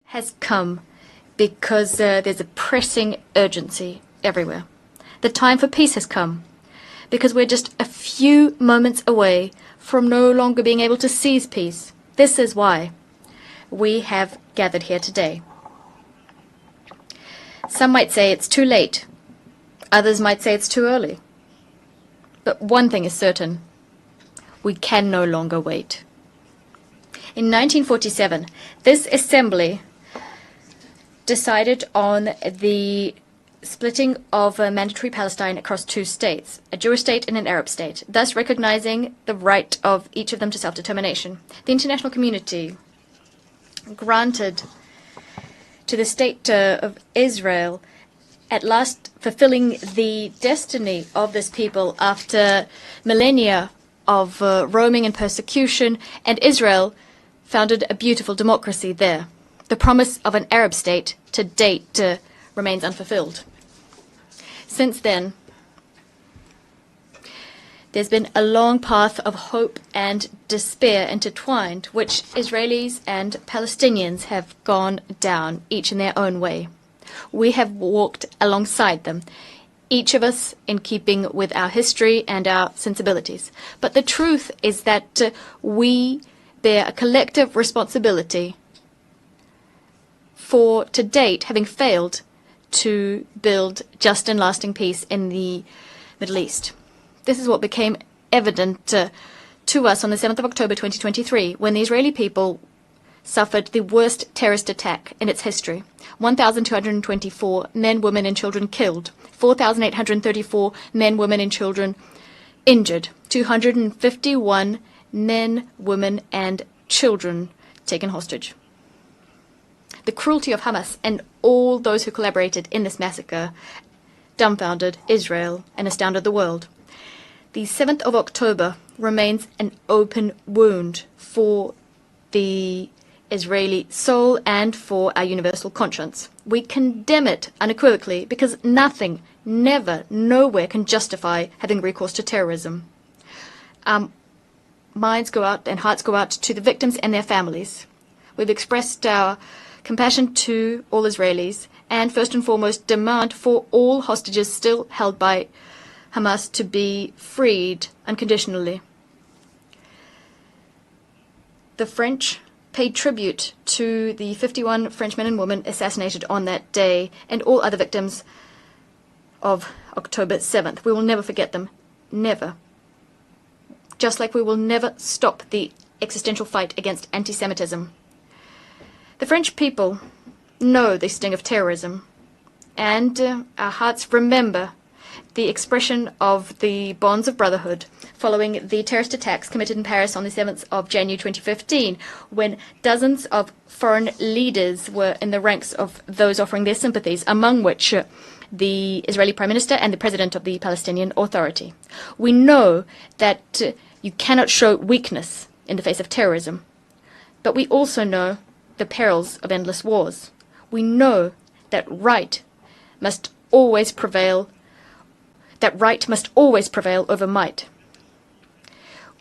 has come because there's a pressing urgency everywhere. The time for peace has come because we're just a few moments away from no longer being able to seize peace. This is why we have gathered here today. Some might say it's too late. Others might say it's too early. But one thing is certain. We can no longer wait. In 1947, this assembly decided on the splitting of mandatory Palestine across two states, a Jewish state and an Arab state, thus recognizing the right of each of them to self-determination. The international community granted to the state of Israel at last fulfilling the destiny of this people after millennia of roaming and persecution, and Israel founded a beautiful democracy there. The promise of an Arab state to date remains unfulfilled. Since then, there's been a long path of hope and despair intertwined, which Israelis and Palestinians have gone down, each in their own way. We have walked alongside them, each of us in keeping with our history and our sensibilities. But the truth is that we bear a collective responsibility for, to date, having failed to build just and lasting peace in the Middle East. This is what became evident to us on the 7th of October 2023, when the Israeli people suffered the worst terrorist attack in its history. 1,224 men, women and children killed, 4,834 men, women and children injured, 251 men, women and children taken hostage. The cruelty of Hamas and all those who collaborated in this massacre dumbfounded Israel and astounded the world. The 7th of October remains an open wound for the Israeli soul and for our universal conscience. We condemn it unequivocally because nothing, never, nowhere can justify having recourse to terrorism. Minds go out and hearts go out to the victims and their families. We've expressed our compassion to all Israelis and first and foremost demand for all hostages still held by Hamas to be freed unconditionally. The French paid tribute to the 51 French men and women assassinated on that day and all other victims of October 7th. We will never forget them. Never. Just like we will never stop the existential fight against anti-Semitism. The French people know the sting of terrorism, and our hearts remember the expression of the bonds of brotherhood following the terrorist attacks committed in Paris on the 7th of January 2015, when dozens of foreign leaders were in the ranks of those offering their sympathies, among which the Israeli Prime Minister and the President of the Palestinian Authority. We know that you cannot show weakness in the face of terrorism, but we also know the perils of endless wars. We know that right must always prevail over might.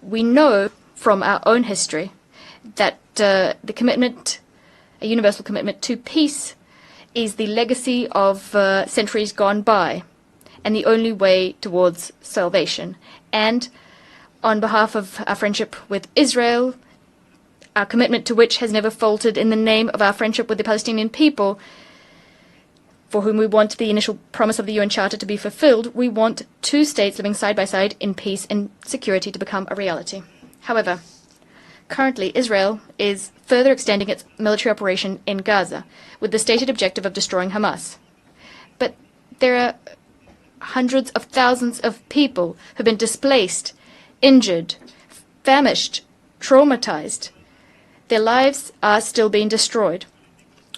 We know from our own history that the commitment, a universal commitment to peace, is the legacy of centuries gone by and the only way towards salvation. And on behalf of our friendship with Israel, our commitment to which has never faltered in the name of our friendship with the Palestinian people, for whom we want the initial promise of the UN Charter to be fulfilled, we want two states living side by side in peace and security to become a reality. However, currently Israel is further extending its military operation in Gaza with the stated objective of destroying Hamas. But there are hundreds of thousands of people who have been displaced, injured, famished, traumatized. Their lives are still being destroyed.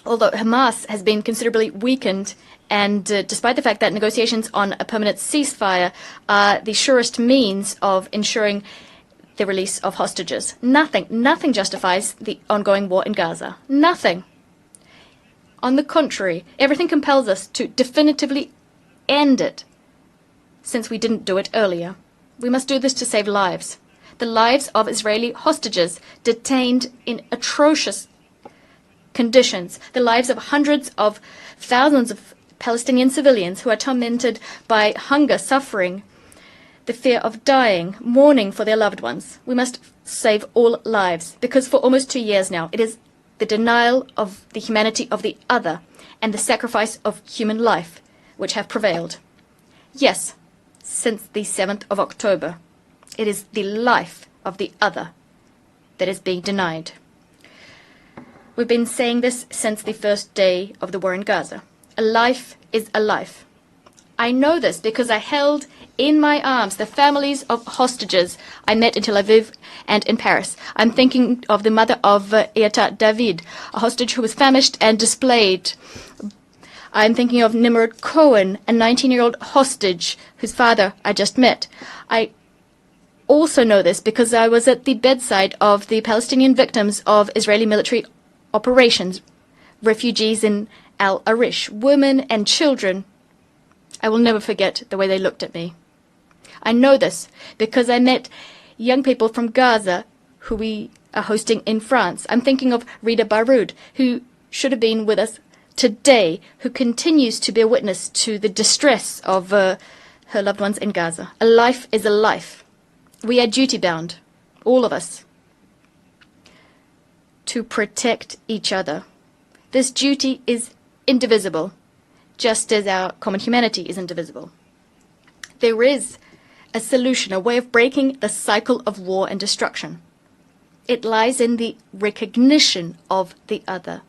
Although Hamas has been considerably weakened, and despite the fact that negotiations on a permanent ceasefire are the surest means of ensuring the release of hostages, nothing justifies the ongoing war in Gaza. Nothing. On the contrary, everything compels us to definitively end it, since we didn't do it earlier. We must do this to save lives. The lives of Israeli hostages detained in atrocious conditions, the lives of hundreds of thousands of Palestinian civilians who are tormented by hunger, suffering, the fear of dying, mourning for their loved ones. We must save all lives, because for almost 2 years now, it is the denial of the humanity of the other and the sacrifice of human life which have prevailed. Yes, since the 7th of October, it is the life of the other that is being denied. We've been saying this since the first day of the war in Gaza. A life is a life. I know this because I held in my arms the families of hostages I met in Tel Aviv and in Paris. I'm thinking of the mother of Eata David, a hostage who was famished and displaced. I'm thinking of Nimrod Cohen, a 19-year-old hostage whose father I just met. I also know this because I was at the bedside of the Palestinian victims of Israeli military operations, refugees in Al Arish, women and children. I will never forget the way they looked at me. I know this because I met young people from Gaza who we are hosting in France. I'm thinking of Rida Baroud, who should have been with us today, who continues to bear witness to the distress of her loved ones in Gaza. A life is a life. We are duty-bound, all of us, to protect each other. This duty is indivisible, just as our common humanity is indivisible. There is a solution, a way of breaking the cycle of war and destruction. It lies in the recognition of the other,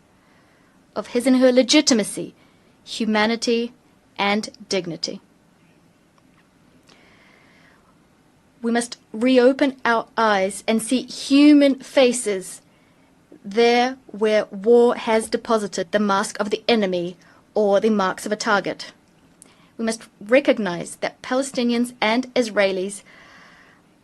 of his and her legitimacy, humanity, and dignity. We must reopen our eyes and see human faces there where war has deposited the mask of the enemy or the marks of a target. We must recognize that Palestinians and Israelis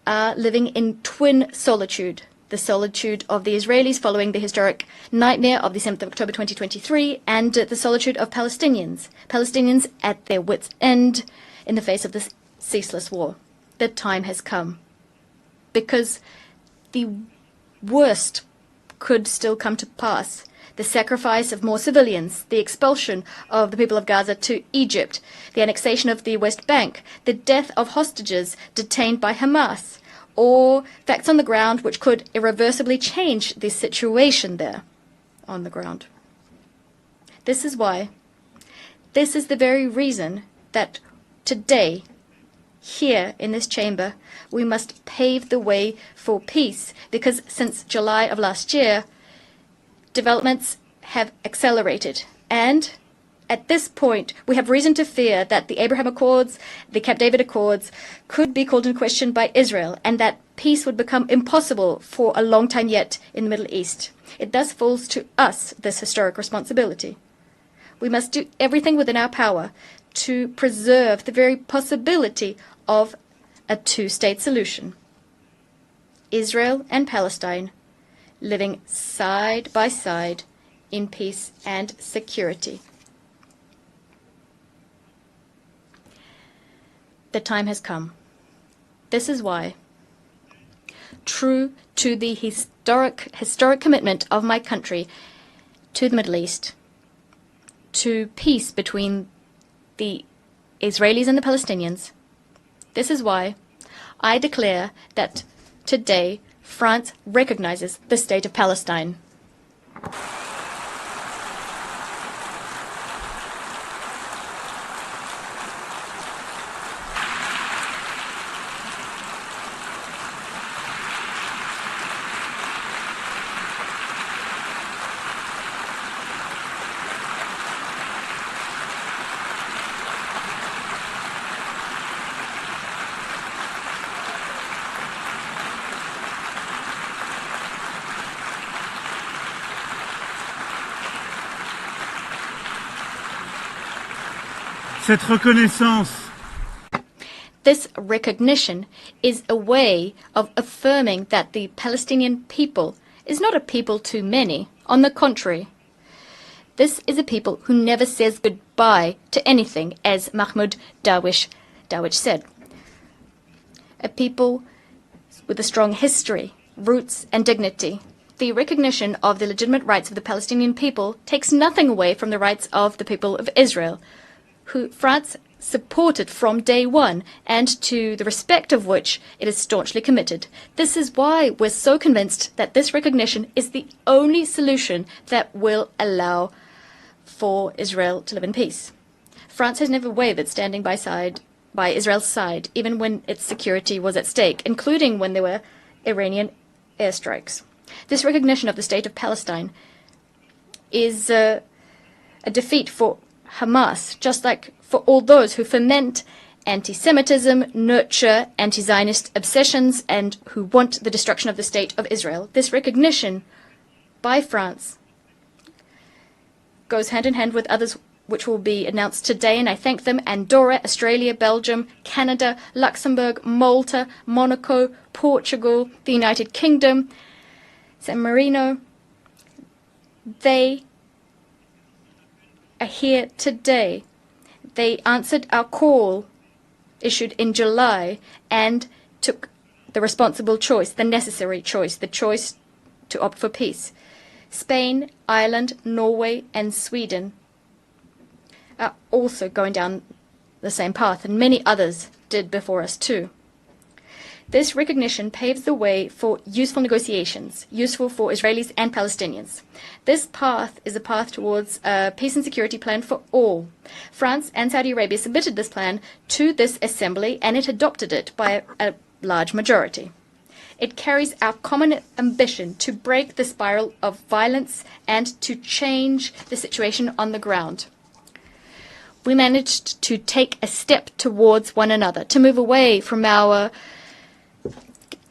are living in twin solitude. The solitude of the Israelis following the historic nightmare of the 7th of October 2023, and the solitude of Palestinians. Palestinians at their wits' end in the face of this ceaseless war. The time has come. Because the worst could still come to pass. The sacrifice of more civilians, the expulsion of the people of Gaza to Egypt, the annexation of the West Bank, the death of hostages detained by Hamas, or facts on the ground which could irreversibly change the situation there on the ground. This is why, this is the very reason that today, here in this chamber, we must pave the way for peace, because since July of last year, developments have accelerated, and at this point we have reason to fear that the Abraham Accords, the Camp David Accords, could be called into question by Israel, and that peace would become impossible for a long time yet in the Middle East. It thus falls to us this historic responsibility. We must do everything within our power to preserve the very possibility of a two-state solution. Israel and Palestine living side by side in peace and security. The time has come. This is why, true to the historic commitment of my country to the Middle East, to peace between the Israelis and the Palestinians, this is why I declare that today France recognizes the state of Palestine. Cette reconnaissance, this recognition is a way of affirming that the Palestinian people is not a people too many. On the contrary, this is a people who never says goodbye to anything, as Mahmoud Darwish said. A people with a strong history, roots and dignity, the recognition of the legitimate rights of the Palestinian people takes nothing away from the rights of the people of Israel, who France supported from day one, and to the respect of which it is staunchly committed. This is why we're so convinced that this recognition is the only solution that will allow for Israel to live in peace. France has never wavered standing by Israel's side, even when its security was at stake, including when there were Iranian airstrikes. This recognition of the state of Palestine is a defeat for Hamas, just like for all those who foment anti-Semitism, nurture anti-Zionist obsessions, and who want the destruction of the state of Israel. This recognition by France goes hand in hand with others which will be announced today, and I thank them: Andorra, Australia, Belgium, Canada, Luxembourg, Malta, Monaco, Portugal, the United Kingdom, San Marino. They are here today. They answered our call issued in July and took the responsible choice, the necessary choice, the choice to opt for peace. Spain, Ireland, Norway, and Sweden are also going down the same path, and many others did before us too. This recognition paves the way for useful negotiations, useful for Israelis and Palestinians. This path is a path towards a peace and security plan for all. France and Saudi Arabia submitted this plan to this assembly, and it adopted it by a large majority. It carries our common ambition to break the spiral of violence and to change the situation on the ground. We managed to take a step towards one another, to move away from our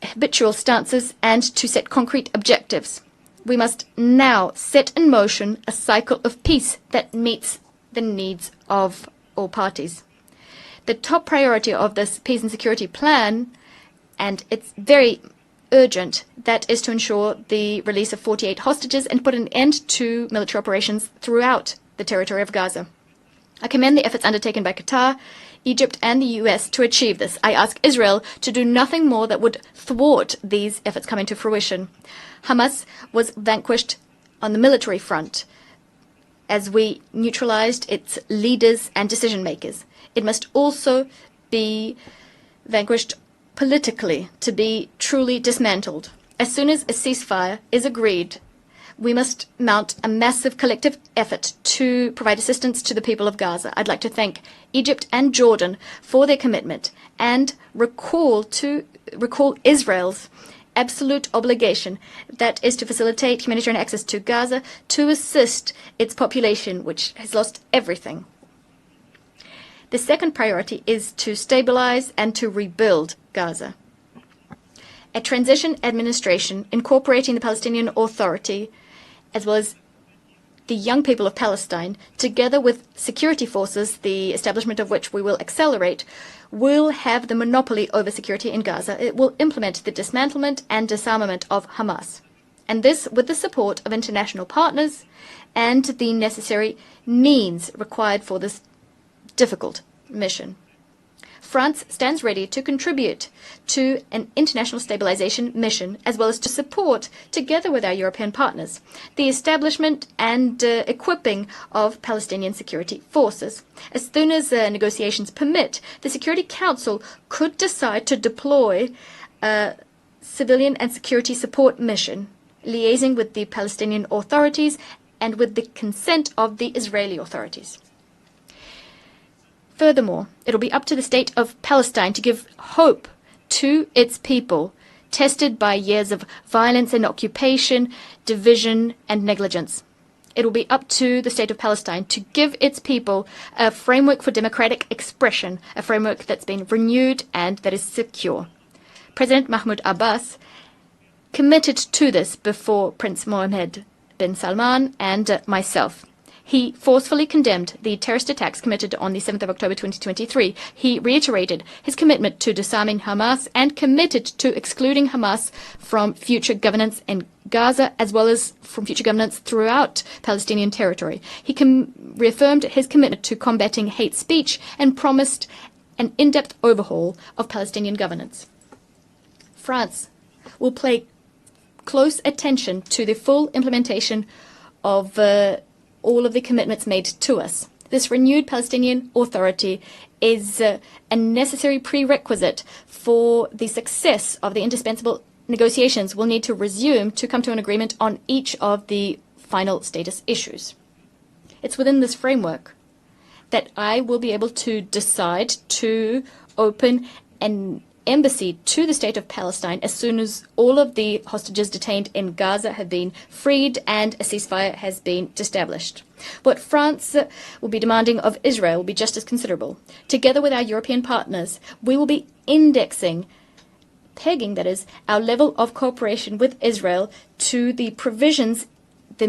habitual stances and to set concrete objectives. We must now set in motion a cycle of peace that meets the needs of all parties. The top priority of this peace and security plan, and it's very urgent, that is to ensure the release of 48 hostages and put an end to military operations throughout the territory of Gaza. I commend the efforts undertaken by Qatar, Egypt, and the US to achieve this. I ask Israel to do nothing more that would thwart these efforts coming to fruition. Hamas was vanquished on the military front as we neutralized its leaders and decision makers. It must also be vanquished politically to be truly dismantled. As soon as a ceasefire is agreed, we must mount a massive collective effort to provide assistance to the people of Gaza. I'd like to thank Egypt and Jordan for their commitment and recall Israel's absolute obligation, that is to facilitate humanitarian access to Gaza to assist its population, which has lost everything. The second priority is to stabilize and to rebuild Gaza. A transition administration incorporating the Palestinian Authority as well as the young people of Palestine, together with security forces, the establishment of which we will accelerate, will have the monopoly over security in Gaza. It will implement the dismantlement and disarmament of Hamas. And this with the support of international partners and the necessary means required for this difficult mission. France stands ready to contribute to an international stabilization mission, as well as to support, together with our European partners, the establishment and equipping of Palestinian security forces. As soon as negotiations permit, the Security Council could decide to deploy a civilian and security support mission, liaising with the Palestinian authorities and with the consent of the Israeli authorities. Furthermore, it'll be up to the state of Palestine to give hope to its people, tested by years of violence and occupation, division and negligence. It will be up to the state of Palestine to give its people a framework for democratic expression, a framework that's been renewed and that is secure. President Mahmoud Abbas committed to this before Prince Mohammed bin Salman and myself. He forcefully condemned the terrorist attacks committed on the 7th of October 2023. He reiterated his commitment to disarming Hamas and committed to excluding Hamas from future governance in Gaza, as well as from future governance throughout Palestinian territory. He reaffirmed his commitment to combating hate speech and promised an in-depth overhaul of Palestinian governance. France will play close attention to the full implementation of all of the commitments made to us. This renewed Palestinian Authority is a necessary prerequisite for the success of the indispensable negotiations we'll need to resume to come to an agreement on each of the final status issues. It's within this framework that I will be able to decide to open an embassy to the state of Palestine as soon as all of the hostages detained in Gaza have been freed and a ceasefire has been established. What France will be demanding of Israel will be just as considerable. Together with our European partners, we will be pegging, that is, our level of cooperation with Israel to the provisions, the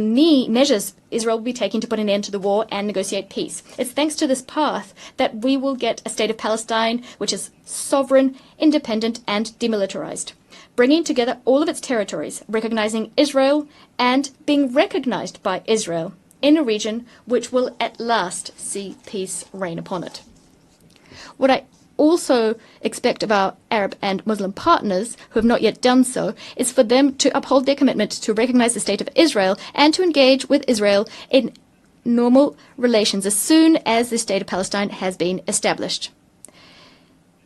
measures Israel will be taking to put an end to the war and negotiate peace. It's thanks to this path that we will get a state of Palestine which is sovereign, independent, and demilitarized, bringing together all of its territories, recognizing Israel and being recognized by Israel in a region which will at last see peace reign upon it. What I also expect of our Arab and Muslim partners, who have not yet done so, is for them to uphold their commitment to recognize the state of Israel and to engage with Israel in normal relations as soon as the state of Palestine has been established.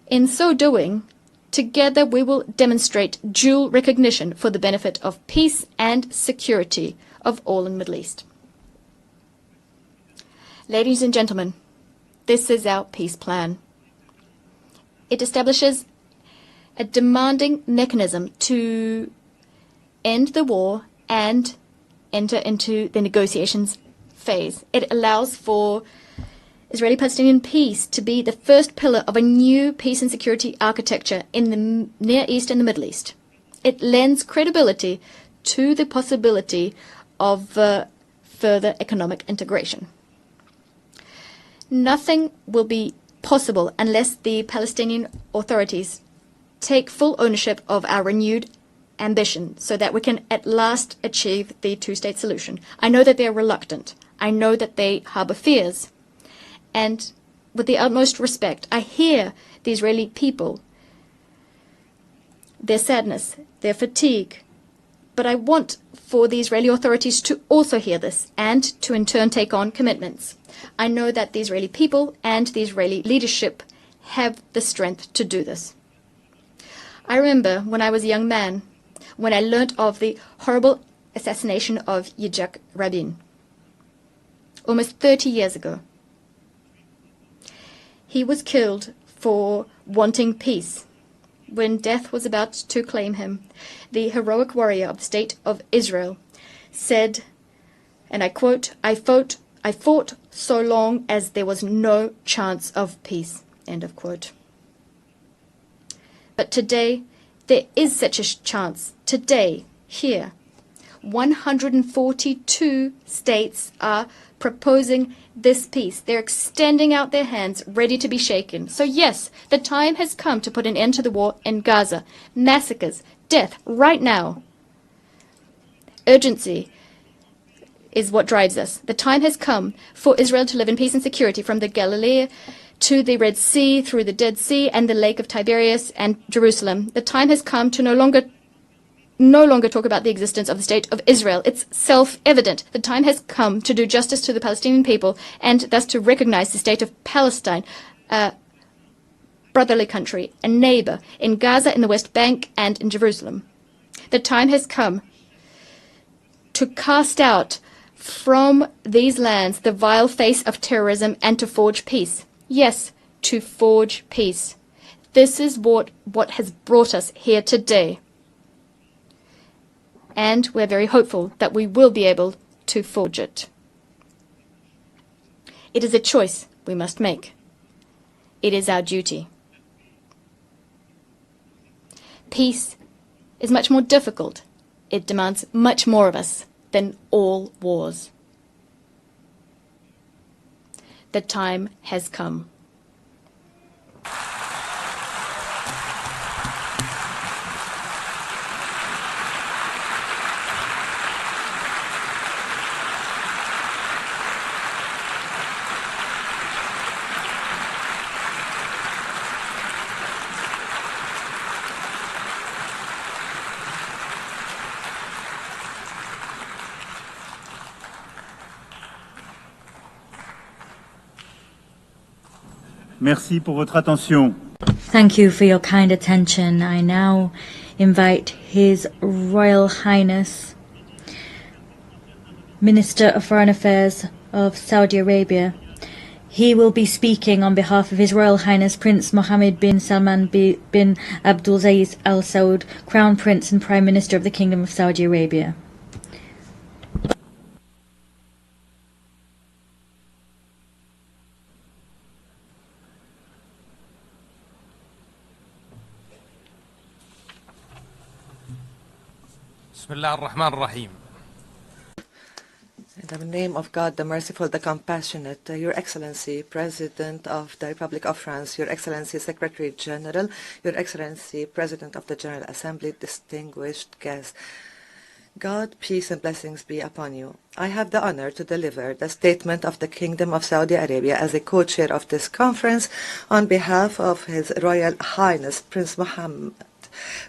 In so doing, together we will demonstrate dual recognition for the benefit of peace and security of all in the Middle East. Ladies and gentlemen, this is our peace plan. It establishes a demanding mechanism to end the war and enter into the negotiations phase. It allows for Israeli-Palestinian peace to be the first pillar of a new peace and security architecture in the Near East and the Middle East. It lends credibility to the possibility of further economic integration. Nothing will be possible unless the Palestinian authorities take full ownership of our renewed ambition so that we can at last achieve the two-state solution. I know that they are reluctant. I know that they harbor fears. And with the utmost respect, I hear the Israeli people, their sadness, their fatigue. But I want for the Israeli authorities to also hear this and to in turn take on commitments. I know that the Israeli people and the Israeli leadership have the strength to do this. I remember when I was a young man, when I learnt of the horrible assassination of Yitzhak Rabin, almost 30 years ago. He was killed for wanting peace. When death was about to claim him, the heroic warrior of the State of Israel said, and I quote, I fought so long as there was no chance of peace, end of quote. But today, there is such a chance. Today, here, 142 states are proposing this peace. They're extending out their hands, ready to be shaken. So yes, the time has come to put an end to the war in Gaza. Massacres, death, right now. Urgency is what drives us. The time has come for Israel to live in peace and security from the Galilee to the Red Sea, through the Dead Sea and the Lake of Tiberias and Jerusalem. The time has come to no longer talk about the existence of the State of Israel. It's self-evident. The time has come to do justice to the Palestinian people and thus to recognize the State of Palestine, a brotherly country, a neighbor in Gaza, in the West Bank, and in Jerusalem. The time has come to cast out from these lands the vile face of terrorism and to forge peace. Yes, to forge peace. This is what has brought us here today. And we're very hopeful that we will be able to forge it. It is a choice we must make. It is our duty. Peace is much more difficult. It demands much more of us than all wars. The time has come. Merci pour votre attention. Thank you for your kind attention. I now invite His Royal Highness, Minister of Foreign Affairs of Saudi Arabia. He will be speaking on behalf of His Royal Highness Prince Mohammed bin Salman bin Abdulaziz Al Saud, Crown Prince and Prime Minister of the Kingdom of Saudi Arabia. Bismillah ar-Rahman ar-Rahim. In the name of God, the Merciful, the Compassionate, Your Excellency, President of the Republic of France, Your Excellency, Secretary General, Your Excellency, President of the General Assembly, distinguished guests, God, peace and blessings be upon you. I have the honor to deliver the statement of the Kingdom of Saudi Arabia as a co-chair of this conference on behalf of His Royal Highness Prince Mohammed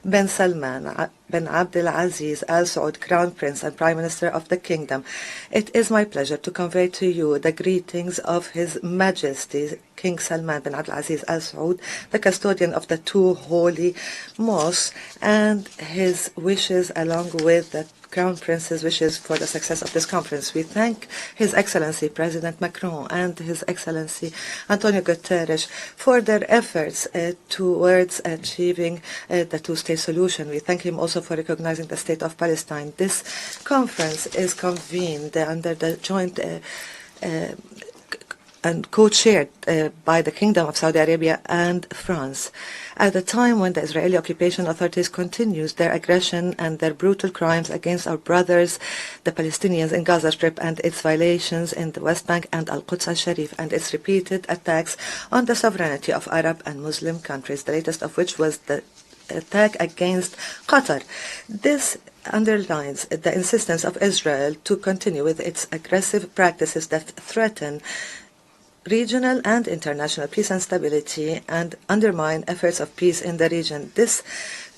bin Salman bin Abdulaziz Al Saud, Crown Prince and Prime Minister of the Kingdom. It is my pleasure to convey to you the greetings of His Majesty King Salman bin Abdulaziz Al Saud, the custodian of the two holy mosques, and his wishes along with the Crown Prince's wishes for the success of this conference. We thank His Excellency President Macron and His Excellency Antonio Guterres for their efforts towards achieving the two-state solution. We thank him also for recognizing the State of Palestine. This conference is convened under the joint and co-chaired by the Kingdom of Saudi Arabia and France. At a time when the Israeli occupation authorities continues their aggression and their brutal crimes against our brothers, the Palestinians in Gaza Strip, and its violations in the West Bank and Al-Quds al-Sharif, and its repeated attacks on the sovereignty of Arab and Muslim countries, the latest of which was the attack against Qatar. This underlines the insistence of Israel to continue with its aggressive practices that threaten regional and international peace and stability and undermine efforts of peace in the region. This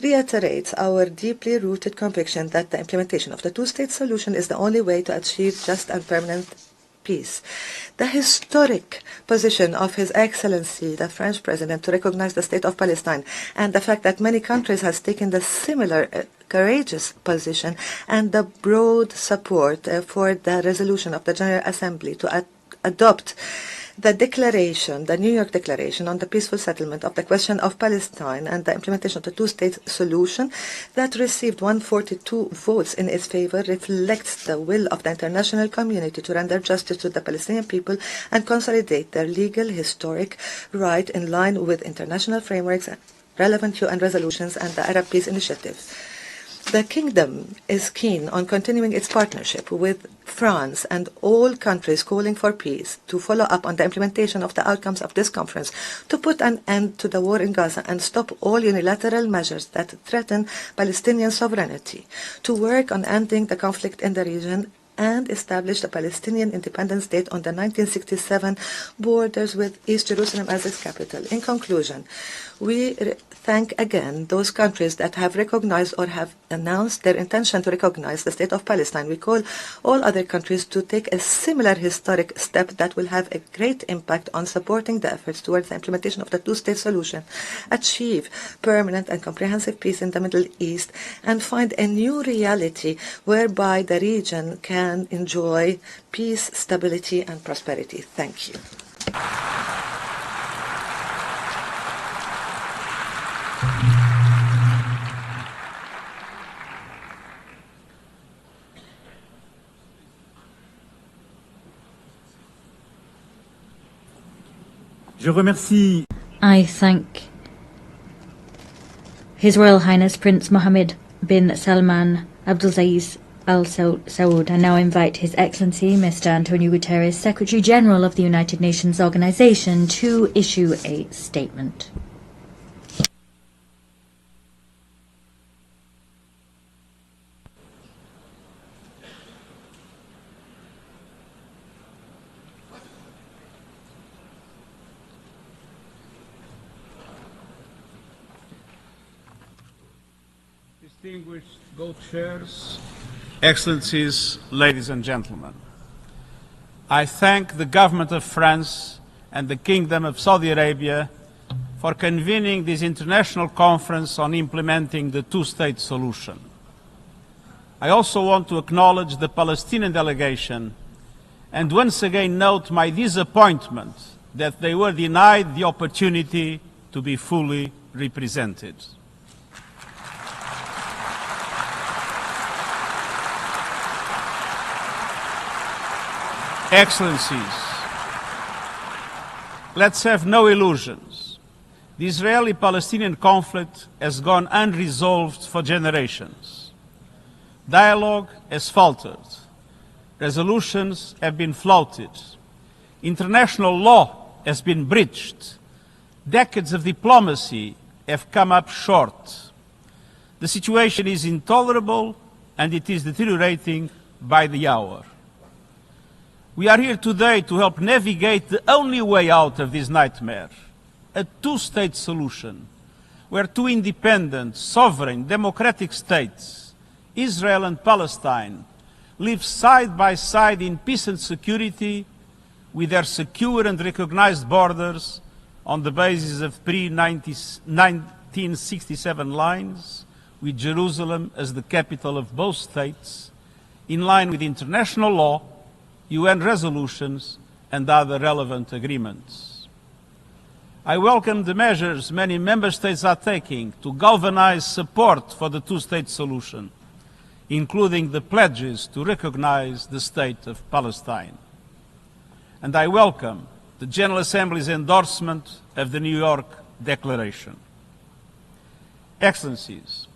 reiterates our deeply rooted conviction that the implementation of the two-state solution is the only way to achieve just and permanent peace. The historic position of His Excellency, the French President, to recognize the State of Palestine, and the fact that many countries has taken the similar courageous position, and the broad support for the resolution of the General Assembly to adopt the declaration, the New York Declaration on the peaceful settlement of the question of Palestine and the implementation of the two-state solution that received 142 votes in its favor reflects the will of the international community to render justice to the Palestinian people and consolidate their legal, historic right in line with international frameworks, relevant UN resolutions, and the Arab Peace Initiative. The Kingdom is keen on continuing its partnership with France and all countries calling for peace to follow up on the implementation of the outcomes of this conference, to put an end to the war in Gaza and stop all unilateral measures that threaten Palestinian sovereignty, to work on ending the conflict in the region and establish the Palestinian independent state on the 1967 borders with East Jerusalem as its capital. In conclusion, we thank again those countries that have recognized or have announced their intention to recognize the State of Palestine. We call all other countries to take a similar historic step that will have a great impact on supporting the efforts towards the implementation of the two-state solution, achieve permanent and comprehensive peace in the Middle East, and find a new reality whereby the region can enjoy peace, stability, and prosperity. Thank you. Je remercie. I thank His Royal Highness Prince Mohammed bin Salman Abdulaziz Al Saud. I now invite His Excellency Mr. Antonio Guterres, Secretary General of the United Nations Organization, to issue a statement. Distinguished co-chairs, Excellencies, ladies and gentlemen, I thank the government of France and the Kingdom of Saudi Arabia for convening this international conference on implementing the two-state solution. I also want to acknowledge the Palestinian delegation and once again note my disappointment that they were denied the opportunity to be fully represented. Excellencies, let's have no illusions. The Israeli-Palestinian conflict has gone unresolved for generations. Dialogue has faltered. Resolutions have been flouted. International law has been breached. Decades of diplomacy have come up short. The situation is intolerable and it is deteriorating by the hour. We are here today to help navigate the only way out of this nightmare, a two-state solution, where two independent, sovereign, democratic states, Israel and Palestine, live side by side in peace and security with their secure and recognized borders on the basis of pre-1967 lines, with Jerusalem as the capital of both states, in line with international law, UN resolutions and other relevant agreements. I welcome the measures many member states are taking to galvanize support for the two-state solution, including the pledges to recognize the state of Palestine. And I welcome the General Assembly's endorsement of the New York Declaration. Excellencies,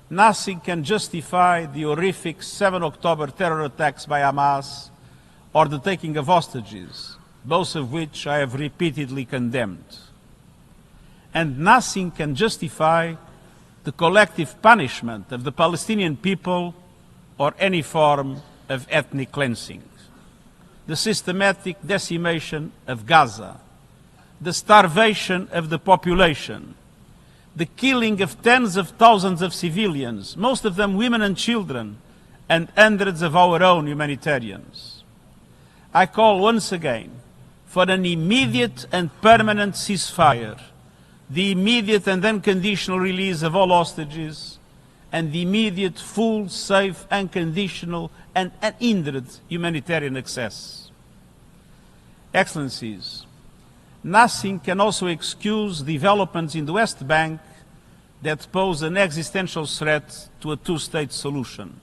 nothing can justify the horrific 7 October terror attacks by Hamas or the taking of hostages, both of which I have repeatedly condemned. And nothing can justify the collective punishment of the Palestinian people or any form of ethnic cleansing. The systematic decimation of Gaza, the starvation of the population, the killing of tens of thousands of civilians, most of them women and children, and hundreds of our own humanitarians. I call once again for an immediate and permanent ceasefire, the immediate and unconditional release of all hostages, and the immediate, full, safe, unconditional, and unhindered humanitarian access. Excellencies, nothing can also excuse developments in the West Bank that pose an existential threat to a two-state solution.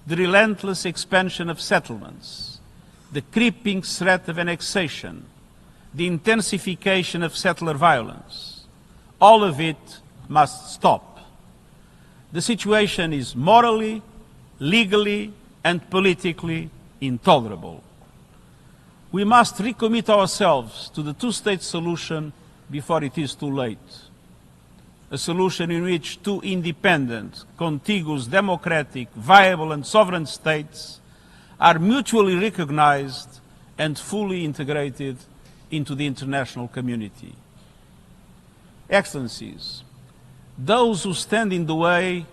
The relentless expansion of settlements, the creeping threat of annexation, the intensification of settler violence, all of it must stop. The situation is morally, legally, and politically intolerable. We must recommit ourselves to the two-state solution before it is too late. A solution in which two independent, contiguous, democratic, viable, and sovereign states are mutually recognized and fully integrated into the international community. Excellencies, those who stand in the way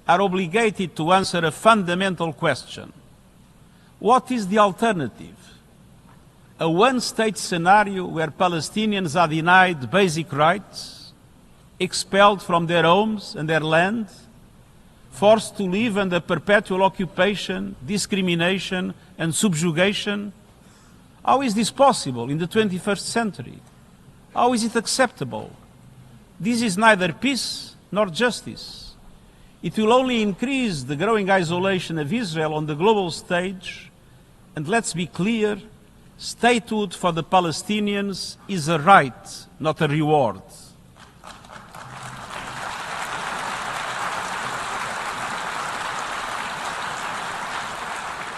are obligated to answer a fundamental question. What is the alternative? A one-state scenario where Palestinians are denied basic rights, expelled from their homes and their land, forced to live under perpetual occupation, discrimination, and subjugation? How is this possible in the 21st century? How is it acceptable? This is neither peace nor justice. It will only increase the growing isolation of Israel on the global stage, and let's be clear, statehood for the Palestinians is a right, not a reward.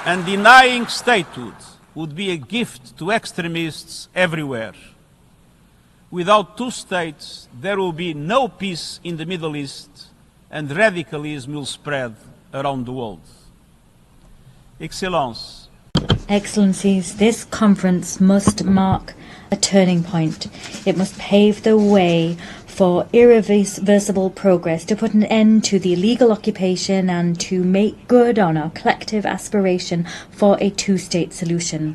And denying statehood would be a gift to extremists everywhere. Without two states, there will be no peace in the Middle East, and radicalism will spread around the world. Excellences, Excellencies, this conference must mark a turning point. It must pave the way for irreversible progress, to put an end to the illegal occupation and to make good on our collective aspiration for a two-state solution.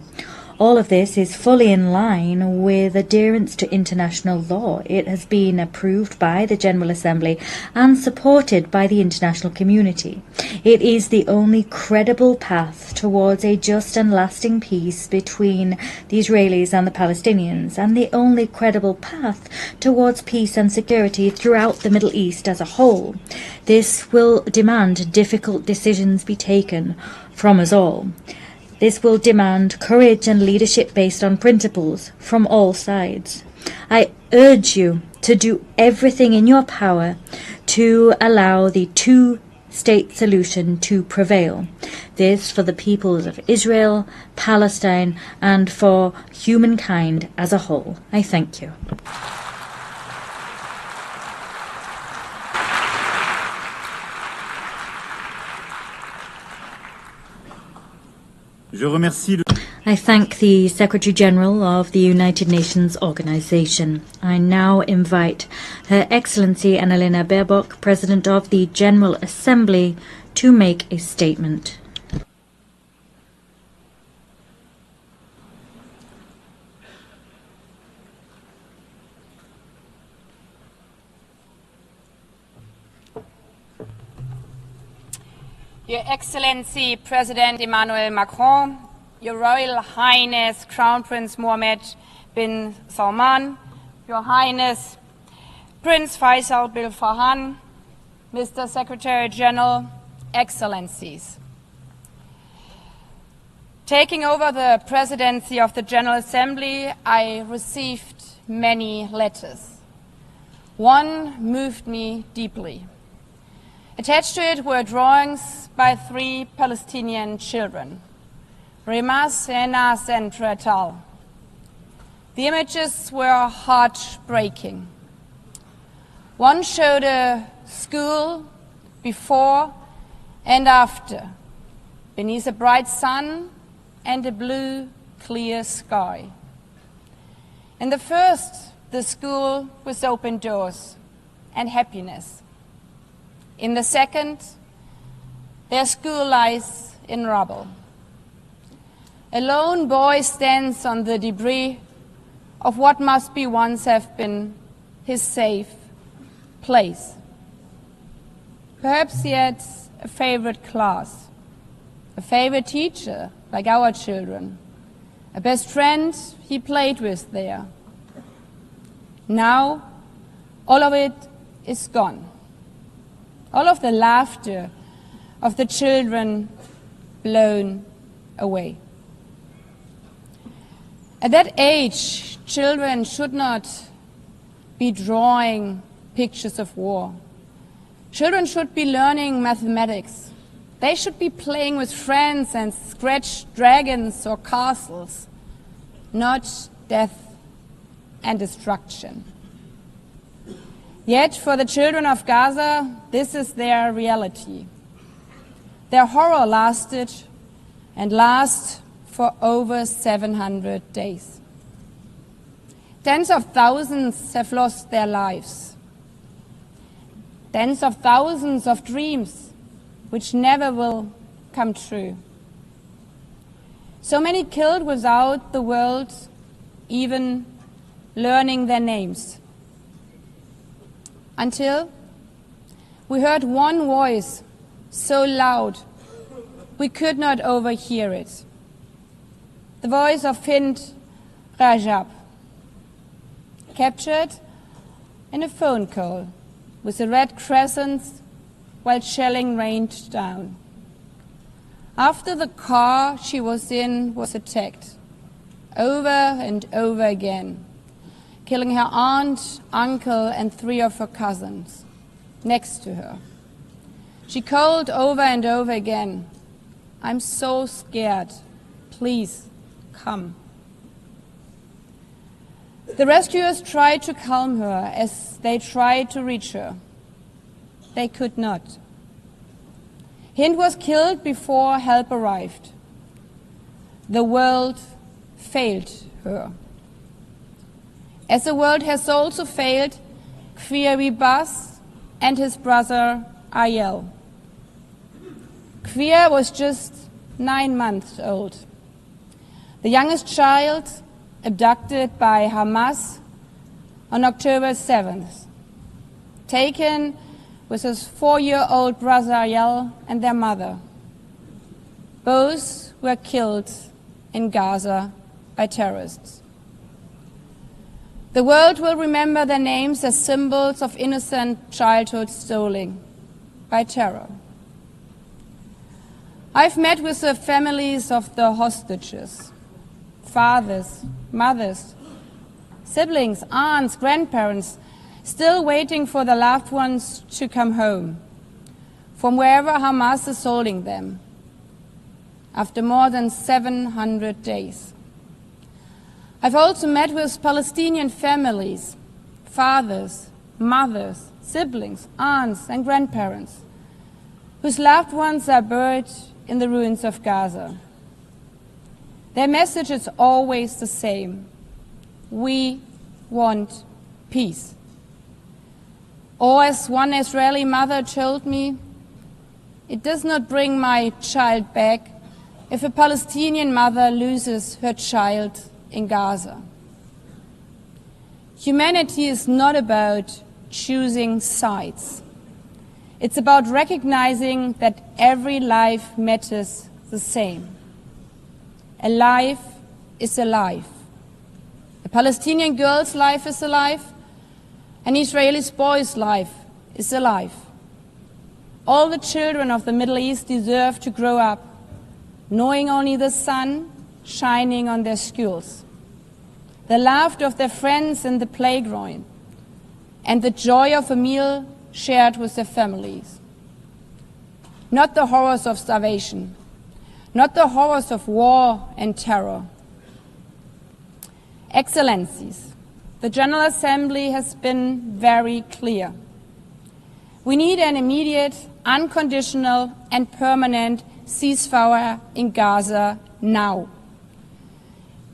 All of this is fully in line with adherence to international law. It has been approved by the General Assembly and supported by the international community. It is the only credible path towards a just and lasting peace between the Israelis and the Palestinians, and the only credible path towards peace and security throughout the Middle East as a whole. This will demand difficult decisions be taken from us all. This will demand courage and leadership based on principles from all sides. I urge you to do everything in your power to allow the two-state solution to prevail. This for the peoples of Israel, Palestine, and for humankind as a whole. I thank you. I thank the Secretary General of the United Nations Organization. I now invite Her Excellency Annalena Baerbock, President of the General Assembly, to make a statement. Your Excellency President Emmanuel Macron, Your Royal Highness Crown Prince Mohammed bin Salman, Your Highness Prince Faisal bin Farhan, Mr. Secretary General, Excellencies. Taking over the presidency of the General Assembly, I received many letters. One moved me deeply. Attached to it were drawings by 3 Palestinian children, Remas, Enas, and Retal. The images were heartbreaking. One showed a school before and after, beneath a bright sun and a blue, clear sky. In the first, the school with open doors and happiness. In the second, their school lies in rubble. A lone boy stands on the debris of what must be once have been his safe place. Perhaps he had a favorite class, a favorite teacher, like our children, a best friend he played with there. Now, all of it is gone. All of the laughter of the children blown away. At that age, children should not be drawing pictures of war. Children should be learning mathematics. They should be playing with friends and scratch dragons or castles, not death and destruction. Yet, for the children of Gaza, this is their reality. Their horror lasted and lasts for over 700 days. Tens of thousands have lost their lives. Tens of thousands of dreams which never will come true. So many killed without the world even learning their names. Until we heard one voice so loud we could not overhear it. The voice of Hind Rajab, captured in a phone call with a red crescent while shelling rained down. After the car she was in was attacked, over and over again, killing her aunt, uncle, and 3 of her cousins next to her. She called over and over again, "I'm so scared, please come." The rescuers tried to calm her as they tried to reach her. They could not. Hind was killed before help arrived. The world failed her. As the world has also failed Kfir Bas and his brother Ayel. Kfir was just 9 months old. the youngest child abducted by Hamas on October 7th, taken with his 4-year-old brother Ariel and their mother. Both were killed in Gaza by terrorists. The world will remember their names as symbols of innocent childhood stolen by terror. I've met with the families of the hostages, fathers, mothers, siblings, aunts, grandparents, still waiting for their loved ones to come home from wherever Hamas is holding them after more than 700 days. I've also met with Palestinian families, fathers, mothers, siblings, aunts and grandparents, whose loved ones are buried in the ruins of Gaza. Their message is always the same: we want peace. Or as one Israeli mother told me, it does not bring my child back if a Palestinian mother loses her child in Gaza. Humanity is not about choosing sides. It's about recognizing that every life matters the same. A life is a life. A Palestinian girl's life is a life. An Israeli boy's life is a life. All the children of the Middle East deserve to grow up knowing only the sun shining on their schools, the laughter of their friends in the playground, and the joy of a meal shared with their families. Not the horrors of starvation, not the horrors of war and terror. Excellencies, the General Assembly has been very clear. We need an immediate, unconditional and permanent ceasefire in Gaza now.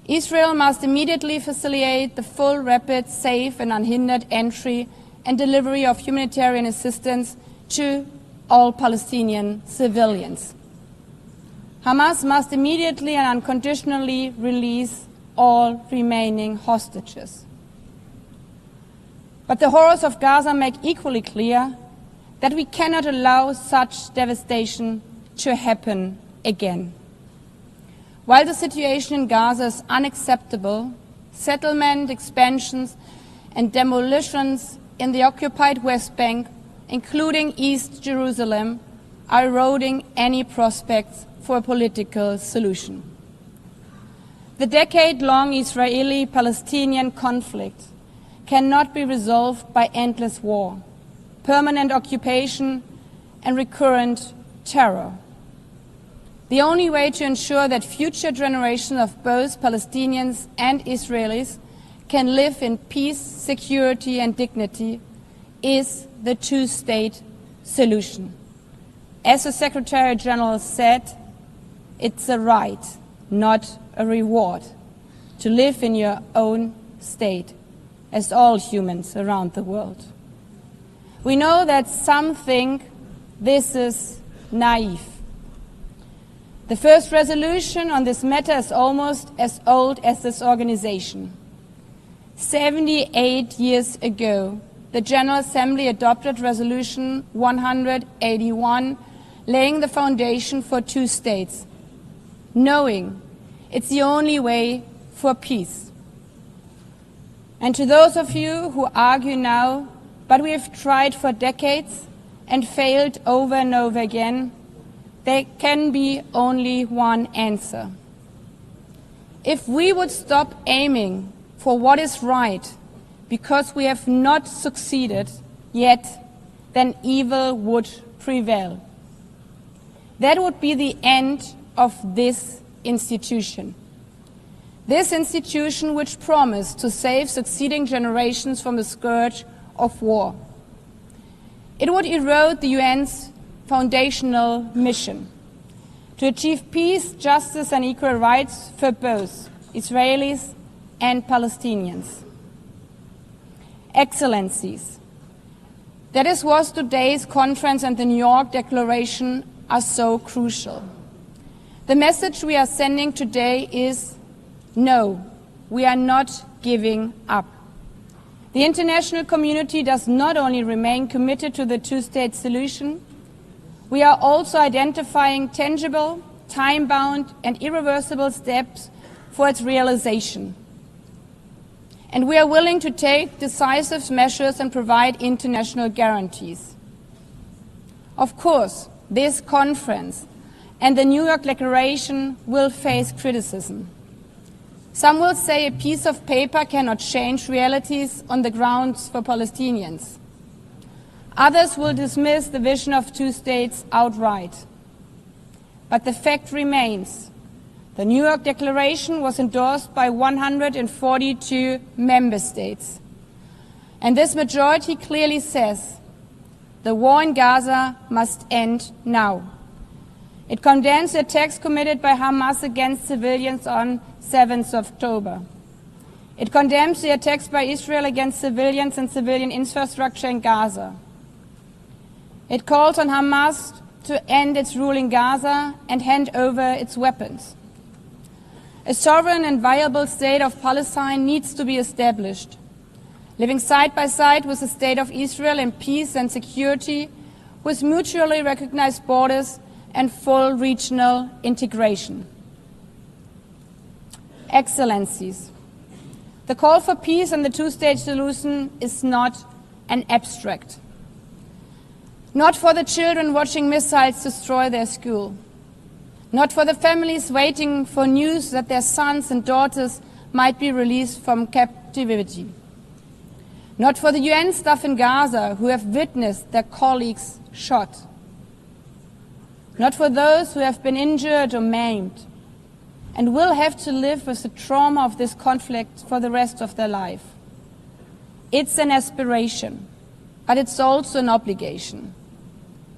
Israel must immediately facilitate the full, rapid, safe and unhindered entry and delivery of humanitarian assistance to all Palestinian civilians. Hamas must immediately and unconditionally release all remaining hostages. But the horrors of Gaza make equally clear that we cannot allow such devastation to happen again. While the situation in Gaza is unacceptable, settlement expansions and demolitions in the occupied West Bank, including East Jerusalem, are eroding any prospects for a political solution. The decade-long Israeli-Palestinian conflict cannot be resolved by endless war, permanent occupation, and recurrent terror. The only way to ensure that future generations of both Palestinians and Israelis can live in peace, security, and dignity is the two-state solution. As the Secretary General said, it's a right, not a reward, to live in your own state, as all humans around the world. We know that some think this is naive. The first resolution on this matter is almost as old as this organization. 78 years ago, the General Assembly adopted Resolution 181, laying the foundation for two states, knowing it's the only way for peace. And to those of you who argue now, but we have tried for decades and failed over and over again, there can be only one answer. If we would stop aiming for what is right because we have not succeeded yet, then evil would prevail. That would be the end of this institution. This institution which promised to save succeeding generations from the scourge of war. It would erode the UN's foundational mission to achieve peace, justice and equal rights for both Israelis and Palestinians. Excellencies, that is what today's conference and the New York Declaration are so crucial. The message we are sending today is No, we are not giving up. The international community does not only remain committed to the two-state solution, we are also identifying tangible, time-bound and irreversible steps for its realization. And we are willing to take decisive measures and provide international guarantees. Of course, this conference and the New York Declaration will face criticism. Some will say a piece of paper cannot change realities on the grounds for Palestinians. Others will dismiss the vision of two states outright. But the fact remains, the New York Declaration was endorsed by 142 member states. And this majority clearly says the war in Gaza must end now. It condemns the attacks committed by Hamas against civilians on 7th of October. It condemns the attacks by Israel against civilians and civilian infrastructure in Gaza. It calls on Hamas to end its rule in Gaza and hand over its weapons. A sovereign and viable state of Palestine needs to be established, living side by side with the state of Israel in peace and security, with mutually recognized borders and full regional integration. Excellencies, the call for peace and the two-state solution is not an abstract. Not for the children watching missiles destroy their school. Not for the families waiting for news that their sons and daughters might be released from captivity. Not for the UN staff in Gaza who have witnessed their colleagues shot. Not for those who have been injured or maimed and will have to live with the trauma of this conflict for the rest of their life. It's an aspiration, but it's also an obligation.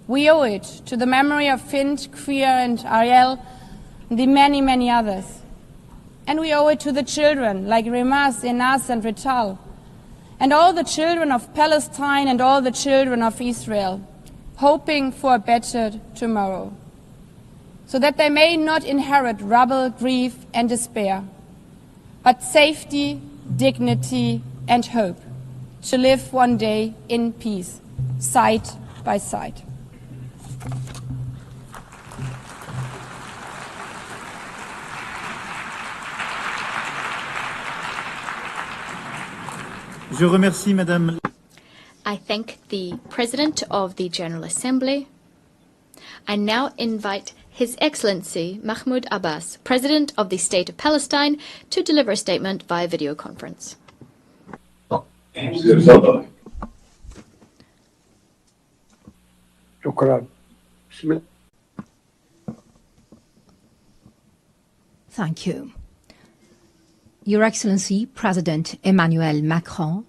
We owe it to the memory of Fint, Kriya and Ariel and the many, many others. And we owe it to the children like Rimas, Enas and Rital, and all the children of Palestine and all the children of Israel, hoping for a better tomorrow, so that they may not inherit rubble, grief and despair, but safety, dignity and hope, to live one day in peace, side by side. Je remercie Madame. I thank the President of the General Assembly. I now invite His Excellency Mahmoud Abbas, President of the State of Palestine, to deliver a statement via video conference. Thank you. Your Excellency, President Emmanuel Macron,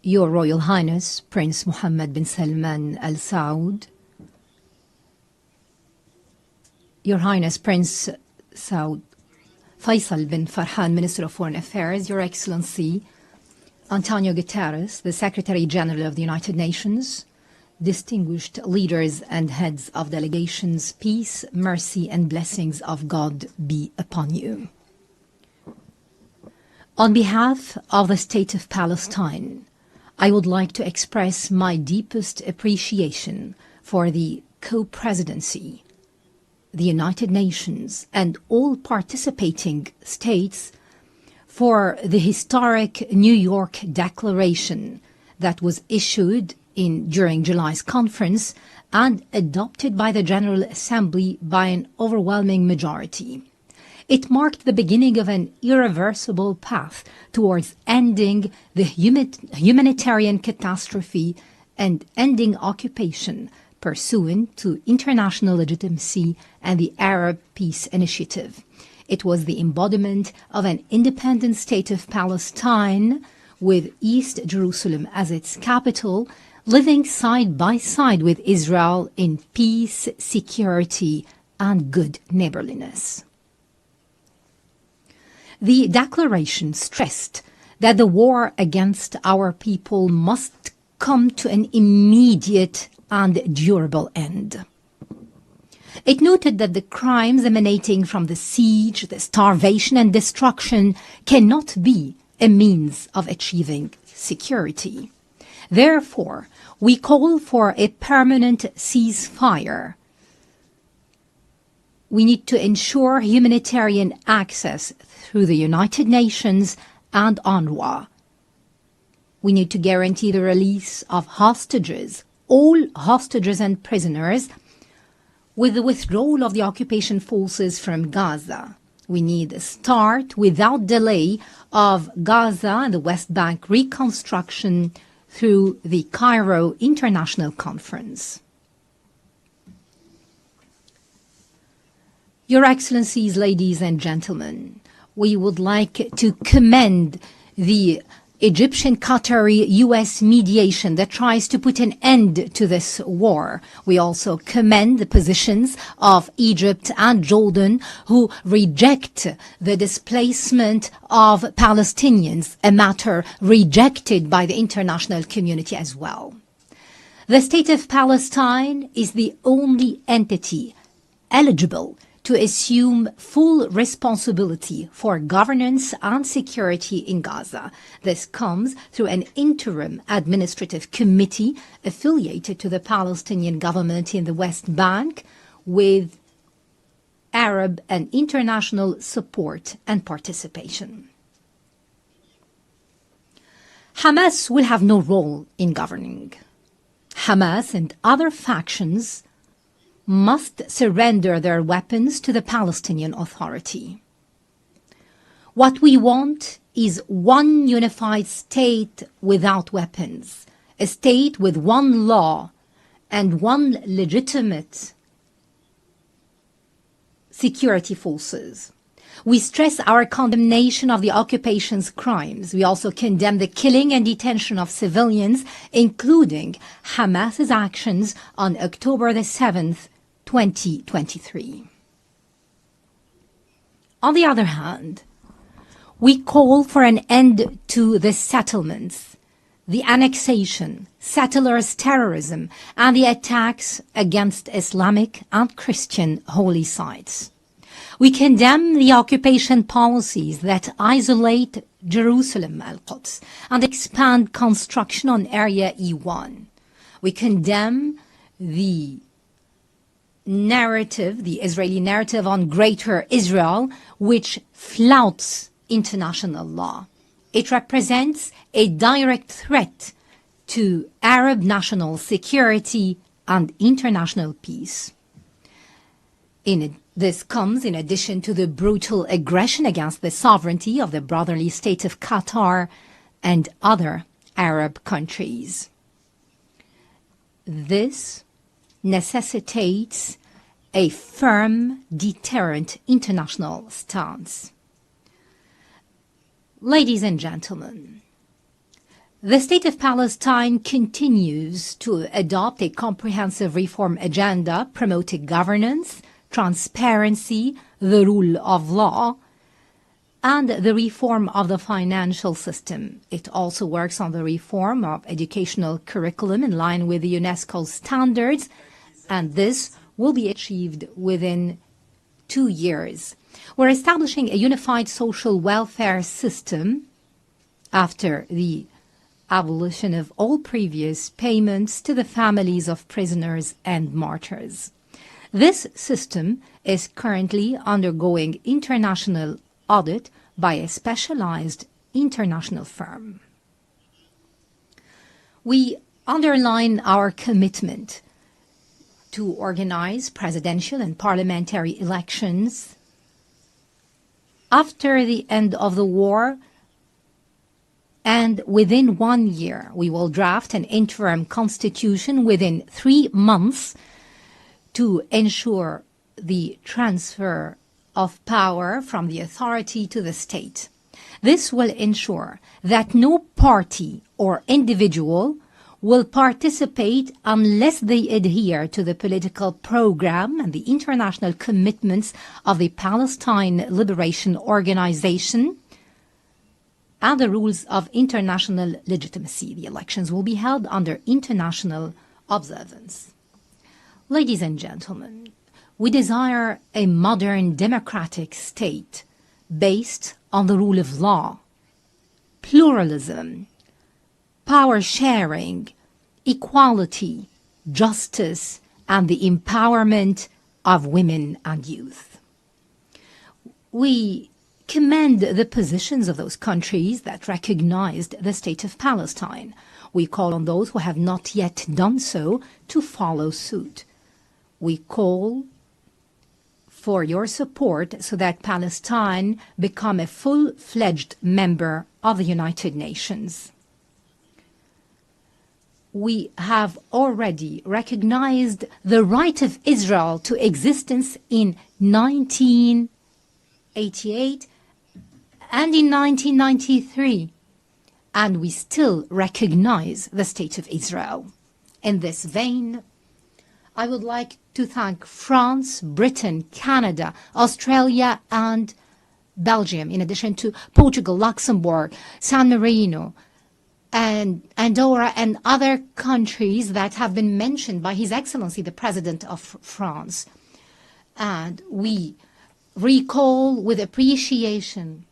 Your Royal Highness, Prince Mohammed bin Salman Al Saud, Your Highness Prince Saud Faisal bin Farhan, Minister of Foreign Affairs, Your Excellency Antonio Guterres, the Secretary General of the United Nations, distinguished leaders and heads of delegations, peace, mercy and blessings of God be upon you. On behalf of the State of Palestine, I would like to express my deepest appreciation for the co-presidency, the United Nations, and all participating states for the historic New York Declaration that was issued during July's conference and adopted by the General Assembly by an overwhelming majority. It marked the beginning of an irreversible path towards ending the humanitarian catastrophe and ending occupation pursuant to international legitimacy and the Arab Peace Initiative. It was the embodiment of an independent state of Palestine with East Jerusalem as its capital, living side by side with Israel in peace, security, and good neighborliness. The declaration stressed that the war against our people must come to an immediate and durable end. It noted that the crimes emanating from the siege, the starvation and destruction cannot be a means of achieving security. Therefore, we call for a permanent ceasefire. We need to ensure humanitarian access through the United Nations and UNRWA. We need to guarantee the release of hostages, all hostages and prisoners, with the withdrawal of the occupation forces from Gaza. We need a start without delay of Gaza and the West Bank reconstruction through the Cairo International Conference. Your Excellencies, ladies and gentlemen, we would like to commend the Egyptian-Qatari-US mediation that tries to put an end to this war. We also commend the positions of Egypt and Jordan, who reject the displacement of Palestinians, a matter rejected by the international community as well. The State of Palestine is the only entity eligible to assume full responsibility for governance and security in Gaza. This comes through an interim administrative committee affiliated to the Palestinian government in the West Bank with Arab and international support and participation. Hamas will have no role in governing. Hamas and other factions must surrender their weapons to the Palestinian Authority. What we want is one unified state without weapons, a state with one law and one legitimate security forces. We stress our condemnation of the occupation's crimes. We also condemn the killing and detention of civilians, including Hamas's actions on October the 7th, 2023. On the other hand, we call for an end to the settlements, the annexation, settlers' terrorism, and the attacks against Islamic and Christian holy sites. We condemn the occupation policies that isolate Jerusalem, Al-Quds, and expand construction on Area E1. We condemn the narrative, the Israeli narrative on Greater Israel, which flouts international law. It represents a direct threat to Arab national security and international peace. This comes in addition to the brutal aggression against the sovereignty of the brotherly state of Qatar and other Arab countries. This necessitates a firm, deterrent international stance. Ladies and gentlemen, the State of Palestine continues to adopt a comprehensive reform agenda promoting governance, transparency, the rule of law, and the reform of the financial system. It also works on the reform of educational curriculum in line with the UNESCO standards, and this will be achieved within 2 years. We're establishing a unified social welfare system after the abolition of all previous payments to the families of prisoners and martyrs. This system is currently undergoing international audit by a specialized international firm. We underline our commitment to organize presidential and parliamentary elections after the end of the war, and within 1 year. We will draft an interim constitution within 3 months to ensure the transfer of power from the authority to the state. This will ensure that no party or individual will participate unless they adhere to the political program and the international commitments of the Palestine Liberation Organization and the rules of international legitimacy. The elections will be held under international observance. Ladies and gentlemen, We desire a modern democratic state based on the rule of law, pluralism, power sharing, equality, justice, and the empowerment of women and youth. We commend the positions of those countries that recognized the state of Palestine. We call on those who have not yet done so to follow suit. We call for your support so that Palestine become a full-fledged member of the United Nations. We have already recognized the right of Israel to existence in 1988 and in 1993, and we still recognize the State of Israel. In this vein, I would like to thank France, Britain, Canada, Australia, and Belgium, in addition to Portugal, Luxembourg, San Marino, and Andorra, and other countries that have been mentioned by His Excellency, the President of France. And we recall with appreciation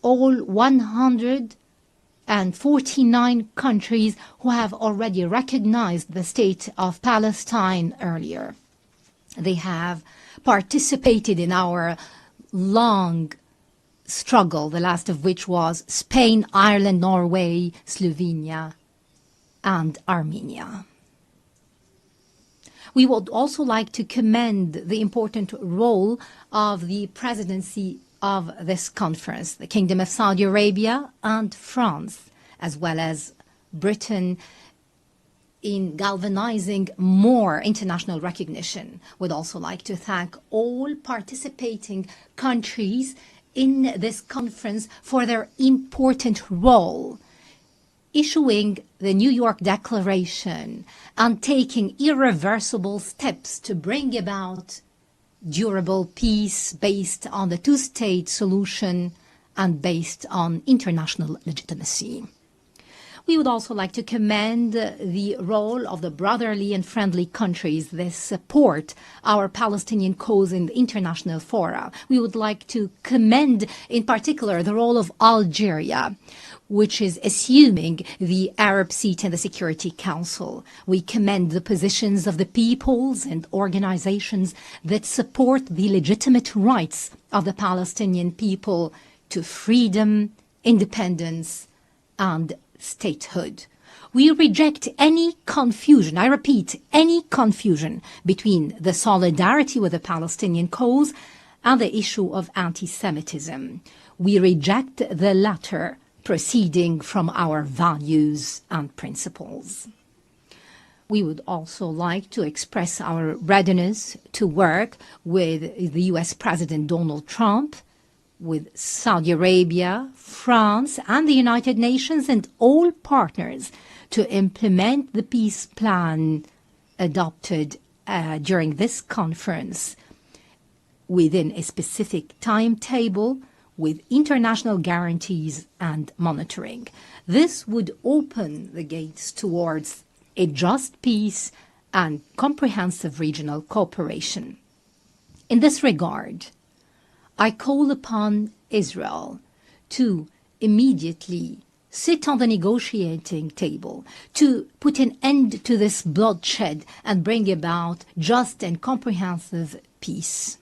all 149 countries who have already recognized the state of Palestine earlier. They have participated in our long struggle, the last of which was Spain, Ireland, Norway, Slovenia, and Armenia. We would also like to commend the important role of the presidency of this conference, the Kingdom of Saudi Arabia and France, as well as Britain, in galvanizing more international recognition. We'd also like to thank all participating countries in this conference for their important role, issuing the New York Declaration and taking irreversible steps to bring about durable peace based on the two-state solution and based on international legitimacy. We would also like to commend the role of the brotherly and friendly countries that support our Palestinian cause in the international fora. We would like to commend in particular the role of Algeria, which is assuming the Arab seat in the Security Council. We commend the positions of the peoples and organizations that support the legitimate rights of the Palestinian people to freedom, independence, and statehood. We reject any confusion, I repeat, any confusion between the solidarity with the Palestinian cause and the issue of anti-Semitism. We reject the latter, proceeding from our values and principles. We would also like to express our readiness to work with the U.S. President Donald Trump, with Saudi Arabia, France, and the United Nations and all partners to implement the peace plan adopted during this conference within a specific timetable with international guarantees and monitoring. This would open the gates towards a just peace and comprehensive regional cooperation. In this regard, I call upon Israel to immediately sit on the negotiating table, to put an end to this bloodshed and bring about just and comprehensive peace.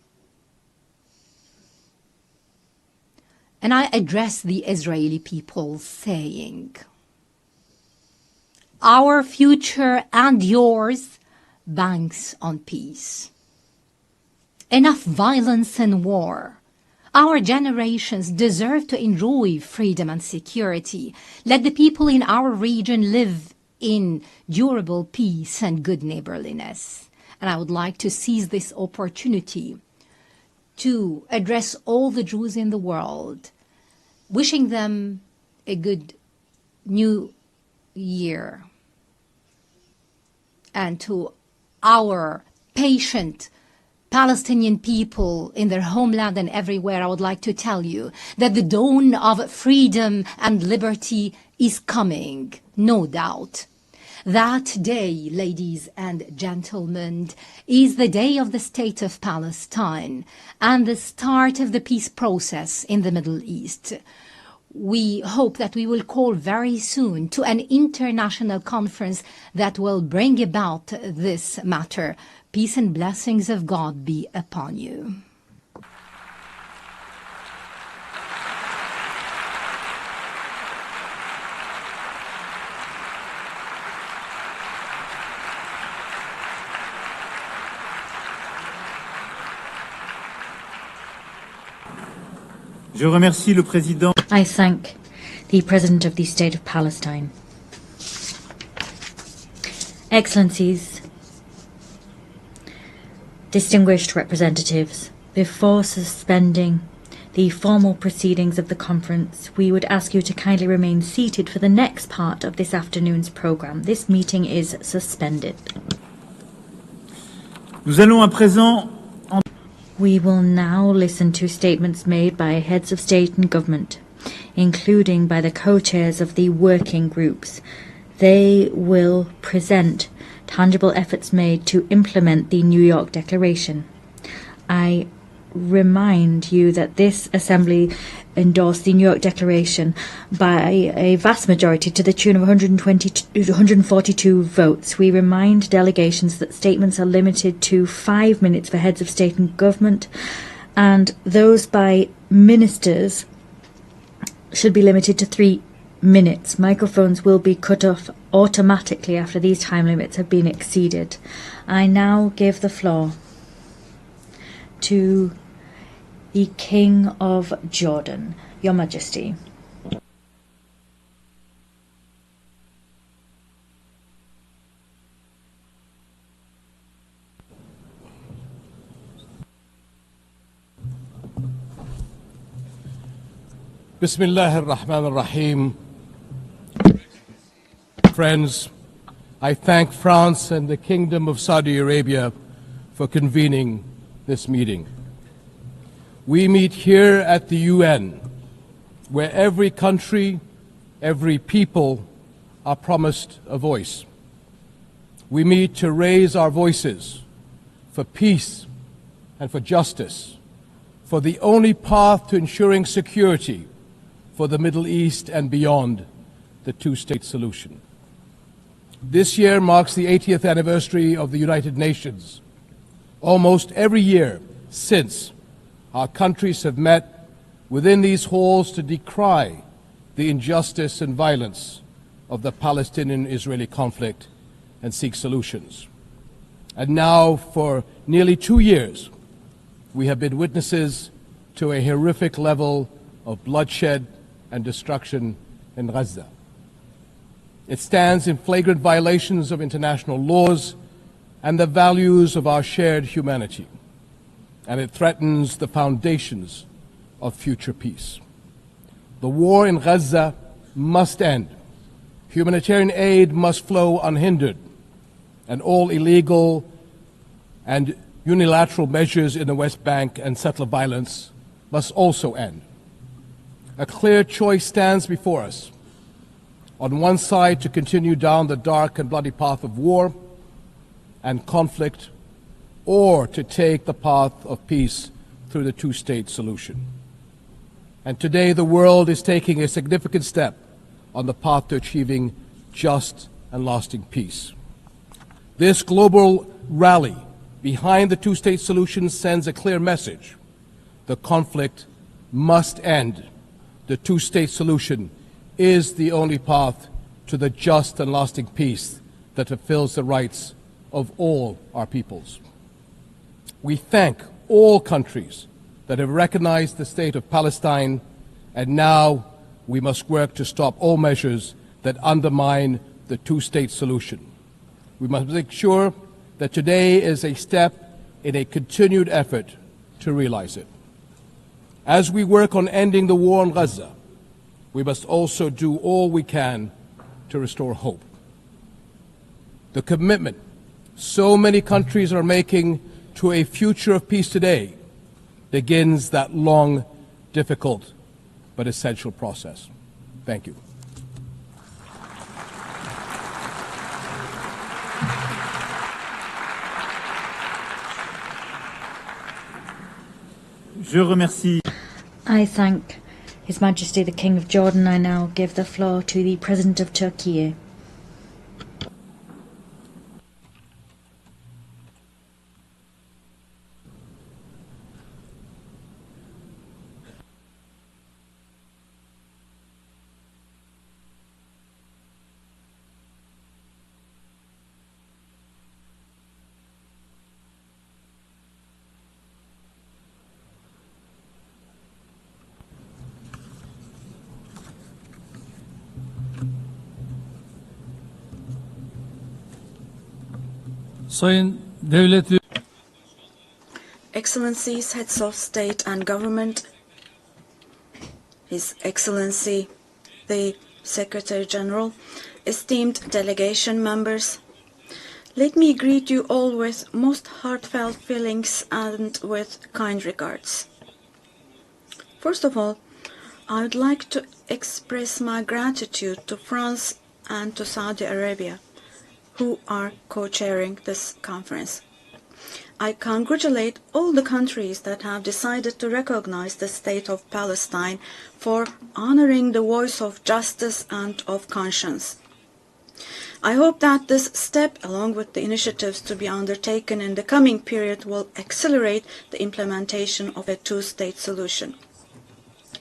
And I address the Israeli people saying, our future and yours banks on peace. Enough violence and war. Our generations deserve to enjoy freedom and security. Let the people in our region live in durable peace and good neighborliness. And I would like to seize this opportunity to address all the Jews in the world, wishing them a good new year. And to our patient Palestinian people in their homeland and everywhere, I would like to tell you that the dawn of freedom and liberty is coming, no doubt. That day, ladies and gentlemen, is the day of the State of Palestine and the start of the peace process in the Middle East. We hope that we will call very soon to an international conference that will bring about this matter. Peace and blessings of God be upon you. Je remercie le président. I thank the President of the State of Palestine. Excellencies, distinguished representatives, before suspending the formal proceedings of the conference, we would ask you to kindly remain seated for the next part of this afternoon's program. This meeting is suspended. Nous allons à présent We will now listen to statements made by heads of state and government, including by the co-chairs of the working groups. They will present tangible efforts made to implement the New York Declaration. I remind you that this Assembly endorsed the New York Declaration by a vast majority to the tune of 142 votes. We remind delegations that statements are limited to 5 minutes for heads of state and government, and those by ministers should be limited to 3 minutes. Microphones will be cut off automatically after these time limits have been exceeded. I now give the floor to the King of Jordan, Your Majesty. Bismillah ar-Rahman ar-Rahim. Friends, I thank France and the Kingdom of Saudi Arabia for convening this meeting. We meet here at the UN, where every country, every people are promised a voice. We meet to raise our voices for peace and for justice, for the only path to ensuring security for the Middle East and beyond the two-state solution. This year marks the 80th anniversary of the United Nations. Almost every year since, our countries have met within these halls to decry the injustice and violence of the Palestinian-Israeli conflict and seek solutions. And now, for nearly 2 years, we have been witnesses to a horrific level of bloodshed and destruction in Gaza. It stands in flagrant violations of international laws and the values of our shared humanity, and it threatens the foundations of future peace. The war in Gaza must end. Humanitarian aid must flow unhindered, and all illegal and unilateral measures in the West Bank and settler violence must also end. A clear choice stands before us. On one side, to continue down the dark and bloody path of war and conflict, or to take the path of peace through the two-state solution. And today the world is taking a significant step on the path to achieving just and lasting peace. This global rally behind the two-state solution sends a clear message. The conflict must end. The two-state solution is the only path to the just and lasting peace that fulfills the rights of all our peoples. We thank all countries that have recognized the state of Palestine, and now we must work to stop all measures that undermine the two-state solution. We must make sure that today is a step in a continued effort to realize it. As we work on ending the war in Gaza, we must also do all we can to restore hope. The commitment so many countries are making to a future of peace today begins that long, difficult, but essential process. Thank you. Je remercie. I thank His Majesty the King of Jordan. I now give the floor to the President of Turkey. Sayın Devlet Excellencies, Heads of State and Government, His Excellency the Secretary General, esteemed delegation members, let me greet you all with most heartfelt feelings and with kind regards. First of all, I would like to express my gratitude to France and to Saudi Arabia, who are co-chairing this conference. I congratulate all the countries that have decided to recognize the state of Palestine for honoring the voice of justice and of conscience. I hope that this step, along with the initiatives to be undertaken in the coming period, will accelerate the implementation of a two-state solution.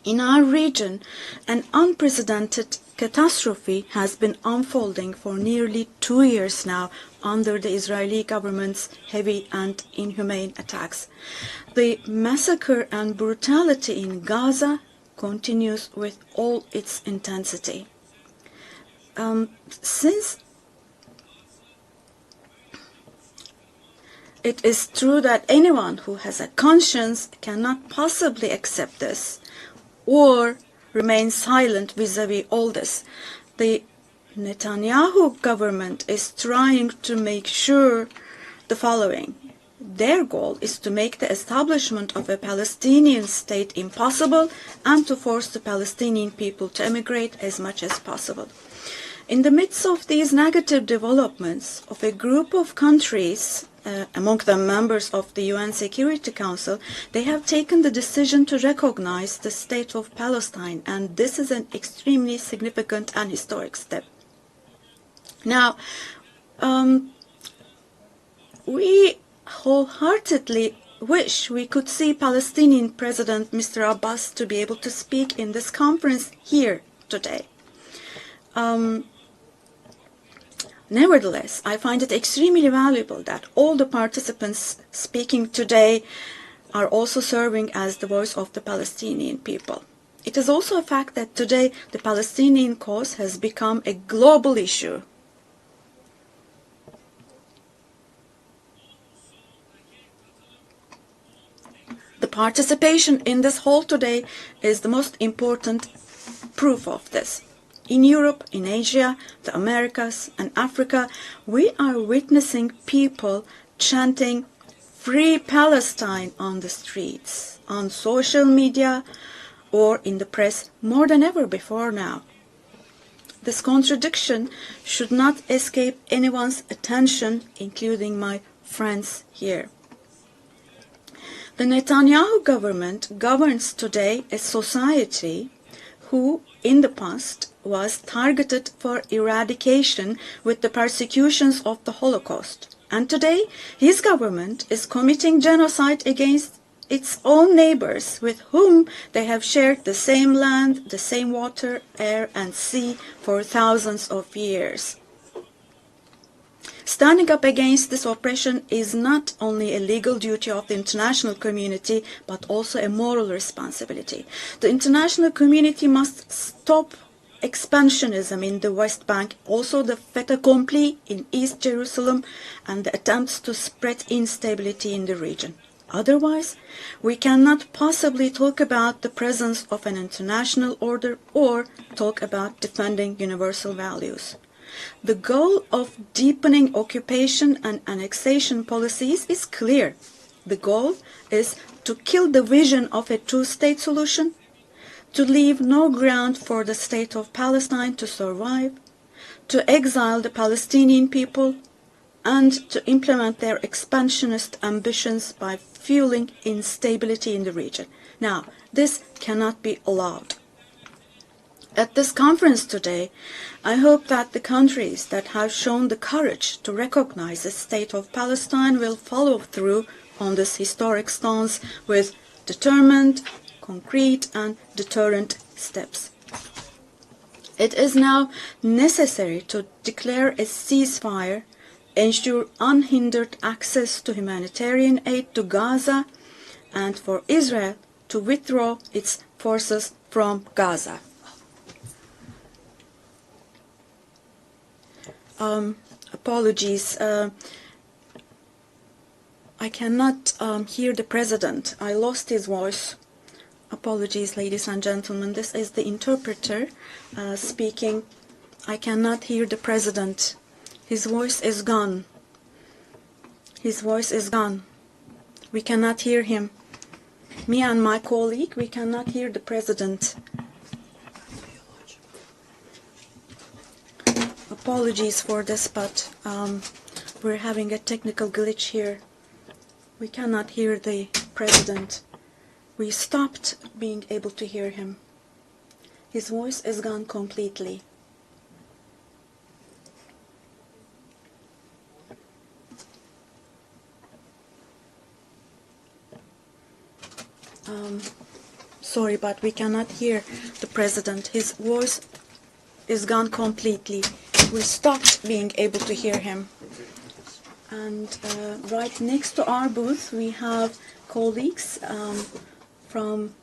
In our region, an unprecedented catastrophe has been unfolding for nearly 2 years now under the Israeli government's heavy and inhumane attacks. The massacre and brutality in Gaza continues with all its intensity. Since it is true that anyone who has a conscience cannot possibly accept this or remain silent vis-à-vis all this, the Netanyahu government is trying to make sure the following. Their goal is to make the establishment of a Palestinian state impossible and to force the Palestinian people to emigrate as much as possible. In the midst of these negative developments of a group of countries, among them members of the UN Security Council, they have taken the decision to recognize the state of Palestine, and this is an extremely significant and historic step. Now, we wholeheartedly wish we could see Palestinian President Mr. Abbas to be able to speak in this conference here today. Nevertheless, I find it extremely valuable that all the participants speaking today are also serving as the voice of the Palestinian people. It is also a fact that today the Palestinian cause has become a global issue. The participation in this hall today is the most important proof of this. In Europe, in Asia, the Americas, and Africa, we are witnessing people chanting "Free Palestine" on the streets, on social media, or in the press more than ever before now. This contradiction should not escape anyone's attention, including my friends here. The Netanyahu government governs today a society who, in the past, was targeted for eradication with the persecutions of the Holocaust. And today, his government is committing genocide against its own neighbors with whom they have shared the same land, the same water, air, and sea for thousands of years. Standing up against this oppression is not only a legal duty of the international community, but also a moral responsibility. The international community must stop expansionism in the West Bank, also the fait accompli in East Jerusalem, and the attempts to spread instability in the region. Otherwise, we cannot possibly talk about the presence of an international order or talk about defending universal values. The goal of deepening occupation and annexation policies is clear. The goal is to kill the vision of a two-state solution, to leave no ground for the state of Palestine to survive, to exile the Palestinian people, and to implement their expansionist ambitions by fueling instability in the region. Now, this cannot be allowed. At this conference today, I hope that the countries that have shown the courage to recognize the state of Palestine will follow through on this historic stance with determined, concrete and deterrent steps. It is now necessary to declare a ceasefire, ensure unhindered access to humanitarian aid to Gaza, and for Israel to withdraw its forces from Gaza. Apologies. I cannot hear the President. I lost his voice. Apologies, ladies and gentlemen. This is the interpreter speaking. I cannot hear the President. His voice is gone. His voice is gone. We cannot hear him. Me and my colleague, we cannot hear the President. Apologies for this, but we're having a technical glitch here. We cannot hear the President. We stopped being able to hear him. His voice is gone completely. Sorry, but we cannot hear the President. His voice is gone completely. We stopped being able to hear him. And right next to our booth, we have colleagues from,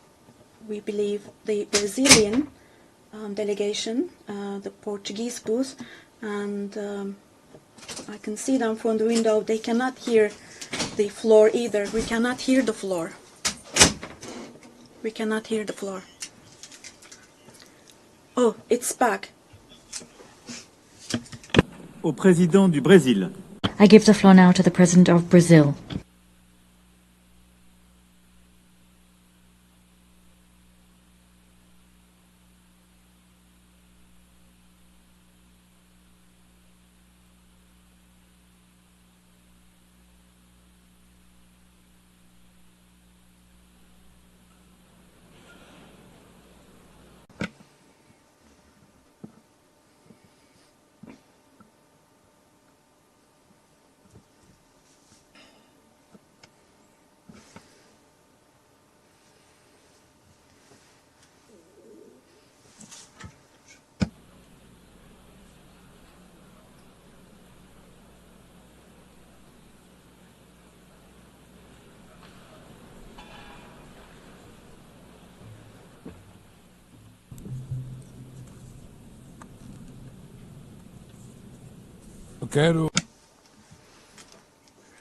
we believe, the Brazilian delegation, the Portuguese booth, and I can see them from the window. They cannot hear the floor either. We cannot hear the floor. We cannot hear the floor. Oh, it's back. Au président du Brésil. I give the floor now to the President of Brazil.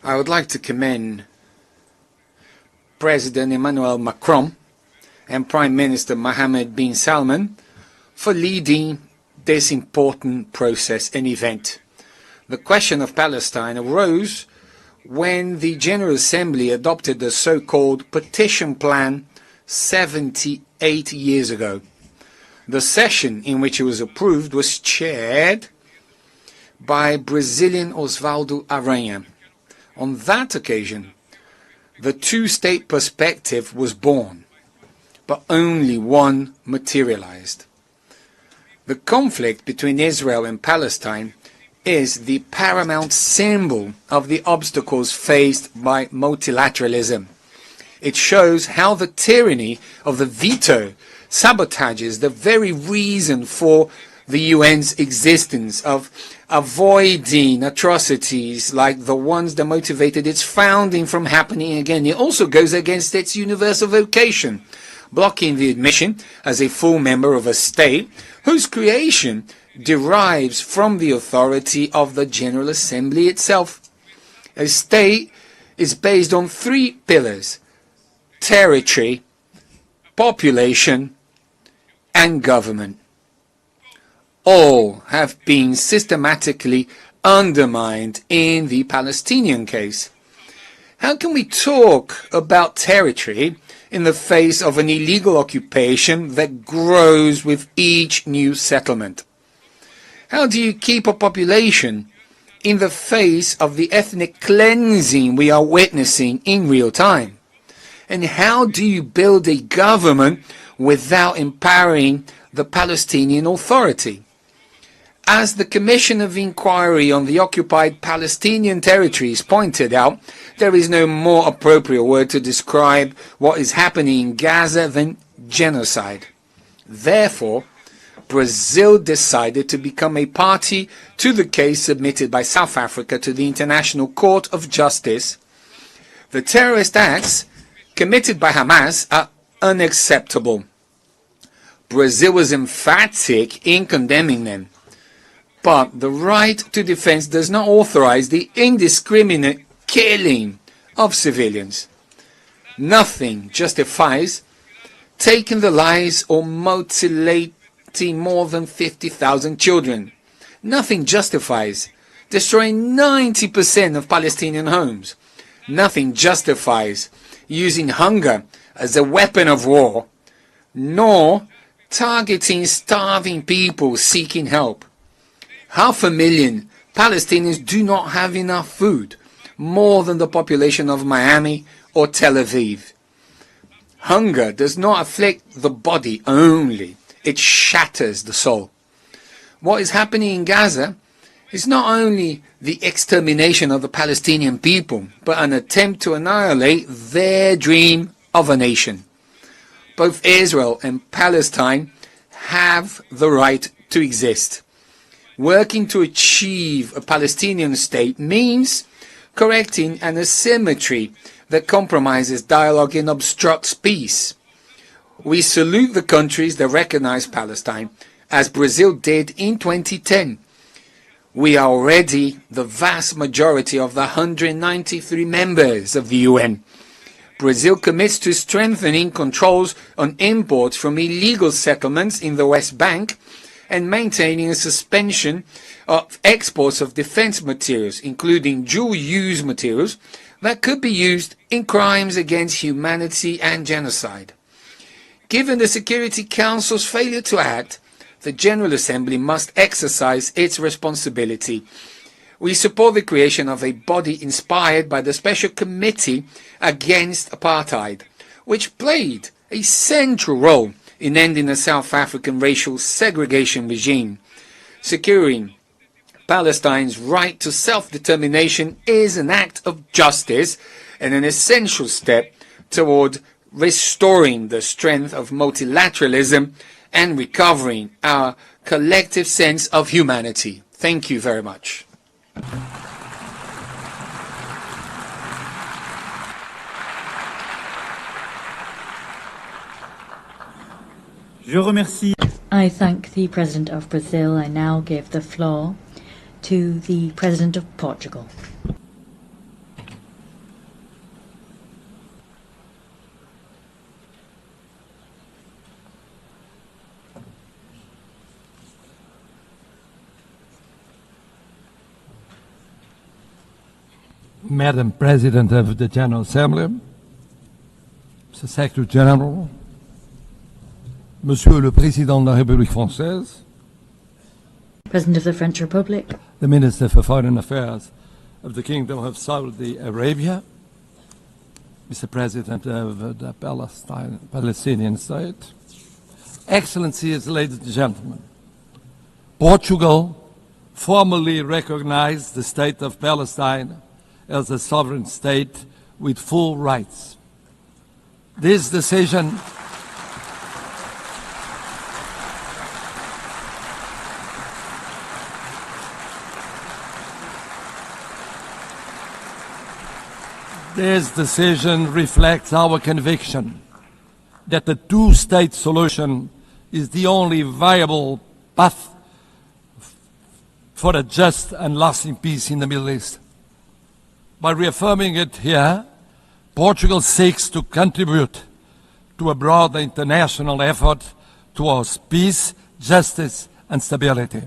I would like to commend President Emmanuel Macron and Prime Minister Mohammed bin Salman for leading this important process and event. The question of Palestine arose when the General Assembly adopted the so-called Partition Plan 78 years ago. The session in which it was approved was chaired by Brazilian Osvaldo Aranha. On that occasion, the two-state perspective was born, but only one materialized. The conflict between Israel and Palestine is the paramount symbol of the obstacles faced by multilateralism. It shows how the tyranny of the veto sabotages the very reason for the UN's existence, of avoiding atrocities like the ones that motivated its founding from happening again. It also goes against its universal vocation, blocking the admission as a full member of a state whose creation derives from the authority of the General Assembly itself. A state is based on three pillars: territory, population, and government. All have been systematically undermined in the Palestinian case. How can we talk about territory in the face of an illegal occupation that grows with each new settlement? How do you keep a population in the face of the ethnic cleansing we are witnessing in real time? And how do you build a government without empowering the Palestinian Authority? As the Commission of Inquiry on the Occupied Palestinian Territories pointed out, there is no more appropriate word to describe what is happening in Gaza than genocide. Therefore, Brazil decided to become a party to the case submitted by South Africa to the International Court of Justice. The terrorist acts committed by Hamas are unacceptable. Brazil was emphatic in condemning them. But the right to defense does not authorize the indiscriminate killing of civilians. Nothing justifies taking the lives or mutilating more than 50,000 children. Nothing justifies destroying 90% of Palestinian homes. Nothing justifies using hunger as a weapon of war, nor targeting starving people seeking help. 500,000 Palestinians do not have enough food, more than the population of Miami or Tel Aviv. Hunger does not afflict the body only, it shatters the soul. What is happening in Gaza is not only the extermination of the Palestinian people, but an attempt to annihilate their dream of a nation. Both Israel and Palestine have the right to exist. Working to achieve a Palestinian state means correcting an asymmetry that compromises dialogue and obstructs peace. We salute the countries that recognize Palestine, as Brazil did in 2010. We are already the vast majority of the 193 members of the UN. Brazil commits to strengthening controls on imports from illegal settlements in the West Bank and maintaining a suspension of exports of defense materials, including dual-use materials that could be used in crimes against humanity and genocide. Given the Security Council's failure to act, the General Assembly must exercise its responsibility. We support the creation of a body inspired by the Special Committee Against Apartheid, which played a central role in ending the South African racial segregation regime. Securing Palestine's right to self-determination is an act of justice and an essential step toward restoring the strength of multilateralism and recovering our collective sense of humanity. Thank you very much. Je remercie. I thank the President of Brazil. I now give the floor to the President of Portugal. Madam President of the General Assembly, Mr. Secretary General, Monsieur le Président de la République Française, President of the French Republic, the Minister for Foreign Affairs of the Kingdom of Saudi Arabia, Mr. President of the Palestinian State, Excellencies, ladies and gentlemen, Portugal formally recognized the State of Palestine as a sovereign state with full rights. This decision reflects our conviction that the two-state solution is the only viable path for a just and lasting peace in the Middle East. By reaffirming it here, Portugal seeks to contribute to a broader international effort towards peace, justice, and stability.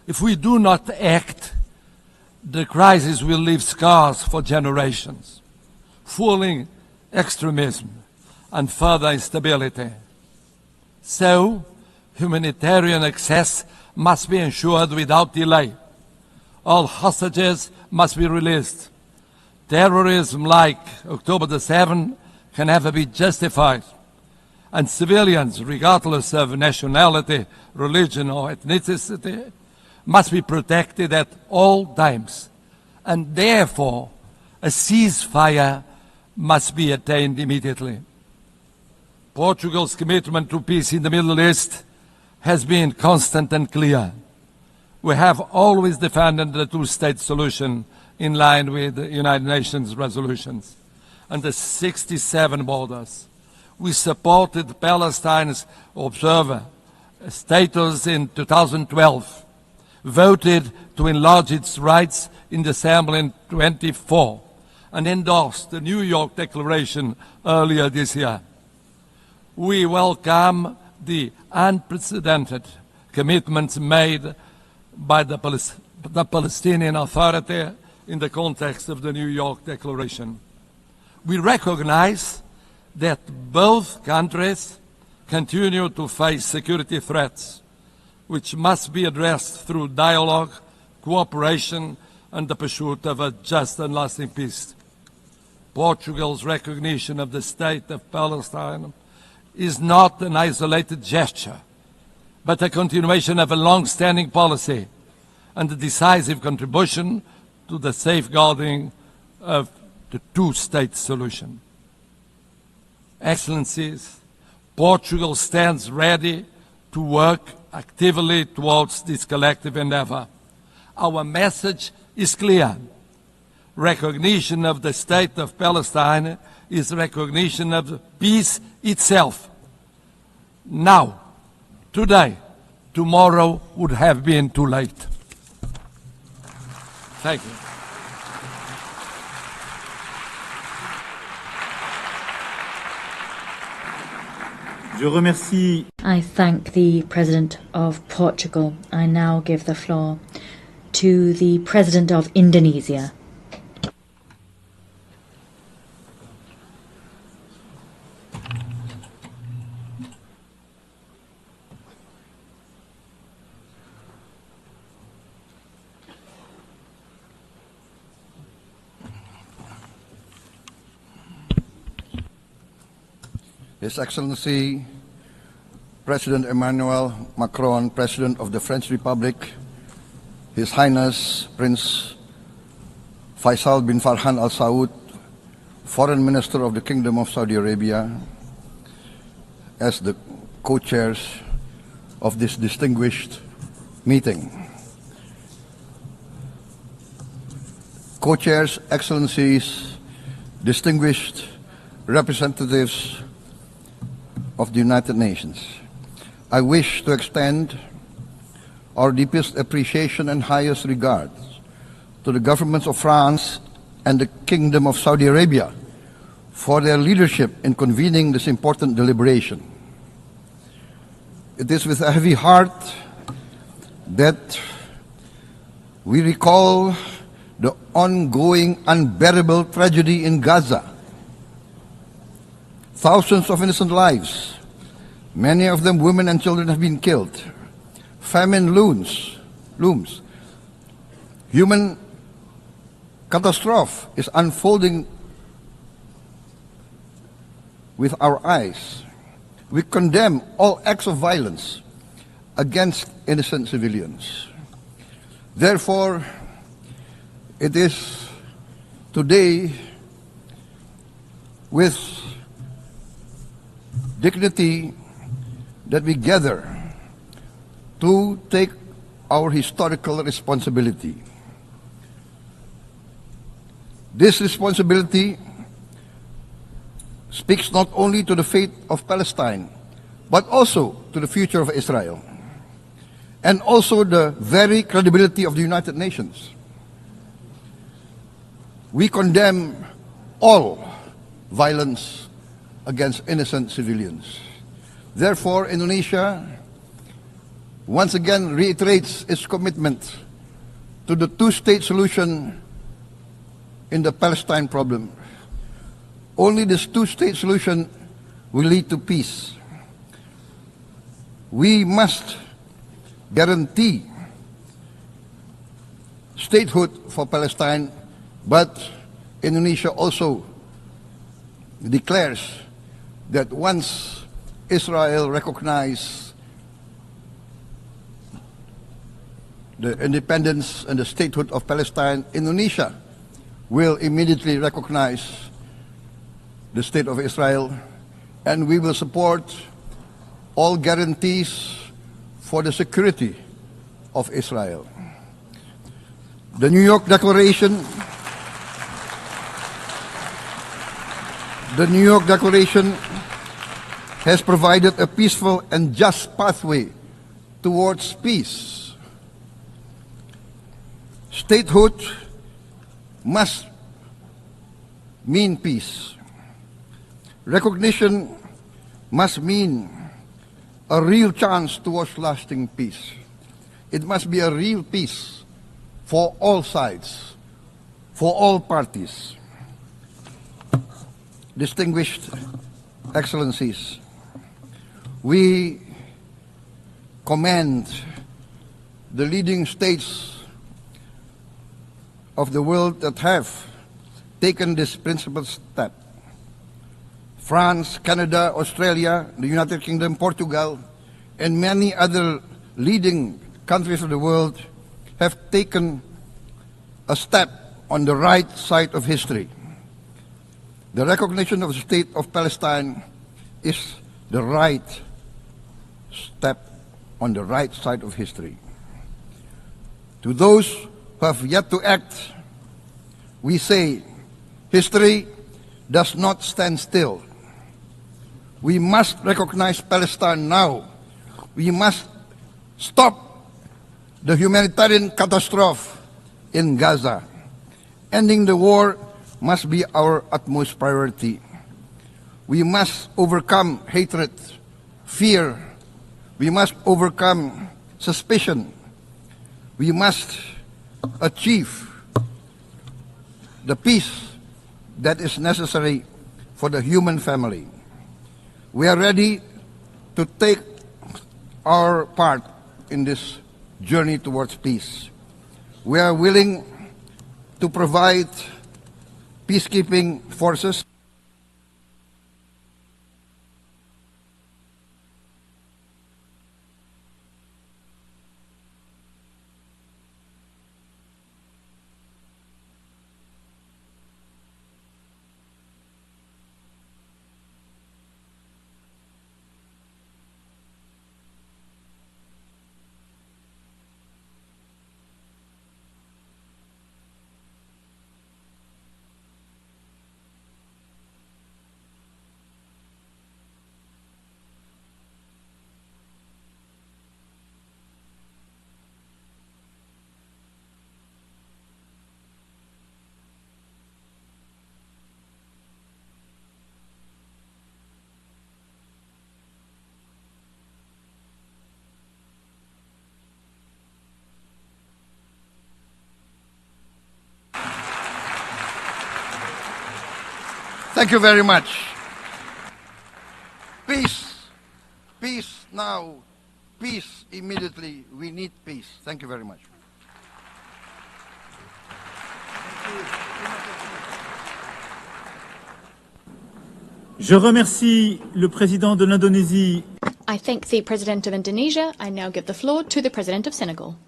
If we do not act, the crisis will leave scars for generations, fueling extremism and further instability. So, humanitarian access must be ensured without delay. All hostages must be released. Terrorism like October the 7th can never be justified. And civilians, regardless of nationality, religion, or ethnicity, must be protected at all times. And therefore, a ceasefire must be attained immediately. Portugal's commitment to peace in the Middle East has been constant and clear. We have always defended the two-state solution in line with the United Nations resolutions and the 67 borders. We supported Palestine's observer status in 2012, voted to enlarge its rights in the Assembly in 2024, and endorsed the New York Declaration earlier this year. We welcome the unprecedented commitments made by the Palestinian Authority in the context of the New York Declaration. We recognize that both countries continue to face security threats, which must be addressed through dialogue, cooperation, and the pursuit of a just and lasting peace. Portugal's recognition of the State of Palestine is not an isolated gesture, but a continuation of a long-standing policy and a decisive contribution to the safeguarding of the two-state solution. Excellencies, Portugal stands ready to work actively towards this collective endeavor. Our message is clear. Recognition of the State of Palestine is recognition of peace itself. Now, today, tomorrow would have been too late. Thank you. Je remercie. I thank the President of Portugal. I now give the floor to the President of Indonesia. His Excellency President Emmanuel Macron, President of the French Republic, His Highness Prince Faisal bin Farhan Al Saud, Foreign Minister of the Kingdom of Saudi Arabia, as the co-chairs of this distinguished meeting. Co-chairs, Excellencies, distinguished representatives of the United Nations, I wish to extend our deepest appreciation and highest regards to the governments of France and the Kingdom of Saudi Arabia for their leadership in convening this important deliberation. It is with a heavy heart that we recall the ongoing unbearable tragedy in Gaza. Thousands of innocent lives, many of them women and children, have been killed. Famine looms. Human catastrophe is unfolding with our eyes. We condemn all acts of violence against innocent civilians. Therefore, it is today with dignity that we gather to take our historical responsibility. This responsibility speaks not only to the fate of Palestine, but also to the future of Israel, and also the very credibility of the United Nations. We condemn all violence against innocent civilians. Therefore, Indonesia once again reiterates its commitment to the two-state solution in the Palestine problem. Only this two-state solution will lead to peace. We must guarantee statehood for Palestine, but Indonesia also declares that once Israel recognizes the independence and the statehood of Palestine, Indonesia will immediately recognize the state of Israel, and we will support all guarantees for the security of Israel. The New York Declaration has provided a peaceful and just pathway towards peace. Statehood must mean peace. Recognition must mean a real chance towards lasting peace. It must be a real peace for all sides, for all parties. Distinguished Excellencies, we commend the leading states of the world that have taken this principled step. France, Canada, Australia, the United Kingdom, Portugal, and many other leading countries of the world have taken a step on the right side of history. The recognition of the state of Palestine is the right step on the right side of history. To those who have yet to act, we say, history does not stand still. We must recognize Palestine now. We must stop the humanitarian catastrophe in Gaza. Ending the war must be our utmost priority. We must overcome hatred, fear. We must overcome suspicion. We must achieve the peace that is necessary for the human family. We are ready to take our part in this journey towards peace. We are willing to provide peacekeeping forces. Thank you very much. Peace. Peace now. Peace immediately. We need peace. Thank you very much. Je remercie le président de l'Indonésie. I thank the President of Indonesia. I now give the floor to the President of Senegal.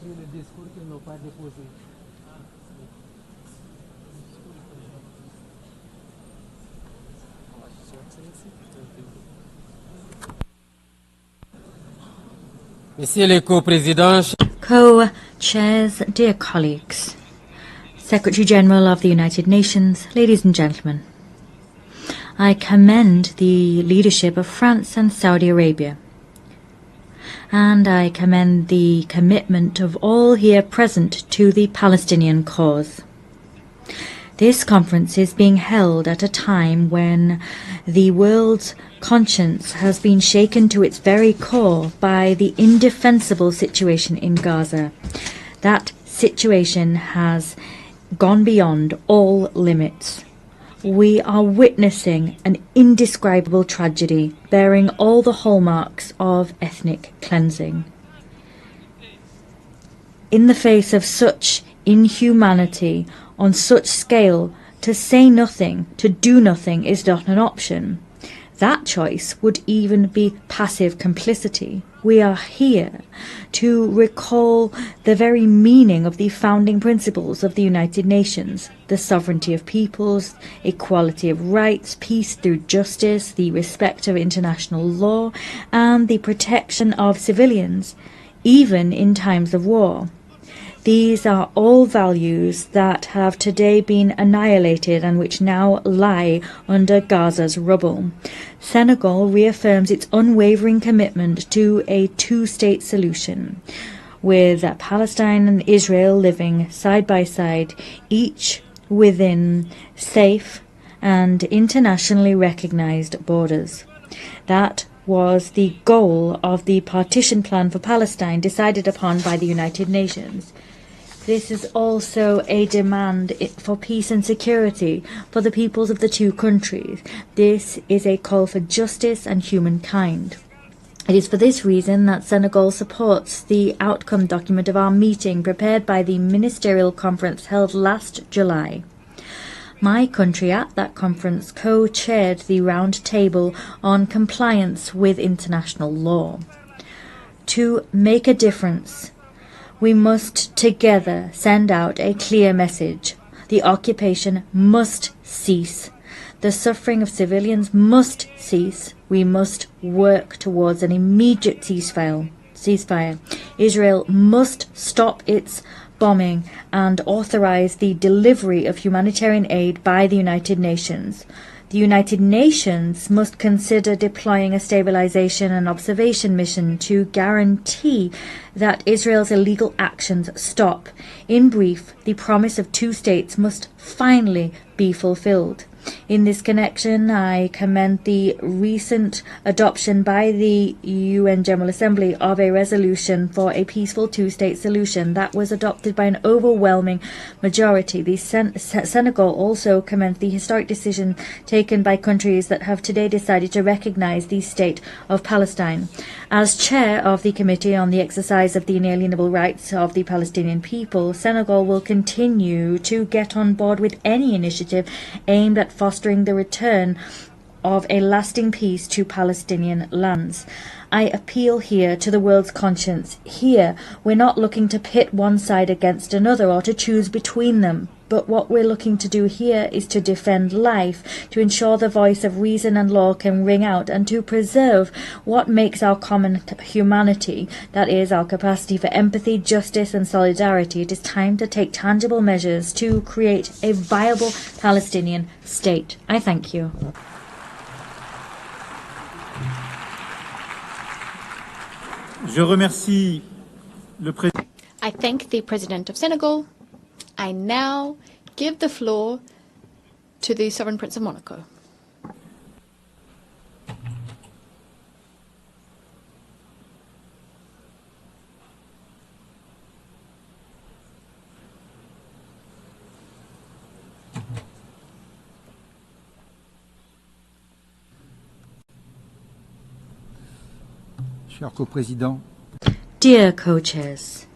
Le discours qu'ils n'ont pas déposé. Messieurs les co-présidents, Co-chairs, dear colleagues, Secretary General of the United Nations, ladies and gentlemen, I commend the leadership of France and Saudi Arabia, and I commend the commitment of all here present to the Palestinian cause. This conference is being held at a time when the world's conscience has been shaken to its very core by the indefensible situation in Gaza. That situation has gone beyond all limits. We are witnessing an indescribable tragedy bearing all the hallmarks of ethnic cleansing. In the face of such inhumanity on such scale, to say nothing, to do nothing is not an option. That choice would even be passive complicity. We are here to recall the very meaning of the founding principles of the United Nations: the sovereignty of peoples, equality of rights, peace through justice, the respect of international law, and the protection of civilians, even in times of war. These are all values that have today been annihilated and which now lie under Gaza's rubble. Senegal reaffirms its unwavering commitment to a two-state solution, with Palestine and Israel living side by side, each within safe and internationally recognized borders. That was the goal of the partition plan for Palestine decided upon by the United Nations. This is also a demand for peace and security for the peoples of the two countries. This is a call for justice and humankind. It is for this reason that Senegal supports the outcome document of our meeting prepared by the ministerial conference held last July. My country at that conference co-chaired the round table on compliance with international law. To make a difference, we must together send out a clear message. The occupation must cease. The suffering of civilians must cease. We must work towards an immediate ceasefire. Israel must stop its bombing and authorize the delivery of humanitarian aid by the United Nations. The United Nations must consider deploying a stabilization and observation mission to guarantee that Israel's illegal actions stop. In brief, the promise of two states must finally be fulfilled. In this connection, I commend the recent adoption by the UN General Assembly of a resolution for a peaceful two-state solution that was adopted by an overwhelming majority. The Senegal also commends the historic decision taken by countries that have today decided to recognize the state of Palestine. As chair of the Committee on the Exercise of the Inalienable Rights of the Palestinian People, Senegal will continue to get on board with any initiative aimed at fostering the return of a lasting peace to Palestinian lands. I appeal here to the world's conscience. Here, we're not looking to pit one side against another or to choose between them. But what we're looking to do here is to defend life, to ensure the voice of reason and law can ring out, and to preserve what makes our common humanity, that is, our capacity for empathy, justice and solidarity. It is time to take tangible measures to create a viable Palestinian state. I thank you. Je remercie le président. I thank the President of Senegal. I now give the floor to the Sovereign Prince of Monaco. Cher co-président. Dear co-chairs,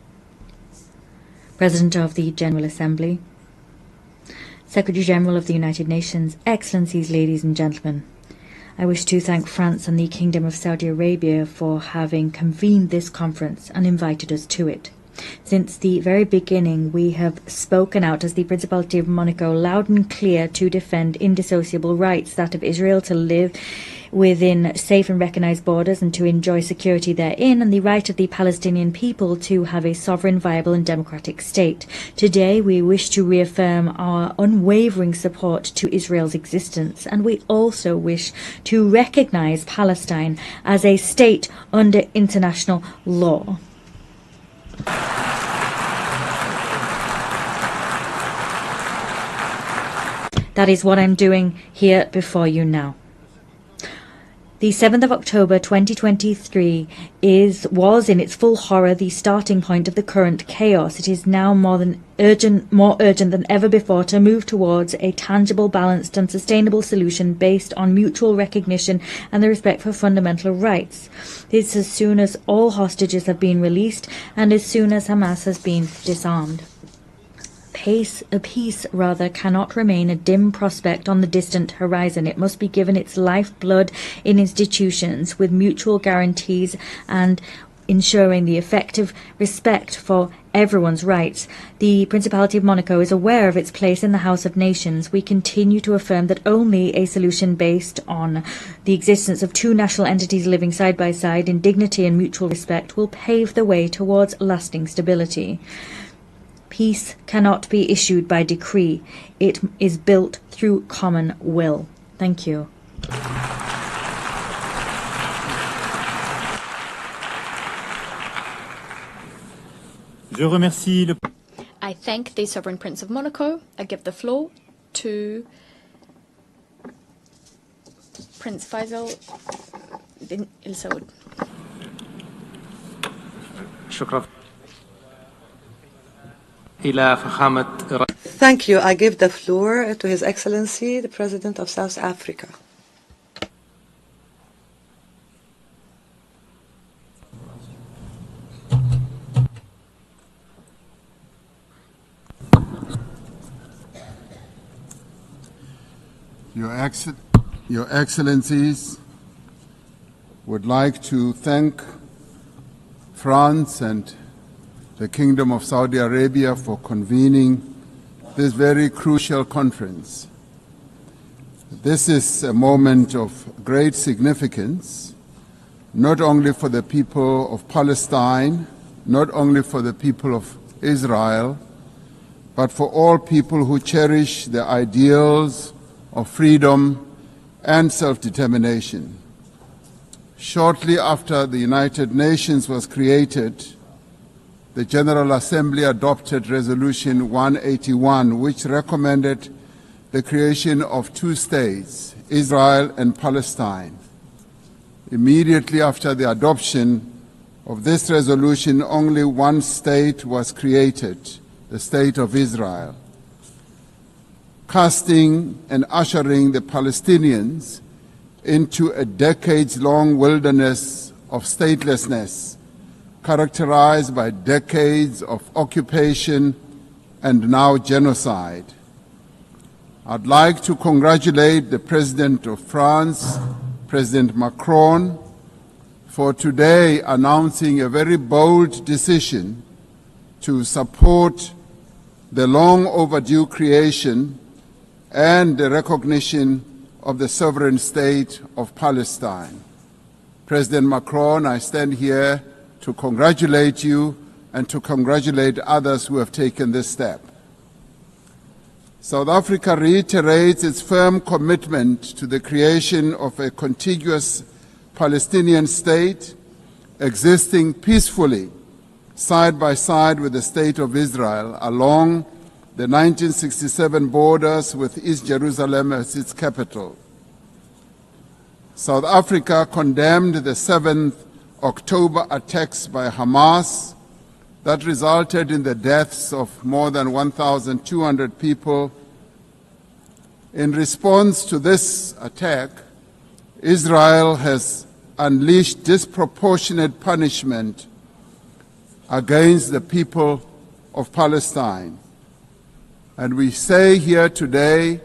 President of the General Assembly, Secretary General of the United Nations, Excellencies, ladies and gentlemen, I wish to thank France and the Kingdom of Saudi Arabia for having convened this conference and invited us to it. Since the very beginning, we have spoken out as the Principality of Monaco loud and clear to defend indissociable rights, that of Israel to live within safe and recognized borders and to enjoy security therein, and the right of the Palestinian people to have a sovereign, viable and democratic state. Today we wish to reaffirm our unwavering support to Israel's existence, and we also wish to recognize Palestine as a state under international law. That is what I'm doing here before you now. The 7th of October 2023 was in its full horror the starting point of the current chaos. It is now more urgent than ever before to move towards a tangible, balanced and sustainable solution based on mutual recognition and the respect for fundamental rights. This as soon as all hostages have been released and as soon as Hamas has been disarmed. Peace cannot remain a dim prospect on the distant horizon. It must be given its lifeblood in institutions with mutual guarantees and ensuring the effective respect for everyone's rights. The Principality of Monaco is aware of its place in the House of Nations. We continue to affirm that only a solution based on the existence of two national entities living side by side in dignity and mutual respect will pave the way towards lasting stability. Peace cannot be issued by decree. It is built through common will. Thank you. I thank the Sovereign Prince of Monaco. I give the floor to Prince Faisal bin Al Saud. Thank you. I give the floor to His Excellency, the President of South Africa. Your Excellencies, would like to thank France and the Kingdom of Saudi Arabia for convening this very crucial conference. This is a moment of great significance, not only for the people of Palestine, not only for the people of Israel, but for all people who cherish the ideals of freedom and self-determination. Shortly after the United Nations was created, the General Assembly adopted Resolution 181, which recommended the creation of two states, Israel and Palestine. Immediately after the adoption of this resolution, only one state was created, the State of Israel, casting and ushering the Palestinians into a decades-long wilderness of statelessness, characterized by decades of occupation and now genocide. I'd like to congratulate the President of France, President Macron, for today announcing a very bold decision to support the long overdue creation and the recognition of the sovereign state of Palestine. President Macron, I stand here to congratulate you and to congratulate others who have taken this step. South Africa reiterates its firm commitment to the creation of a contiguous Palestinian state existing peacefully side by side with the State of Israel along the 1967 borders with East Jerusalem as its capital. South Africa condemned the 7th October attacks by Hamas that resulted in the deaths of more than 1,200 people. In response to this attack, Israel has unleashed disproportionate punishment against the people of Palestine. And we say here today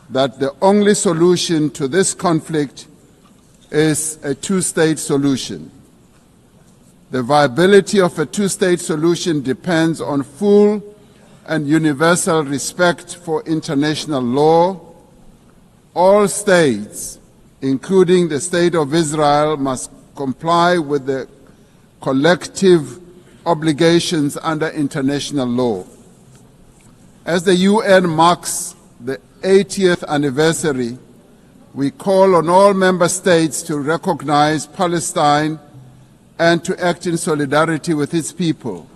that the only solution to this conflict is a two-state solution. The viability of a two-state solution depends on full and universal respect for international law. All states, including the State of Israel, must comply with the collective obligations under international law. As the UN marks the 80th anniversary, we call on all member states to recognize Palestine and to act in solidarity with its people.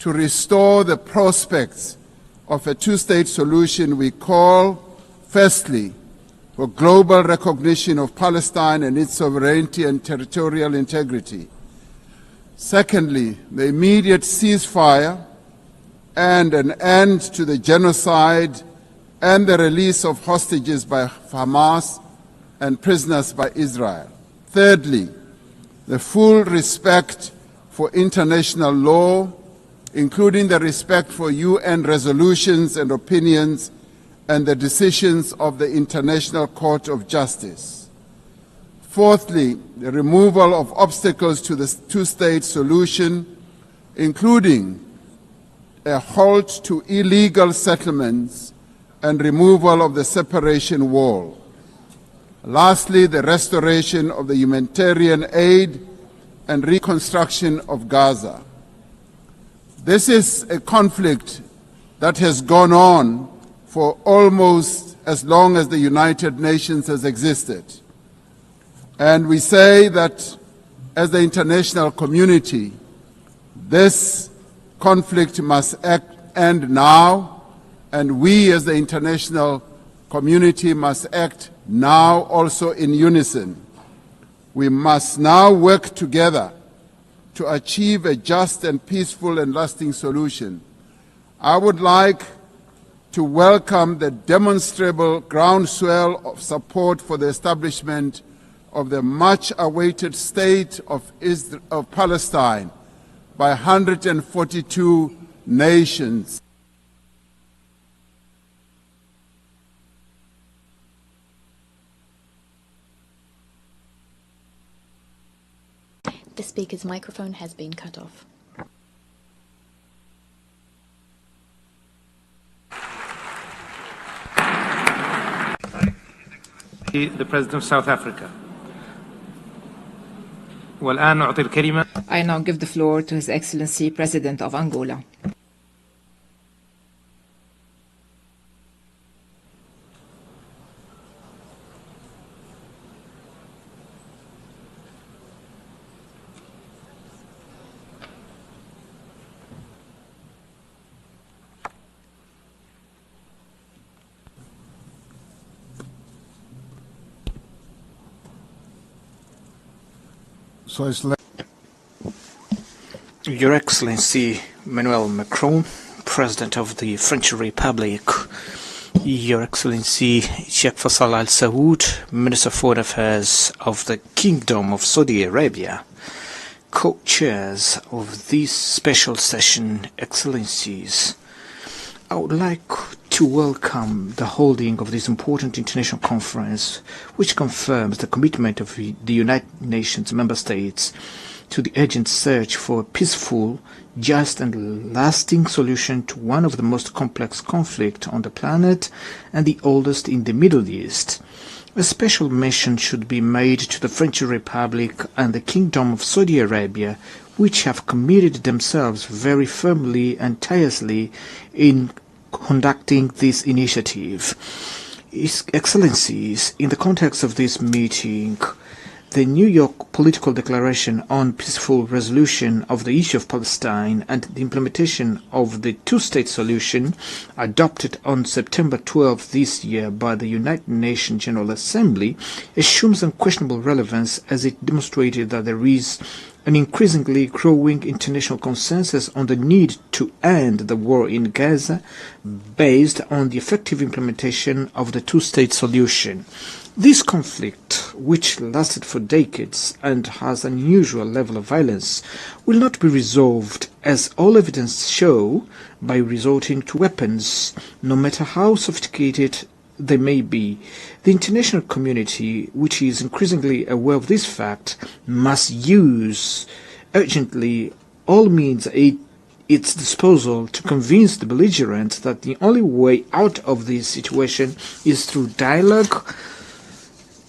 To restore the prospects of a two-state solution, we call, firstly, for global recognition of Palestine and its sovereignty and territorial integrity. Secondly, the immediate ceasefire and an end to the genocide and the release of hostages by Hamas and prisoners by Israel. Thirdly, the full respect for international law, including the respect for UN resolutions and opinions and the decisions of the International Court of Justice. Fourthly, the removal of obstacles to the two-state solution, including a halt to illegal settlements and removal of the separation wall. Lastly, the restoration of the humanitarian aid and reconstruction of Gaza. This is a conflict that has gone on for almost as long as the United Nations has existed. And we say that as the international community, this conflict must end now, and we as the international community must act now also in unison. We must now work together to achieve a just and peaceful and lasting solution. I would like to welcome the demonstrable groundswell of support for the establishment of the much-awaited state of Palestine by 142 nations. The speaker's microphone has been cut off. The President of South Africa. والآن أعطي الكلمة. I now give the floor to His Excellency President of Angola. Your Excellency Emmanuel Macron, President of the French Republic, Your Excellency Sheikh Faisal Al Saud, Minister of Foreign Affairs of the Kingdom of Saudi Arabia, co-chairs of this special session, Excellencies, I would like to welcome the holding of this important international conference, which confirms the commitment of the United Nations member states to the urgent search for a peaceful, just and lasting solution to one of the most complex conflicts on the planet and the oldest in the Middle East. A special mention should be made to the French Republic and the Kingdom of Saudi Arabia, which have committed themselves very firmly and tirelessly in conducting this initiative. Excellencies, in the context of this meeting, the New York Political Declaration on Peaceful Resolution of the Issue of Palestine and the implementation of the two-state solution, adopted on September 12 this year by the United Nations General Assembly, assumes unquestionable relevance as it demonstrated that there is an increasingly growing international consensus on the need to end the war in Gaza based on the effective implementation of the two-state solution. This conflict, which lasted for decades and has an unusual level of violence, will not be resolved, as all evidence show, by resorting to weapons, no matter how sophisticated they may be. The international community, which is increasingly aware of this fact, must use urgently all means at its disposal to convince the belligerents that the only way out of this situation is through dialogue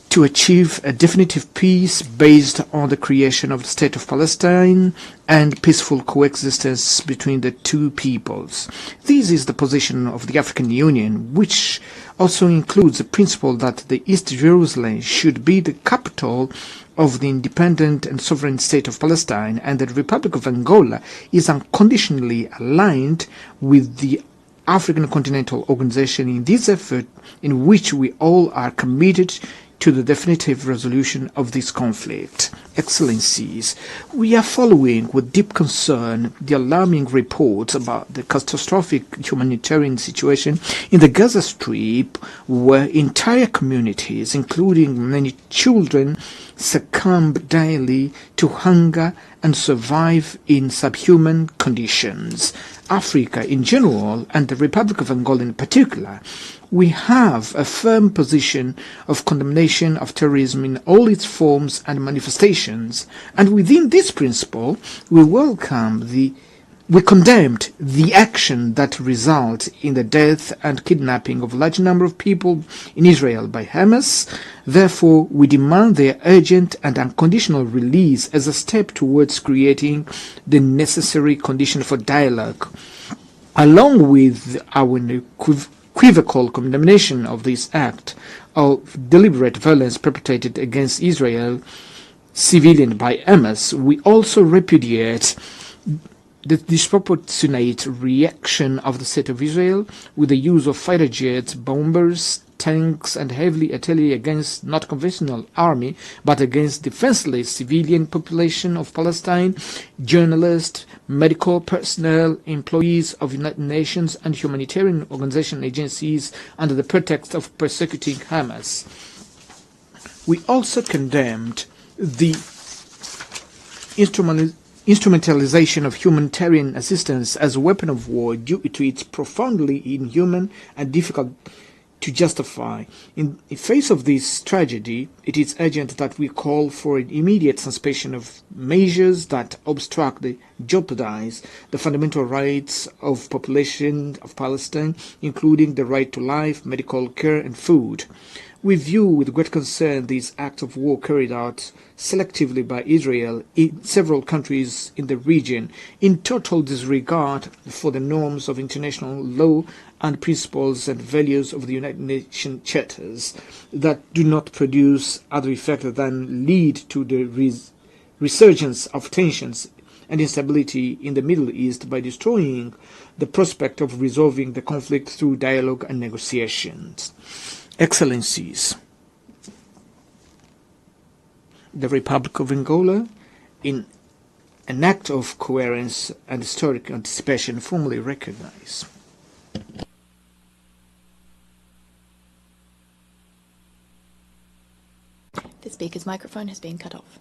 to achieve a definitive peace based on the creation of the State of Palestine and peaceful coexistence between the two peoples. This is the position of the African Union, which also includes the principle that the East Jerusalem should be the capital of the independent and sovereign state of Palestine, and the Republic of Angola is unconditionally aligned with the African Continental Organization in this effort, in which we all are committed to the definitive resolution of this conflict. Excellencies, we are following with deep concern the alarming reports about the catastrophic humanitarian situation in the Gaza Strip, where entire communities, including many children, succumb daily to hunger and survive in subhuman conditions. Africa in general, and the Republic of Angola in particular, we have a firm position of condemnation of terrorism in all its forms and manifestations, and within this principle we condemned the action that results in the death and kidnapping of a large number of people in Israel by Hamas. Therefore, we demand their urgent and unconditional release as a step towards creating the necessary condition for dialogue. Along with our unequivocal condemnation of this act of deliberate violence perpetrated against Israel civilian by Hamas, we also repudiate the disproportionate reaction of the State of Israel with the use of fighter jets, bombers, tanks and heavily artillery against not conventional army, but against defenseless civilian population of Palestine, journalists, medical personnel, employees of United Nations and humanitarian organization agencies under the pretext of persecuting Hamas. We also condemned the instrumentalization of humanitarian assistance as a weapon of war due to its profoundly inhuman and difficult to justify. In the face of this tragedy, it is urgent that we call for an immediate suspension of measures that obstruct and jeopardize the fundamental rights of population of Palestine, including the right to life, medical care and food. We view with great concern these acts of war carried out selectively by Israel in several countries in the region, in total disregard for the norms of international law and principles and values of the United Nations charters, that do not produce other effect than lead to the resurgence of tensions and instability in the Middle East by destroying the prospect of resolving the conflict through dialogue and negotiations. Excellencies, the Republic of Angola, in an act of coherence and historic anticipation, formally recognize. The speaker's microphone has been cut off.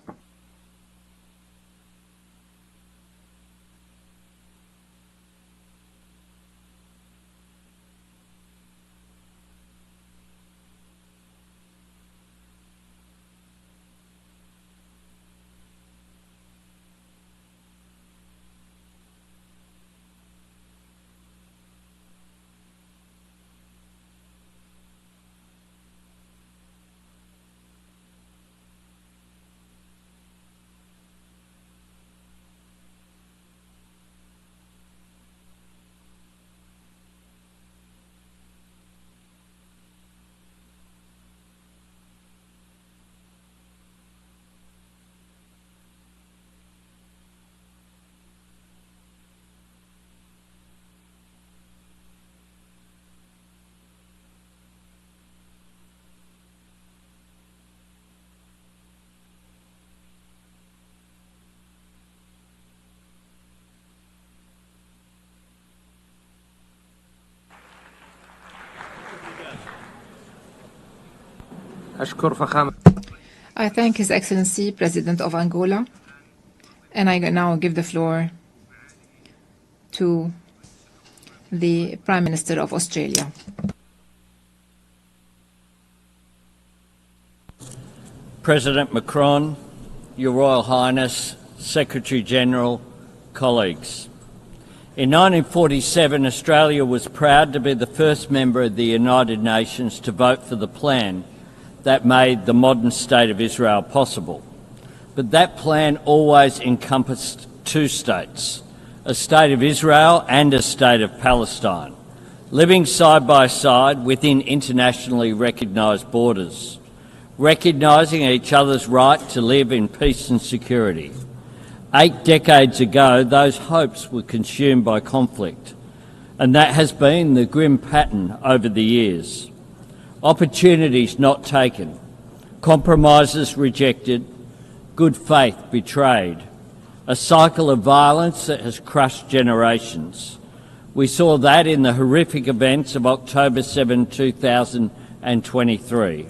I thank His Excellency, President of Angola, and I now give the floor to the Prime Minister of Australia. President Macron, Your Royal Highness, Secretary-General, colleagues. In 1947, Australia was proud to be the first member of the United Nations to vote for the plan that made the modern State of Israel possible. But that plan always encompassed two states, a State of Israel and a State of Palestine, living side by side within internationally recognised borders, recognising each other's right to live in peace and security. 8 decades ago, those hopes were consumed by conflict, and that has been the grim pattern over the years. Opportunities not taken, compromises rejected, good faith betrayed, a cycle of violence that has crushed generations. We saw that in the horrific events of October 7, 2023.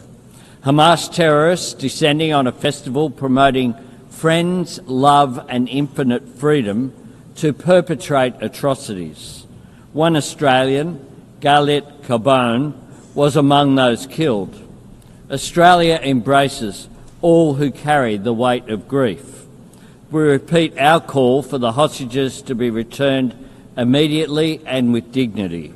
Hamas terrorists descending on a festival promoting friends, love and infinite freedom to perpetrate atrocities. One Australian, Galit Carbone, was among those killed. Australia embraces all who carry the weight of grief. We repeat our call for the hostages to be returned immediately and with dignity.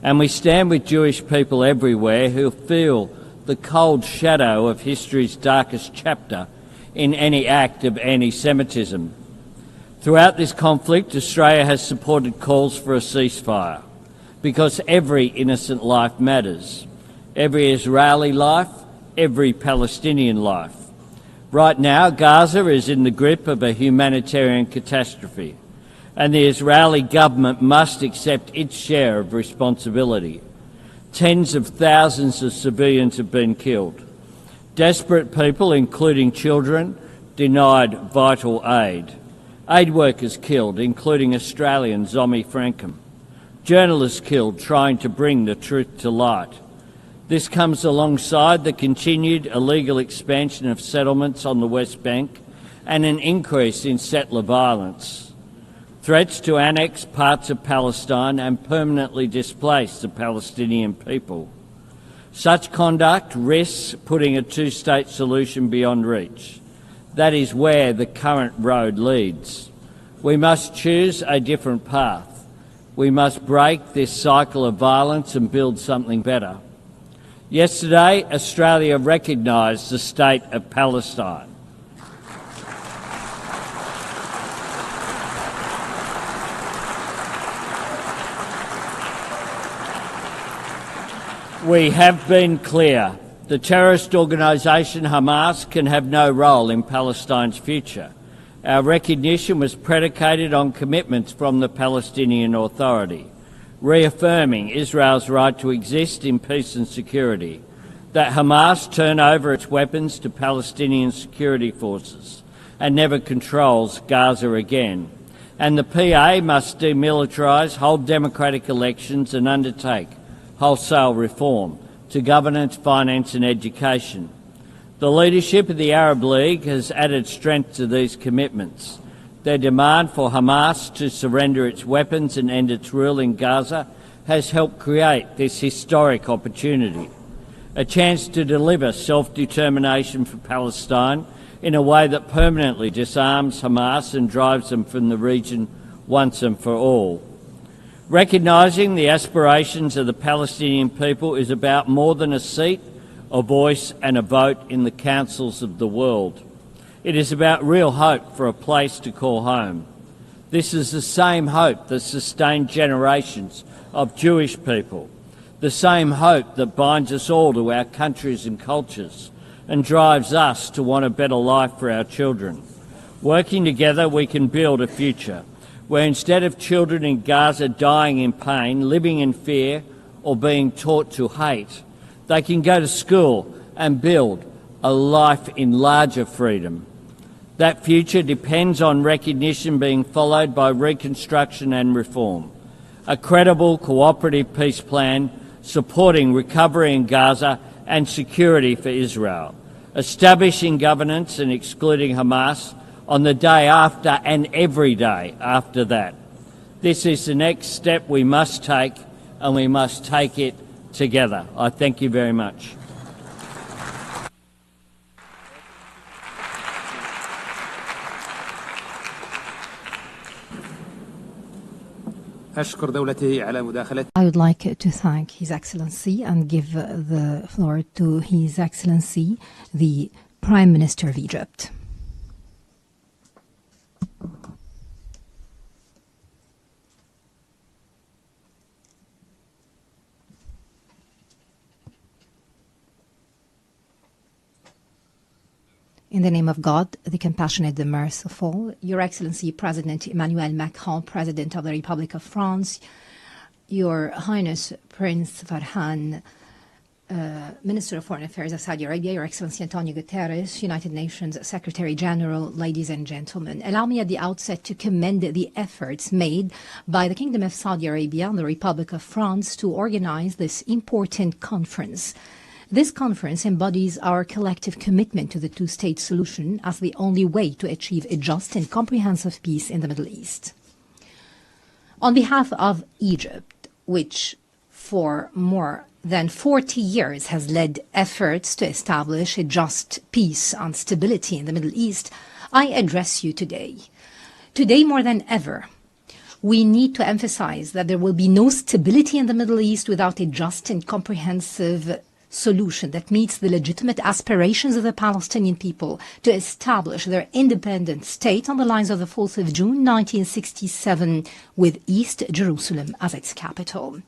And we stand with Jewish people everywhere who feel the cold shadow of history's darkest chapter in any act of anti-Semitism. Throughout this conflict, Australia has supported calls for a ceasefire because every innocent life matters. Every Israeli life, every Palestinian life. Right now, Gaza is in the grip of a humanitarian catastrophe, and the Israeli government must accept its share of responsibility. Tens of thousands of civilians have been killed. Desperate people, including children, denied vital aid. Aid workers killed, including Australian Zomi Frankham. Journalists killed trying to bring the truth to light. This comes alongside the continued illegal expansion of settlements on the West Bank and an increase in settler violence. Threats to annex parts of Palestine and permanently displace the Palestinian people. Such conduct risks putting a two-state solution beyond reach. That is where the current road leads. We must choose a different path. We must break this cycle of violence and build something better. Yesterday, Australia recognised the State of Palestine. We have been clear. The terrorist organisation Hamas can have no role in Palestine's future. Our recognition was predicated on commitments from the Palestinian Authority, reaffirming Israel's right to exist in peace and security, that Hamas turn over its weapons to Palestinian security forces and never controls Gaza again, and the PA must demilitarise, hold democratic elections and undertake wholesale reform to governance, finance and education. The leadership of the Arab League has added strength to these commitments. Their demand for Hamas to surrender its weapons and end its rule in Gaza has helped create this historic opportunity, a chance to deliver self-determination for Palestine in a way that permanently disarms Hamas and drives them from the region once and for all. Recognising the aspirations of the Palestinian people is about more than a seat, a voice and a vote in the councils of the world. It is about real hope for a place to call home. This is the same hope that sustained generations of Jewish people, the same hope that binds us all to our countries and cultures and drives us to want a better life for our children. Working together, we can build a future where instead of children in Gaza dying in pain, living in fear or being taught to hate, they can go to school and build a life in larger freedom. That future depends on recognition being followed by reconstruction and reform, a credible cooperative peace plan supporting recovery in Gaza and security for Israel, establishing governance and excluding Hamas on the day after and every day after that. This is the next step we must take, and we must take it together. I thank you very much. أشكر دولته على مداخلته. I would like to thank His Excellency and give the floor to His Excellency, the Prime Minister of Egypt. In the name of God, the compassionate, the merciful, Your Excellency President Emmanuel Macron, President of the Republic of France, Your Highness Prince Farhan, Minister of Foreign Affairs of Saudi Arabia, Your Excellency Antonio Guterres, United Nations Secretary General, ladies and gentlemen. Allow me at the outset to commend the efforts made by the Kingdom of Saudi Arabia and the Republic of France to organize this important conference. This conference embodies our collective commitment to the two-state solution as the only way to achieve a just and comprehensive peace in the Middle East. On behalf of Egypt, which for more than 40 years has led efforts to establish a just peace and stability in the Middle East, I address you today. Today more than ever, we need to emphasize that there will be no stability in the Middle East without a just and comprehensive solution that meets the legitimate aspirations of the Palestinian people to establish their independent state on the lines of the 4th of June 1967 with East Jerusalem as its capital.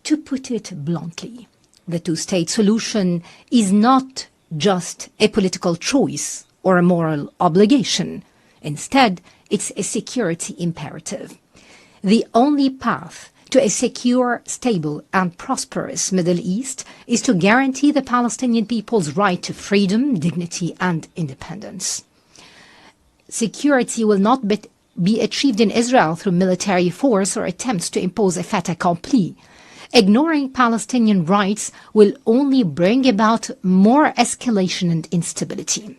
To put it bluntly, the two-state solution is not just a political choice or a moral obligation. Instead, it's a security imperative. The only path to a secure, stable, and prosperous Middle East is to guarantee the Palestinian people's right to freedom, dignity, and independence. Security will not be achieved in Israel through military force or attempts to impose a fait accompli. Ignoring Palestinian rights will only bring about more escalation and instability.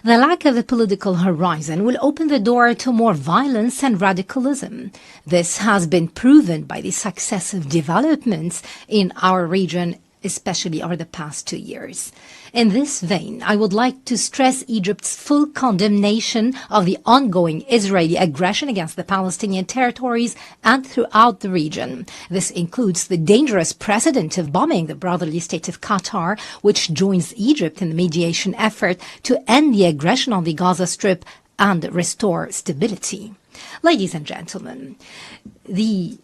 The lack of a political horizon will open the door to more violence and radicalism. This has been proven by the successive developments in our region, especially over the past 2 years. In this vein, I would like to stress Egypt's full condemnation of the ongoing Israeli aggression against the Palestinian territories and throughout the region. This includes the dangerous precedent of bombing the brotherly state of Qatar, which joins Egypt in the mediation effort to end the aggression on the Gaza Strip and restore stability. Ladies and gentlemen, the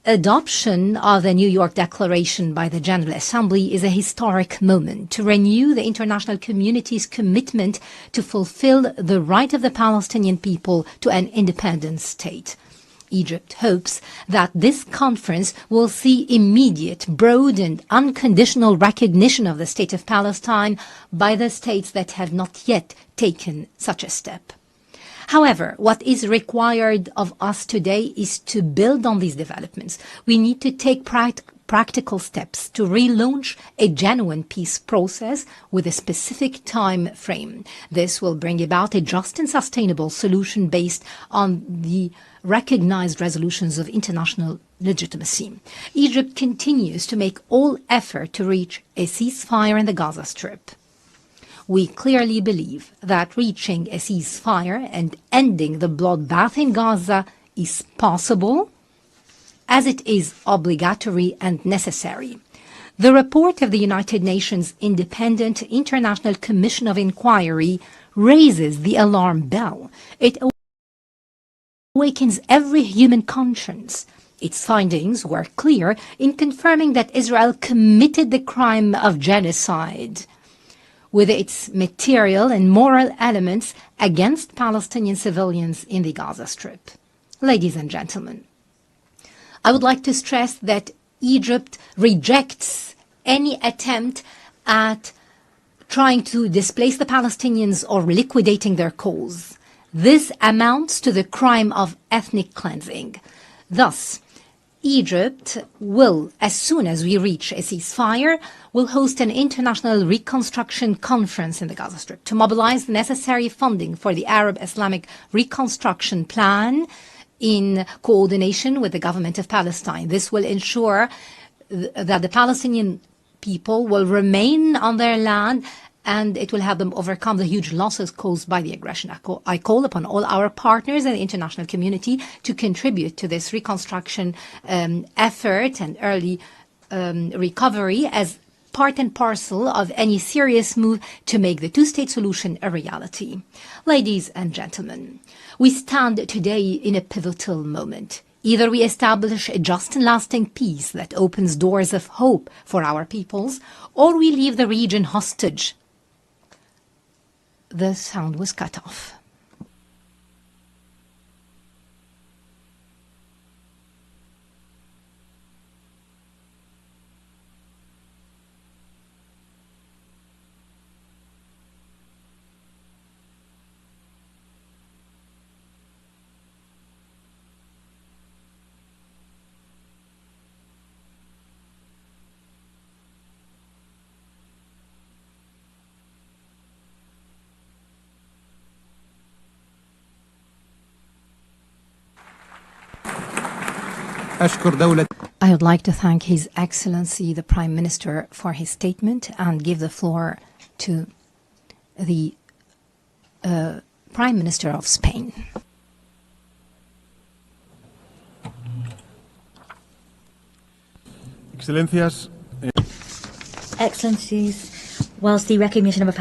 adoption of the New York Declaration by the General Assembly is a historic moment to renew the international community's commitment to fulfill the right of the Palestinian people to an independent state. Egypt hopes that this conference will see immediate, broad and unconditional recognition of the state of Palestine by the states that have not yet taken such a step. However, what is required of us today is to build on these developments. We need to take practical steps to relaunch a genuine peace process with a specific time frame. This will bring about a just and sustainable solution based on the recognized resolutions of international legitimacy. Egypt continues to make all effort to reach a ceasefire in the Gaza Strip. We clearly believe that reaching a ceasefire and ending the bloodbath in Gaza is possible, as it is obligatory and necessary. The report of the United Nations Independent International Commission of Inquiry raises the alarm bell. It awakens every human conscience. Its findings were clear in confirming that Israel committed the crime of genocide with its material and moral elements against Palestinian civilians in the Gaza Strip. Ladies and gentlemen, I would like to stress that Egypt rejects any attempt at trying to displace the Palestinians or liquidating their cause. This amounts to the crime of ethnic cleansing. Thus, Egypt will, as soon as we reach a ceasefire, will host an international reconstruction conference in the Gaza Strip to mobilize the necessary funding for the Arab Islamic Reconstruction Plan in coordination with the government of Palestine. This will ensure that the Palestinian people will remain on their land and it will help them overcome the huge losses caused by the aggression. I call upon all our partners in the international community to contribute to this reconstruction effort and early recovery as part and parcel of any serious move to make the two-state solution a reality. Ladies and gentlemen, we stand today in a pivotal moment. Either we establish a just and lasting peace that opens doors of hope for our peoples, or we leave the region hostage. The sound was cut off. I would like to thank His Excellency the Prime Minister for his statement and give the floor to the Prime Minister of Spain. Excellencies, whilst the recognition of a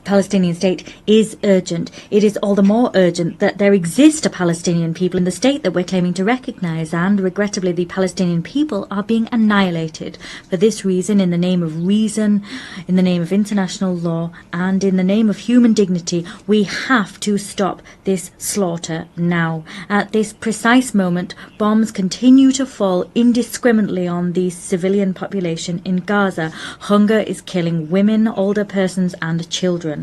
Palestinian state is urgent, it is all the more urgent that there exist a Palestinian people in the state that we're claiming to recognize, and regrettably the Palestinian people are being annihilated. For this reason, in the name of reason, in the name of international law, and in the name of human dignity, we have to stop this slaughter now. At this precise moment, bombs continue to fall indiscriminately on the civilian population in Gaza. Hunger is killing women, older persons, and children.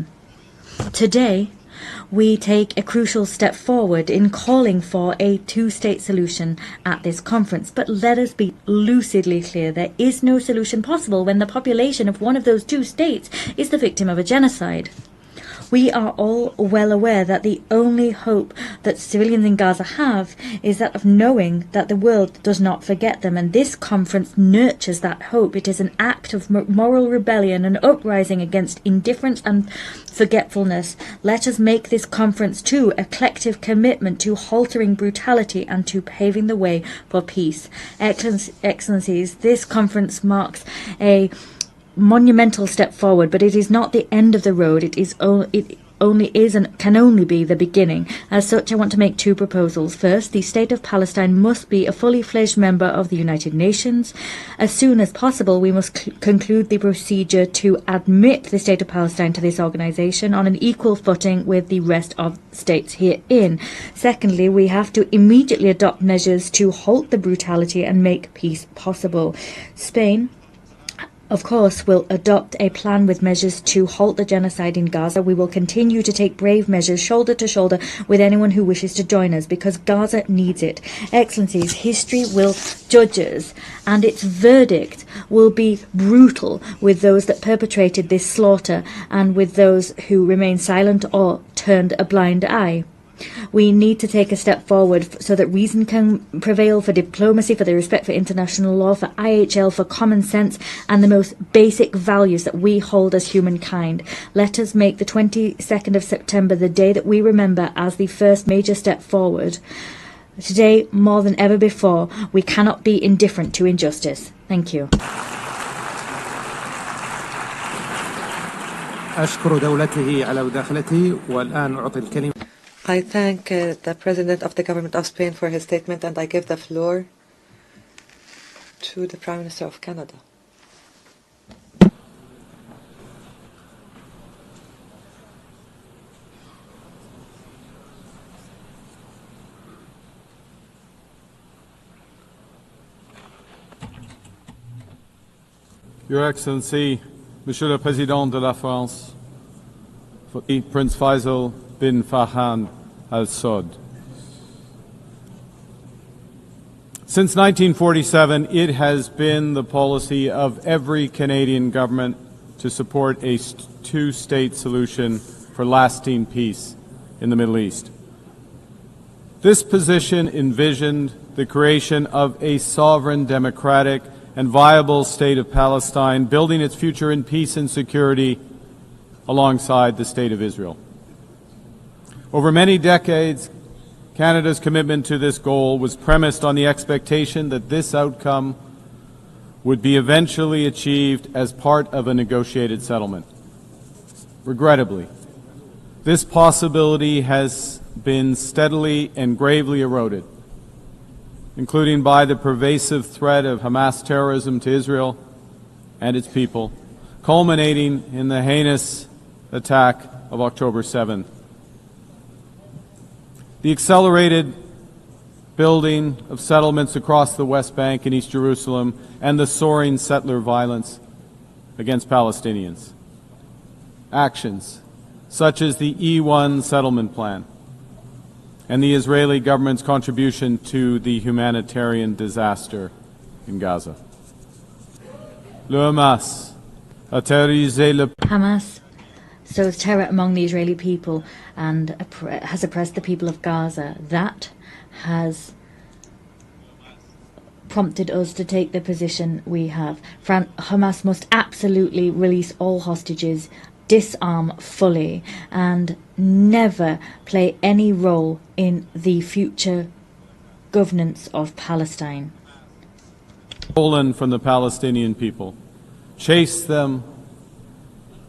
Today, we take a crucial step forward in calling for a two-state solution at this conference. But let us be lucidly clear, there is no solution possible when the population of one of those two states is the victim of a genocide. We are all well aware that the only hope that civilians in Gaza have is that of knowing that the world does not forget them, and this conference nurtures that hope. It is an act of moral rebellion, an uprising against indifference and forgetfulness. Let us make this conference too a collective commitment to halting brutality and to paving the way for peace. Excellencies, this conference marks a monumental step forward, but it is not the end of the road. It only is and can only be the beginning. As such, I want to make two proposals. First, the State of Palestine must be a fully fledged member of the United Nations. As soon as possible, we must conclude the procedure to admit the State of Palestine to this organization on an equal footing with the rest of states herein. Secondly, we have to immediately adopt measures to halt the brutality and make peace possible. Spain, of course, will adopt a plan with measures to halt the genocide in Gaza. We will continue to take brave measures shoulder to shoulder with anyone who wishes to join us, because Gaza needs it. Excellencies, history will judge us, and its verdict will be brutal with those that perpetrated this slaughter and with those who remain silent or turned a blind eye. We need to take a step forward so that reason can prevail, for diplomacy, for the respect for international law, for IHL, for common sense, and the most basic values that we hold as humankind. Let us make the 22nd of September the day that we remember as the first major step forward. Today, more than ever before, we cannot be indifferent to injustice. Thank you. أشكر دولته على مداخلته والآن أعطي الكلمة. I thank the President of the Government of Spain for his statement, and I give the floor to the Prime Minister of Canada. Your Excellency, Monsieur le Président de la France, Prince Faisal bin Farhan Al Saud. Since 1947, it has been the policy of every Canadian government to support a two-state solution for lasting peace in the Middle East. This position envisioned the creation of a sovereign, democratic, and viable state of Palestine, building its future in peace and security alongside the State of Israel. Over many decades, Canada's commitment to this goal was premised on the expectation that this outcome would be eventually achieved as part of a negotiated settlement. Regrettably, this possibility has been steadily and gravely eroded, including by the pervasive threat of Hamas terrorism to Israel and its people, culminating in the heinous attack of October 7th. The accelerated building of settlements across the West Bank and East Jerusalem and the soaring settler violence against Palestinians. Actions such as the E1 settlement plan and the Israeli government's contribution to the humanitarian disaster in Gaza. Hamas sows terror among the Israeli people and has oppressed the people of Gaza. That has prompted us to take the position we have. Hamas must absolutely release all hostages, disarm fully, and never play any role in the future governance of Palestine. Stolen from the Palestinian people, chased them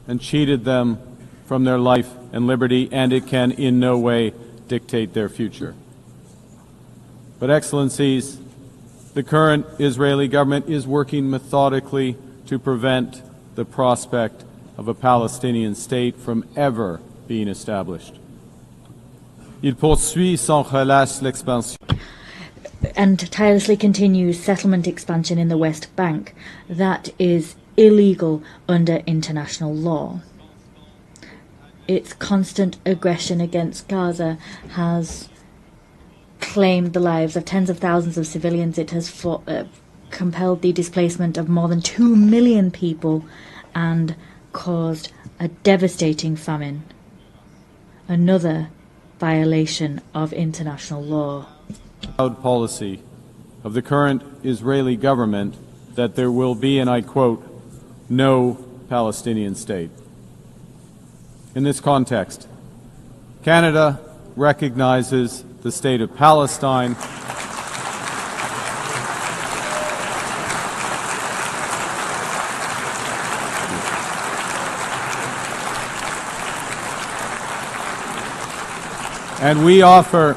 and cheated them from their life and liberty, and it can in no way dictate their future. But Excellencies, the current Israeli government is working methodically to prevent the prospect of a Palestinian state from ever being established. Il poursuit sans relâche l'expansion. And tirelessly continues settlement expansion in the West Bank. That is illegal under international law. Its constant aggression against Gaza has claimed the lives of tens of thousands of civilians. It has compelled the displacement of more than 2 million people and caused a devastating famine. Another violation of international law. Proud policy of the current Israeli government that there will be, and I quote, no Palestinian state. In this context, Canada recognizes the state of Palestine and we offer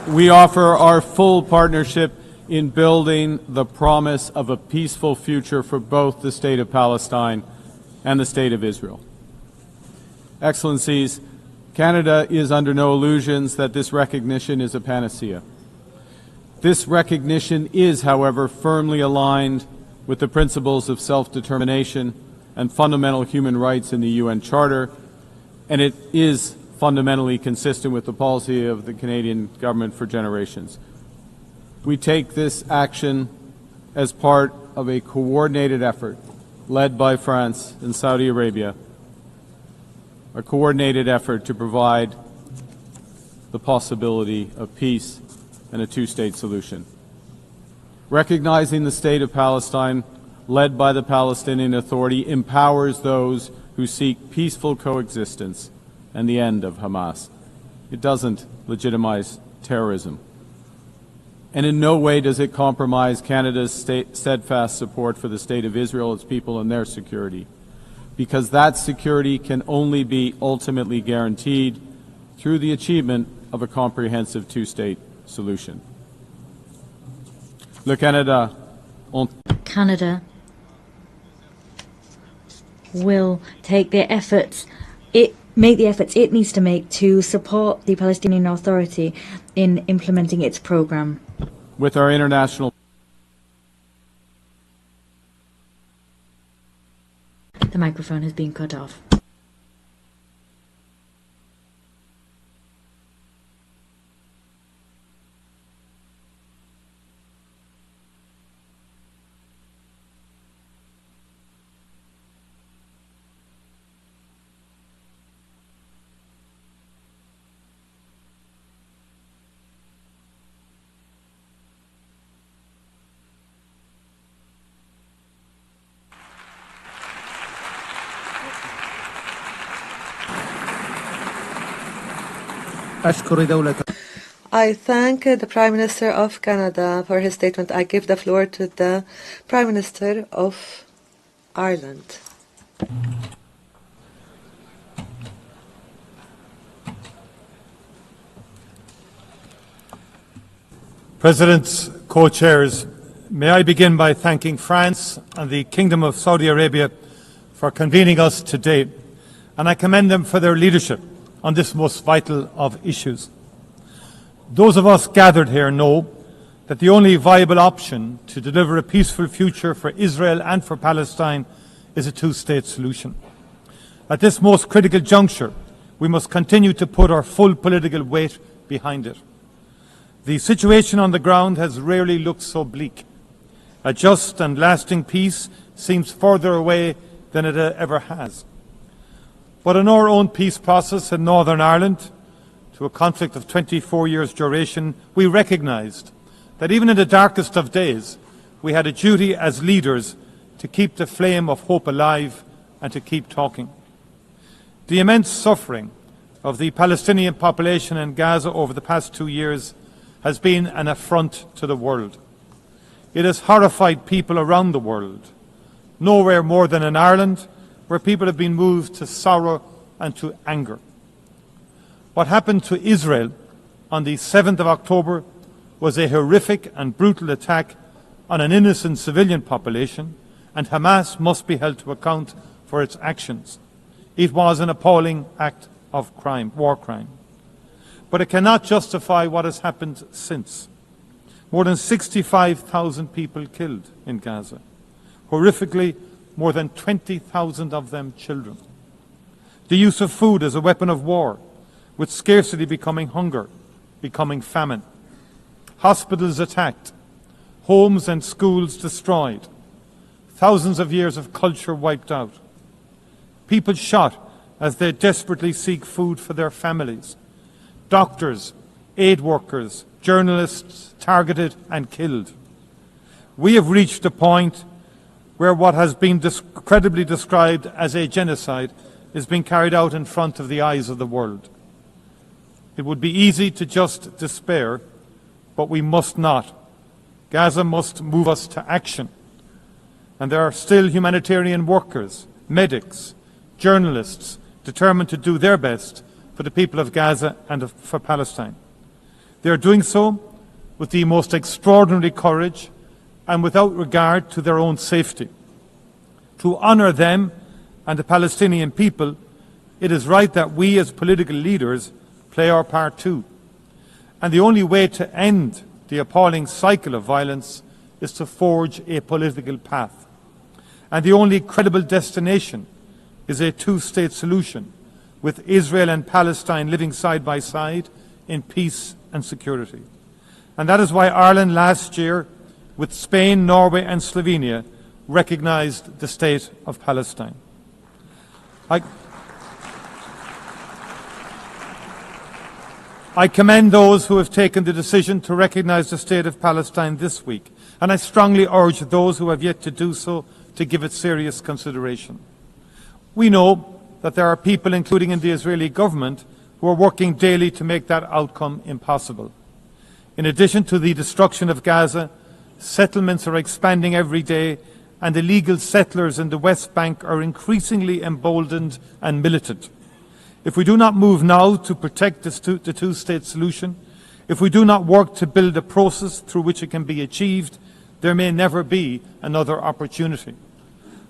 our full partnership in building the promise of a peaceful future for both the state of Palestine and the state of Israel. Excellencies, Canada is under no illusions that this recognition is a panacea. This recognition is, however, firmly aligned with the principles of self-determination and fundamental human rights in the UN Charter, and it is fundamentally consistent with the policy of the Canadian government for generations. We take this action as part of a coordinated effort led by France and Saudi Arabia, a coordinated effort to provide the possibility of peace and a two-state solution. Recognizing the state of Palestine, led by the Palestinian Authority, empowers those who seek peaceful coexistence and the end of Hamas. It doesn't legitimize terrorism. And in no way does it compromise Canada's steadfast support for the state of Israel, its people, and their security, because that security can only be ultimately guaranteed through the achievement of a comprehensive two-state solution. Canada will take the efforts it needs to make to support the Palestinian Authority in implementing its program. With our international... The microphone has been cut off. أشكر دولة I thank the Prime Minister of Canada for his statement. I give the floor to the Prime Minister of Ireland. Presidents, co-chairs, may I begin by thanking France and the Kingdom of Saudi Arabia for convening us today, and I commend them for their leadership on this most vital of issues. Those of us gathered here know that the only viable option to deliver a peaceful future for Israel and for Palestine is a two-state solution. At this most critical juncture, we must continue to put our full political weight behind it. The situation on the ground has rarely looked so bleak. A just and lasting peace seems further away than it ever has. But in our own peace process in Northern Ireland, to a conflict of 24 years' duration, we recognised that even in the darkest of days, we had a duty as leaders to keep the flame of hope alive and to keep talking. The immense suffering of the Palestinian population in Gaza over the past 2 years has been an affront to the world. It has horrified people around the world, nowhere more than in Ireland, where people have been moved to sorrow and to anger. What happened to Israel on the 7th of October was a horrific and brutal attack on an innocent civilian population, and Hamas must be held to account for its actions. It was an appalling act of crime, war crime. But it cannot justify what has happened since. More than 65,000 people killed in Gaza. Horrifically, more than 20,000 of them children. The use of food as a weapon of war, with scarcity becoming hunger, becoming famine. Hospitals attacked, homes and schools destroyed, thousands of years of culture wiped out. People shot as they desperately seek food for their families. Doctors, aid workers, journalists targeted and killed. We have reached a point where what has been credibly described as a genocide is being carried out in front of the eyes of the world. It would be easy to just despair, but we must not. Gaza must move us to action. And there are still humanitarian workers, medics, journalists determined to do their best for the people of Gaza and for Palestine. They are doing so with the most extraordinary courage and without regard to their own safety. To honour them and the Palestinian people, it is right that we as political leaders play our part too. And the only way to end the appalling cycle of violence is to forge a political path. And the only credible destination is a two-state solution, with Israel and Palestine living side by side in peace and security. And that is why Ireland last year, with Spain, Norway and Slovenia, recognised the state of Palestine. I commend those who have taken the decision to recognise the state of Palestine this week, and I strongly urge those who have yet to do so to give it serious consideration. We know that there are people, including in the Israeli government, who are working daily to make that outcome impossible. In addition to the destruction of Gaza, settlements are expanding every day, and illegal settlers in the West Bank are increasingly emboldened and militant. If we do not move now to protect the two-state solution, if we do not work to build a process through which it can be achieved, there may never be another opportunity.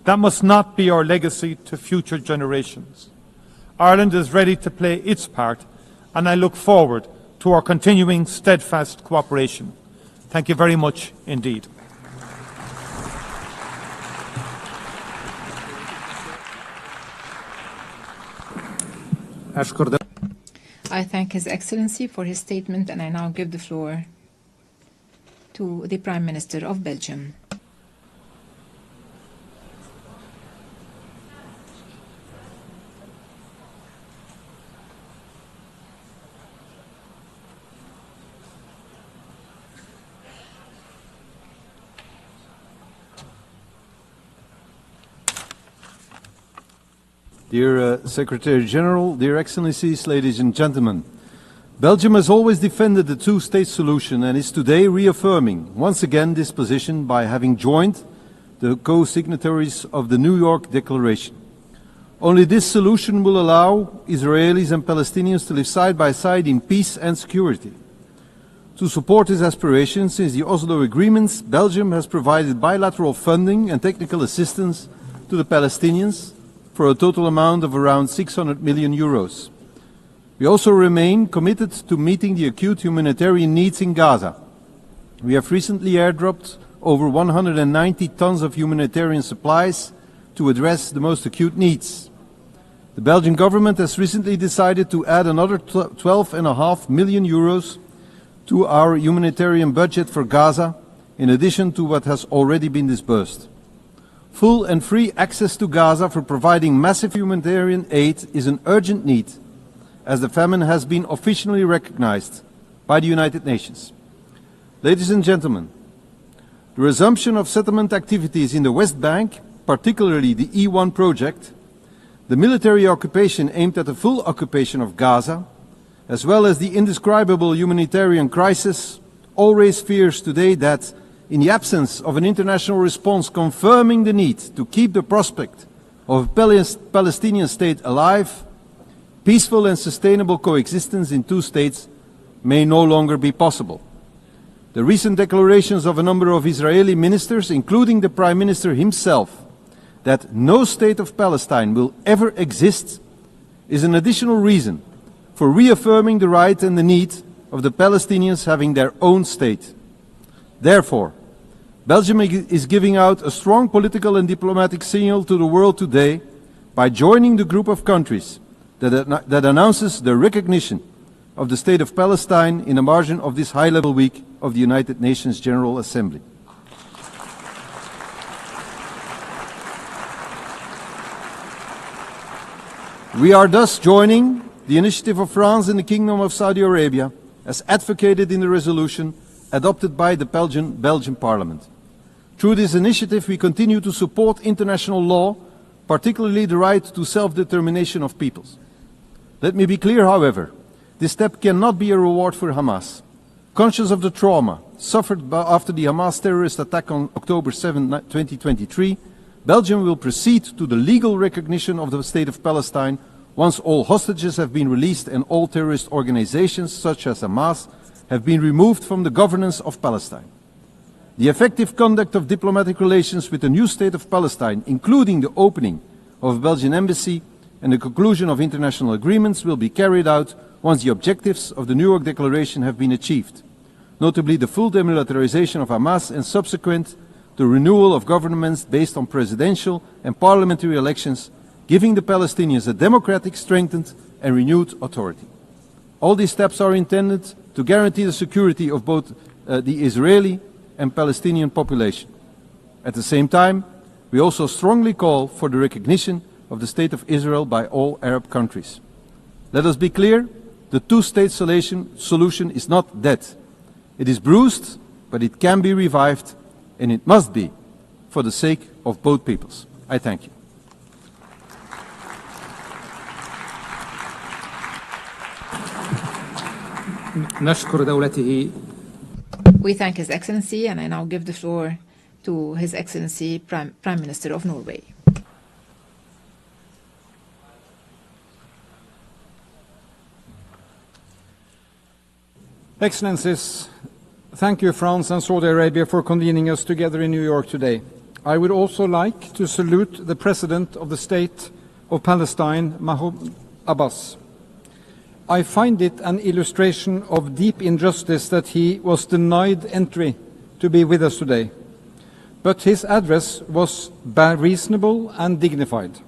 That must not be our legacy to future generations. Ireland is ready to play its part, and I look forward to our continuing steadfast cooperation. Thank you very much indeed. I thank His Excellency for his statement, and I now give the floor to the Prime Minister of Belgium. Dear Secretary General, dear Excellencies, ladies and gentlemen, Belgium has always defended the two-state solution and is today reaffirming once again this position by having joined the co-signatories of the New York Declaration. Only this solution will allow Israelis and Palestinians to live side by side in peace and security. To support this aspiration, since the Oslo agreements, Belgium has provided bilateral funding and technical assistance to the Palestinians for a total amount of around 600 million euros. We also remain committed to meeting the acute humanitarian needs in Gaza. We have recently airdropped over 190 tons of humanitarian supplies to address the most acute needs. The Belgian government has recently decided to add another 12.5 million euros to our humanitarian budget for Gaza, in addition to what has already been disbursed. Full and free access to Gaza for providing massive humanitarian aid is an urgent need, as the famine has been officially recognized by the United Nations. Ladies and gentlemen, the resumption of settlement activities in the West Bank, particularly the E1 project, the military occupation aimed at the full occupation of Gaza, as well as the indescribable humanitarian crisis, all raise fears today that, in the absence of an international response confirming the need to keep the prospect of a Palestinian state alive, peaceful and sustainable coexistence in two states may no longer be possible. The recent declarations of a number of Israeli ministers, including the Prime Minister himself, that no state of Palestine will ever exist, is an additional reason for reaffirming the right and the need of the Palestinians having their own state. Therefore, Belgium is giving out a strong political and diplomatic signal to the world today by joining the group of countries that announces the recognition of the State of Palestine in the margin of this high-level week of the United Nations General Assembly. We are thus joining the initiative of France and the Kingdom of Saudi Arabia as advocated in the resolution adopted by the Belgian Parliament. Through this initiative, we continue to support international law, particularly the right to self-determination of peoples. Let me be clear, however, this step cannot be a reward for Hamas. Conscious of the trauma suffered after the Hamas terrorist attack on October 7, 2023, Belgium will proceed to the legal recognition of the State of Palestine once all hostages have been released and all terrorist organizations, such as Hamas, have been removed from the governance of Palestine. The effective conduct of diplomatic relations with the new State of Palestine, including the opening of a Belgian embassy and the conclusion of international agreements, will be carried out once the objectives of the New York Declaration have been achieved, notably the full demilitarization of Hamas and subsequent the renewal of governments based on presidential and parliamentary elections, giving the Palestinians a democratic, strengthened and renewed authority. All these steps are intended to guarantee the security of both the Israeli and Palestinian population. At the same time, we also strongly call for the recognition of the State of Israel by all Arab countries. Let us be clear, the two-state solution is not dead. It is bruised, but it can be revived, and it must be for the sake of both peoples. I thank you. We thank His Excellency, and I now give the floor to His Excellency Prime Minister of Norway. Excellencies, thank you, France and Saudi Arabia, for convening us together in New York today. I would also like to salute the President of the State of Palestine, Mahmoud Abbas. I find it an illustration of deep injustice that he was denied entry to be with us today. But his address was reasonable and dignified.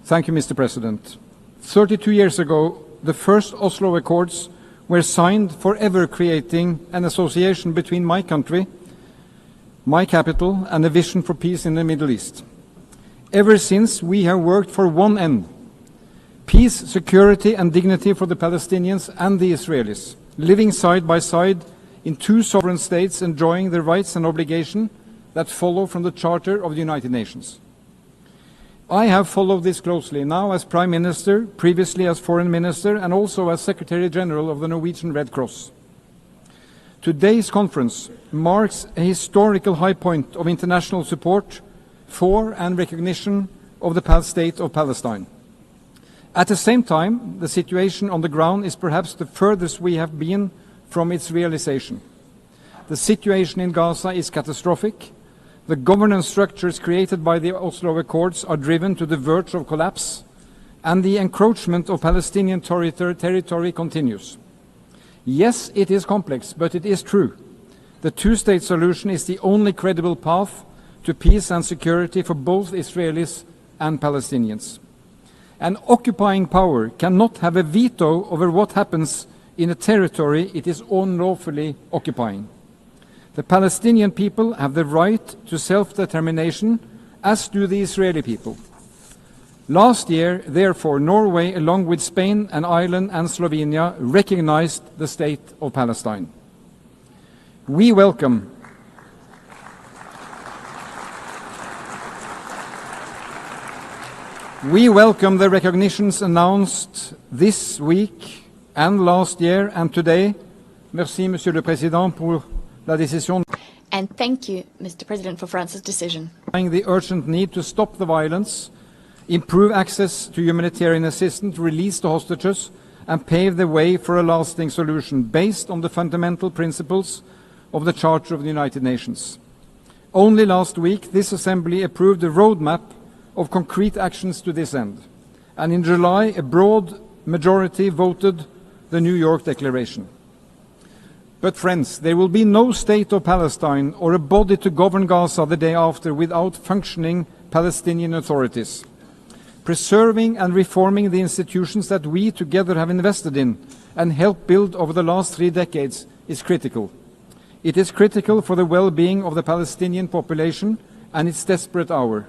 Thank you, Mr. President. 32 years ago, the first Oslo Accords were signed, forever creating an association between my country, my capital, and a vision for peace in the Middle East. Ever since, we have worked for one end: peace, security, and dignity for the Palestinians and the Israelis, living side by side in two sovereign states, enjoying the rights and obligations that follow from the Charter of the United Nations. I have followed this closely, now as Prime Minister, previously as Foreign Minister, and also as Secretary General of the Norwegian Red Cross. Today's conference marks a historical high point of international support for and recognition of the state of Palestine. At the same time, the situation on the ground is perhaps the furthest we have been from its realization. The situation in Gaza is catastrophic. The governance structures created by the Oslo Accords are driven to the verge of collapse, and the encroachment of Palestinian territory continues. Yes, it is complex, but it is true. The two-state solution is the only credible path to peace and security for both Israelis and Palestinians. An occupying power cannot have a veto over what happens in a territory it is unlawfully occupying. The Palestinian people have the right to self-determination, as do the Israeli people. Last year, therefore, Norway, along with Spain and Ireland and Slovenia, recognized the state of Palestine. We welcome the recognitions announced this week and last year and today. Merci, Monsieur le Président, pour la décision. And thank you, Mr. President, for France's decision. The urgent need to stop the violence, improve access to humanitarian assistance, release the hostages, and pave the way for a lasting solution based on the fundamental principles of the Charter of the United Nations. Only last week, this Assembly approved a roadmap of concrete actions to this end, and in July, a broad majority voted the New York Declaration. But friends, there will be no state of Palestine or a body to govern Gaza the day after without functioning Palestinian authorities. Preserving and reforming the institutions that we together have invested in and helped build over the last 3 decades is critical. It is critical for the well-being of the Palestinian population and its desperate hour.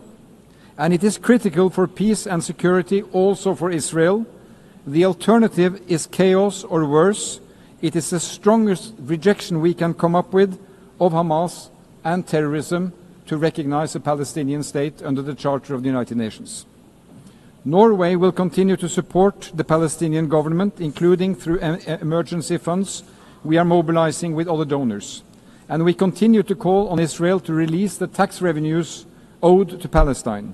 And it is critical for peace and security also for Israel. The alternative is chaos or worse. It is the strongest rejection we can come up with of Hamas and terrorism to recognize a Palestinian state under the Charter of the United Nations. Norway will continue to support the Palestinian government, including through emergency funds we are mobilizing with other donors. And we continue to call on Israel to release the tax revenues owed to Palestine.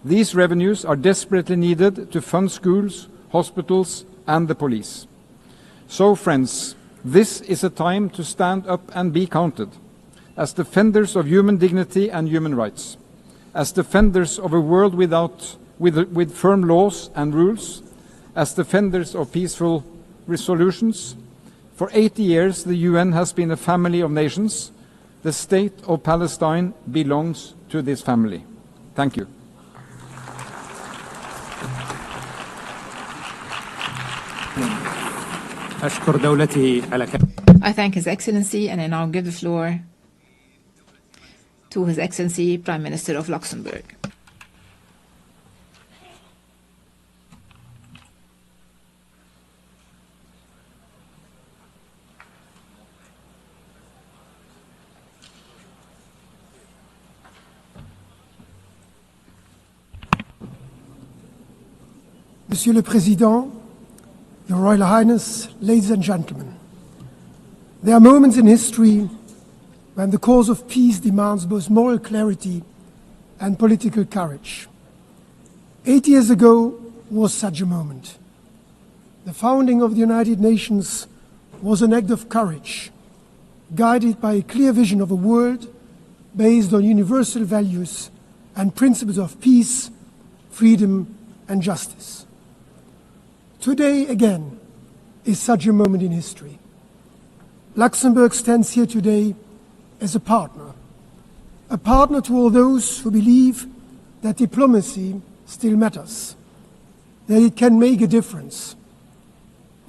These revenues are desperately needed to fund schools, hospitals, and the police. So, friends, this is a time to stand up and be counted. As defenders of human dignity and human rights, as defenders of a world with firm laws and rules, as defenders of peaceful resolutions. For 80 years, the UN has been a family of nations. The state of Palestine belongs to this family. Thank you. I thank His Excellency, and I now give the floor to His Excellency Prime Minister of Luxembourg. Monsieur le Président, Your Royal Highness, ladies and gentlemen, there are moments in history when the cause of peace demands both moral clarity and political courage. 8 years ago was such a moment. The founding of the United Nations was an act of courage, guided by a clear vision of a world based on universal values and principles of peace, freedom, and justice. Today, again, is such a moment in history. Luxembourg stands here today as a partner to all those who believe that diplomacy still matters, that it can make a difference.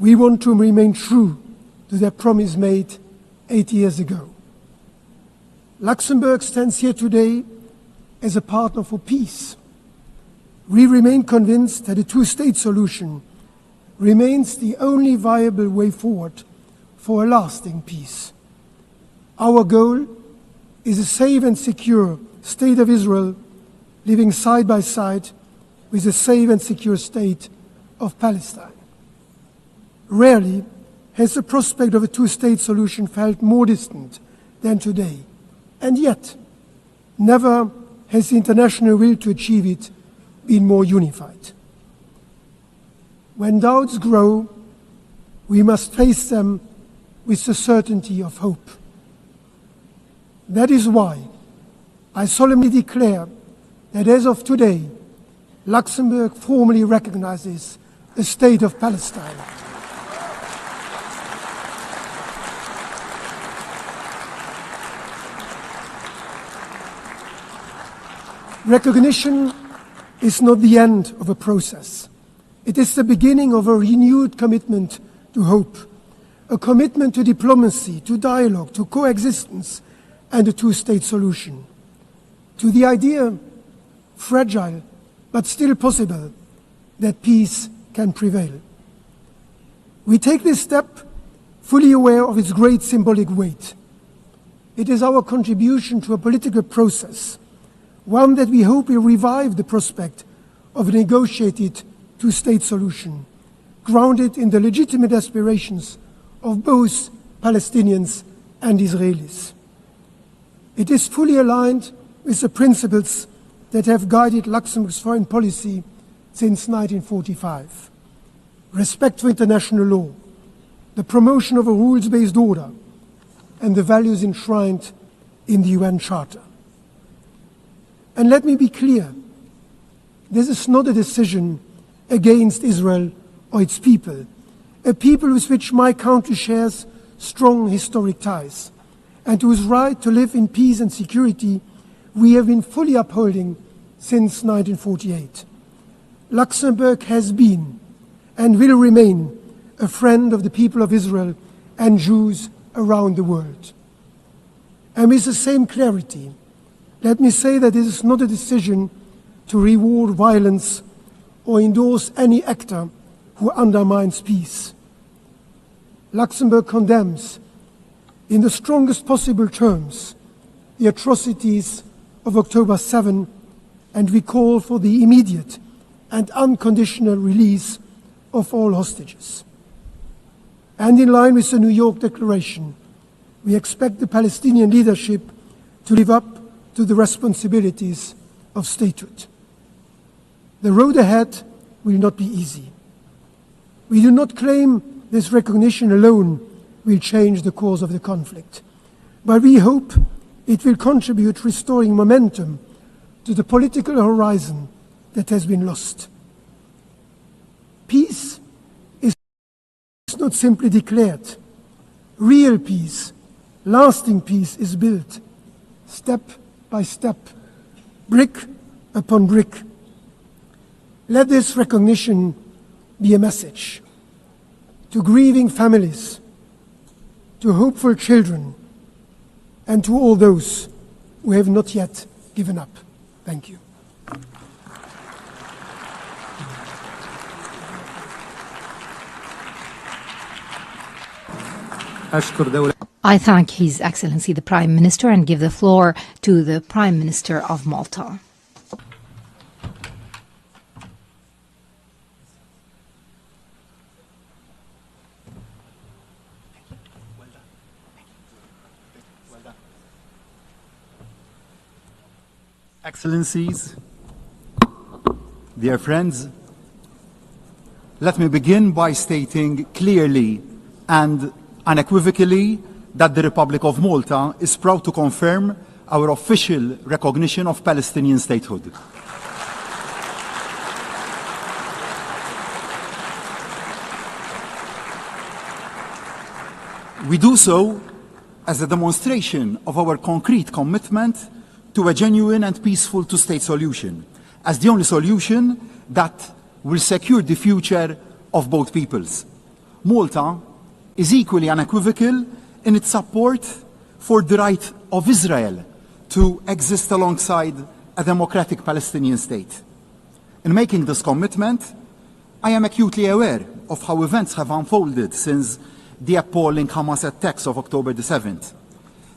We want to remain true to their promise made 8 years ago. Luxembourg stands here today as a partner for peace. We remain convinced that a two-state solution remains the only viable way forward for a lasting peace. Our goal is a safe and secure state of Israel living side by side with a safe and secure state of Palestine. Rarely has the prospect of a two-state solution felt more distant than today, and yet never has the international will to achieve it been more unified. When doubts grow, we must face them with the certainty of hope. That is why I solemnly declare that as of today, Luxembourg formally recognizes the state of Palestine. Recognition is not the end of a process. It is the beginning of a renewed commitment to hope, a commitment to diplomacy, to dialogue, to coexistence, and a two-state solution, to the idea, fragile but still possible, that peace can prevail. We take this step fully aware of its great symbolic weight. It is our contribution to a political process, one that we hope will revive the prospect of a negotiated two-state solution, grounded in the legitimate aspirations of both Palestinians and Israelis. It is fully aligned with the principles that have guided Luxembourg's foreign policy since 1945. Respect for international law, the promotion of a rules-based order, and the values enshrined in the UN Charter. And let me be clear, this is not a decision against Israel or its people, a people with which my country shares strong historic ties, and whose right to live in peace and security we have been fully upholding since 1948. Luxembourg has been and will remain a friend of the people of Israel and Jews around the world. And with the same clarity, let me say that this is not a decision to reward violence or endorse any actor who undermines peace. Luxembourg condemns, in the strongest possible terms, the atrocities of October 7, and we call for the immediate and unconditional release of all hostages. And in line with the New York Declaration, we expect the Palestinian leadership to live up to the responsibilities of statehood. The road ahead will not be easy. We do not claim this recognition alone will change the course of the conflict, but we hope it will contribute to restoring momentum to the political horizon that has been lost. Peace is not simply declared. Real peace, lasting peace is built step by step, brick upon brick. Let this recognition be a message to grieving families, to hopeful children, and to all those who have not yet given up. Thank you. I thank His Excellency the Prime Minister and give the floor to the Prime Minister of Malta. Excellencies, dear friends, let me begin by stating clearly and unequivocally that the Republic of Malta is proud to confirm our official recognition of Palestinian statehood. We do so as a demonstration of our concrete commitment to a genuine and peaceful two-state solution, as the only solution that will secure the future of both peoples. Malta is equally unequivocal in its support for the right of Israel to exist alongside a democratic Palestinian state. In making this commitment, I am acutely aware of how events have unfolded since the appalling Hamas attacks of October the 7th.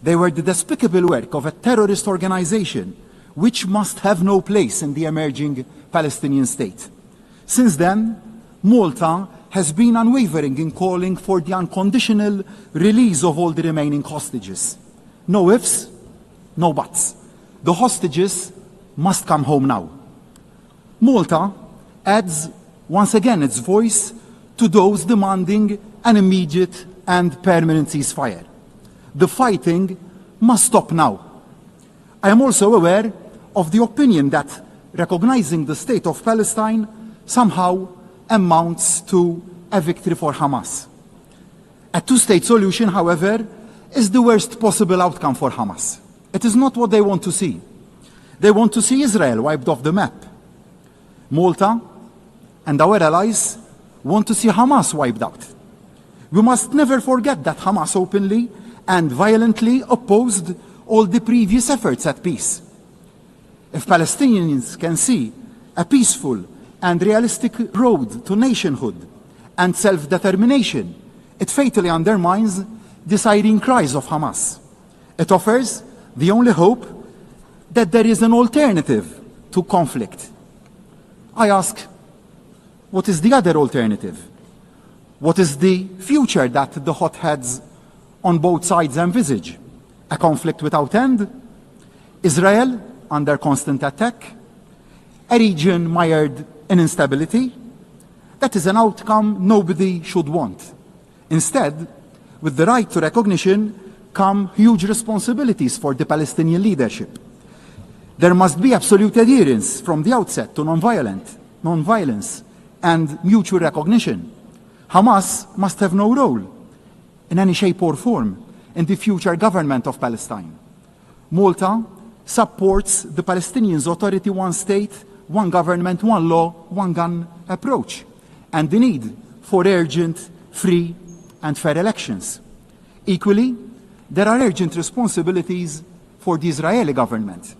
They were the despicable work of a terrorist organization which must have no place in the emerging Palestinian state. Since then, Malta has been unwavering in calling for the unconditional release of all the remaining hostages. No ifs, no buts. The hostages must come home now. Malta adds once again its voice to those demanding an immediate and permanent ceasefire. The fighting must stop now. I am also aware of the opinion that recognizing the state of Palestine somehow amounts to a victory for Hamas. A two-state solution, however, is the worst possible outcome for Hamas. It is not what they want to see. They want to see Israel wiped off the map. Malta and our allies want to see Hamas wiped out. We must never forget that Hamas openly and violently opposed all the previous efforts at peace. If Palestinians can see a peaceful and realistic road to nationhood and self-determination, it fatally undermines the siren cries of Hamas. It offers the only hope that there is an alternative to conflict. I ask, what is the other alternative? What is the future that the hotheads on both sides envisage? A conflict without end? Israel under constant attack? A region mired in instability? That is an outcome nobody should want. Instead, with the right to recognition come huge responsibilities for the Palestinian leadership. There must be absolute adherence from the outset to non-violence, and mutual recognition. Hamas must have no role in any shape or form in the future government of Palestine. Malta supports the Palestinians' authority, one state, one government, one law, one gun approach, and the need for urgent, free, and fair elections. Equally, there are urgent responsibilities for the Israeli government.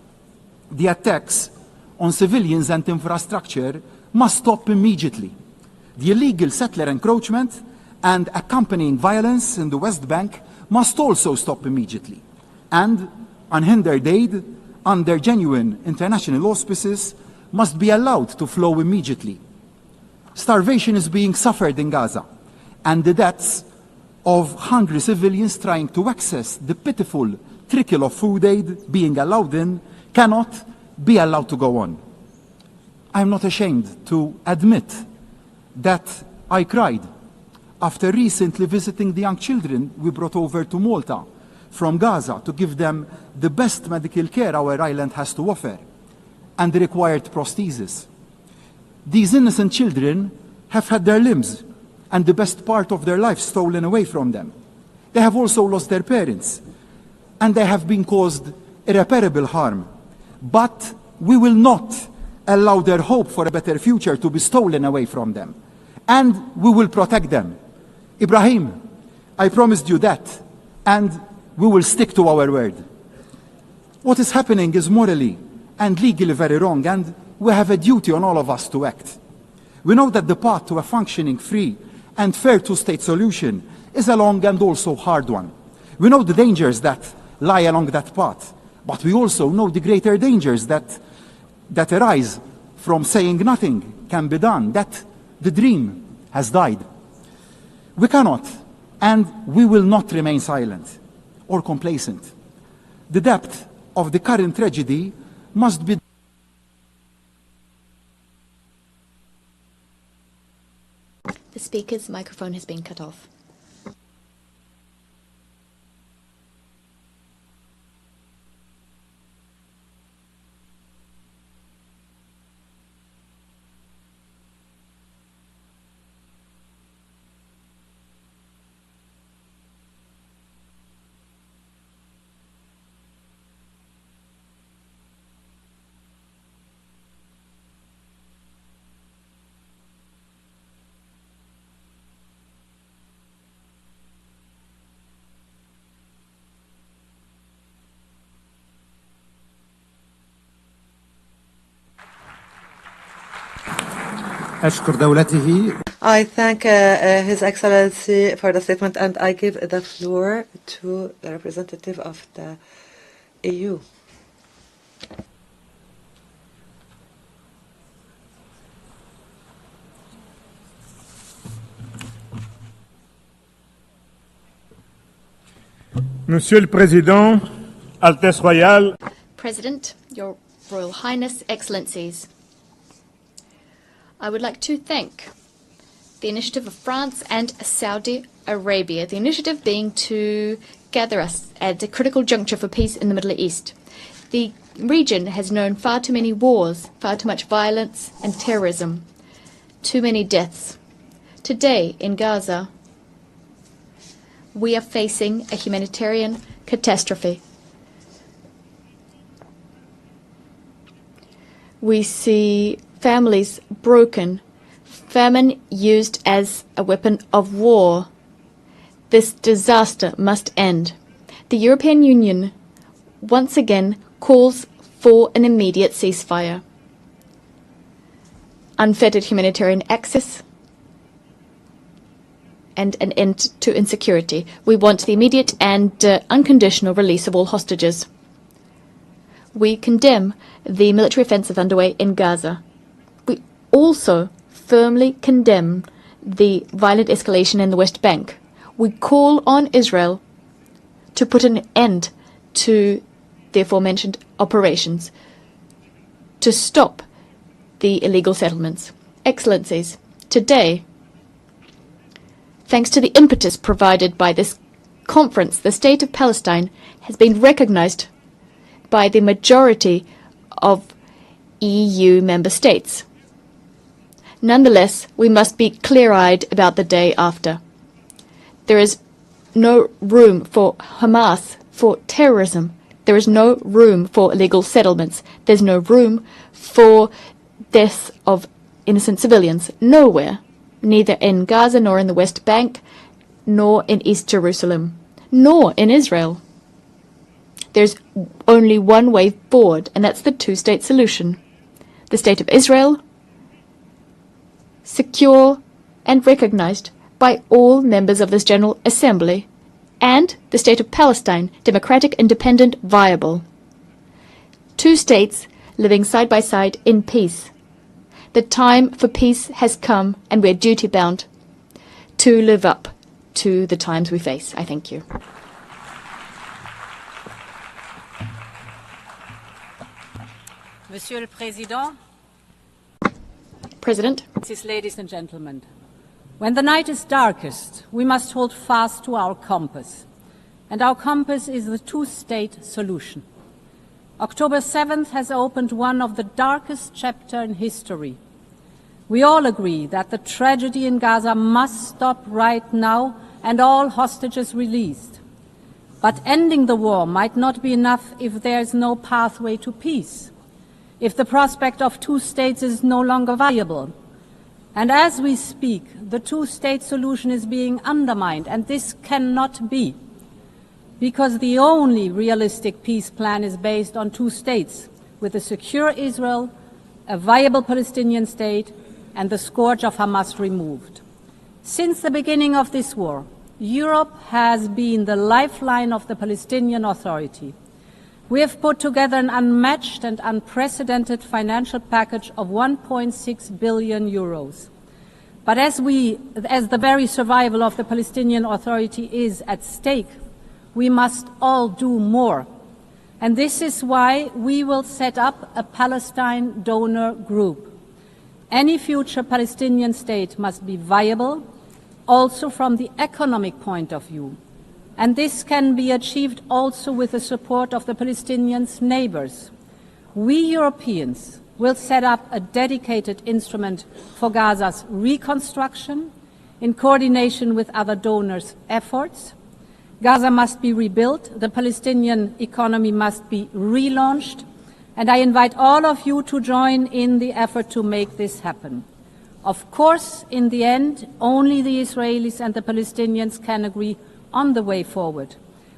The attacks on civilians and infrastructure must stop immediately. The illegal settler encroachment and accompanying violence in the West Bank must also stop immediately. And unhindered aid under genuine international auspices must be allowed to flow immediately. Starvation is being suffered in Gaza, and the deaths of hungry civilians trying to access the pitiful trickle of food aid being allowed in cannot be allowed to go on. I am not ashamed to admit that I cried after recently visiting the young children we brought over to Malta from Gaza to give them the best medical care our island has to offer and the required prosthesis. These innocent children have had their limbs and the best part of their life stolen away from them. They have also lost their parents, and they have been caused irreparable harm. But we will not allow their hope for a better future to be stolen away from them. And we will protect them. Ibrahim, I promised you that, and we will stick to our word. What is happening is morally and legally very wrong, and we have a duty on all of us to act. We know that the path to a functioning, free, and fair two-state solution is a long and also hard one. We know the dangers that lie along that path, but we also know the greater dangers that arise from saying nothing can be done, that the dream has died. We cannot and we will not remain silent or complacent. The depth of the current tragedy must be The speaker's microphone has been cut off. أشكر دولته. I thank His Excellency for the statement, and I give the floor to the representative of the EU. Monsieur le Président, Altesse Royale, President, Your Royal Highness, Excellencies, I would like to thank the initiative of France and Saudi Arabia, the initiative being to gather us at a critical juncture for peace in the Middle East. The region has known far too many wars, far too much violence and terrorism, too many deaths. Today in Gaza, we are facing a humanitarian catastrophe. We see families broken, famine used as a weapon of war. This disaster must end. The European Union once again calls for an immediate ceasefire, unfettered humanitarian access, and an end to insecurity. We want the immediate and unconditional release of all hostages. We condemn the military offensive underway in Gaza. We also firmly condemn the violent escalation in the West Bank. We call on Israel to put an end to the aforementioned operations, to stop the illegal settlements. Excellencies, today, thanks to the impetus provided by this conference, the State of Palestine has been recognized by the majority of EU member states. Nonetheless, we must be clear-eyed about the day after. There is no room for Hamas, for terrorism. There is no room for illegal settlements. There's no room for deaths of innocent civilians. Nowhere. Neither in Gaza, nor in the West Bank, nor in East Jerusalem, nor in Israel. There's only one way forward, and that's the two-state solution. The State of Israel, secure and recognized by all members of this General Assembly, and the State of Palestine, democratic, independent, viable. Two states living side by side in peace. The time for peace has come, and we're duty-bound to live up to the times we face. I thank you. Monsieur le Président, President, ladies and gentlemen, when the night is darkest, we must hold fast to our compass. And our compass is the two-state solution. October 7th has opened one of the darkest chapters in history. We all agree that the tragedy in Gaza must stop right now and all hostages released. But ending the war might not be enough if there is no pathway to peace, if the prospect of two states is no longer viable. And as we speak, the two-state solution is being undermined, and this cannot be, because the only realistic peace plan is based on two states, with a secure Israel, a viable Palestinian state, and the scourge of Hamas removed. Since the beginning of this war, Europe has been the lifeline of the Palestinian Authority. We have put together an unmatched and unprecedented financial package of 1.6 billion euros. But as the very survival of the Palestinian Authority is at stake, we must all do more. And this is why we will set up a Palestine donor group. Any future Palestinian state must be viable, also from the economic point of view. And this can be achieved also with the support of the Palestinians' neighbors. We Europeans will set up a dedicated instrument for Gaza's reconstruction in coordination with other donors' efforts. Gaza must be rebuilt, the Palestinian economy must be relaunched, and I invite all of you to join in the effort to make this happen. Of course, in the end, only the Israelis and the Palestinians can agree on the way forward.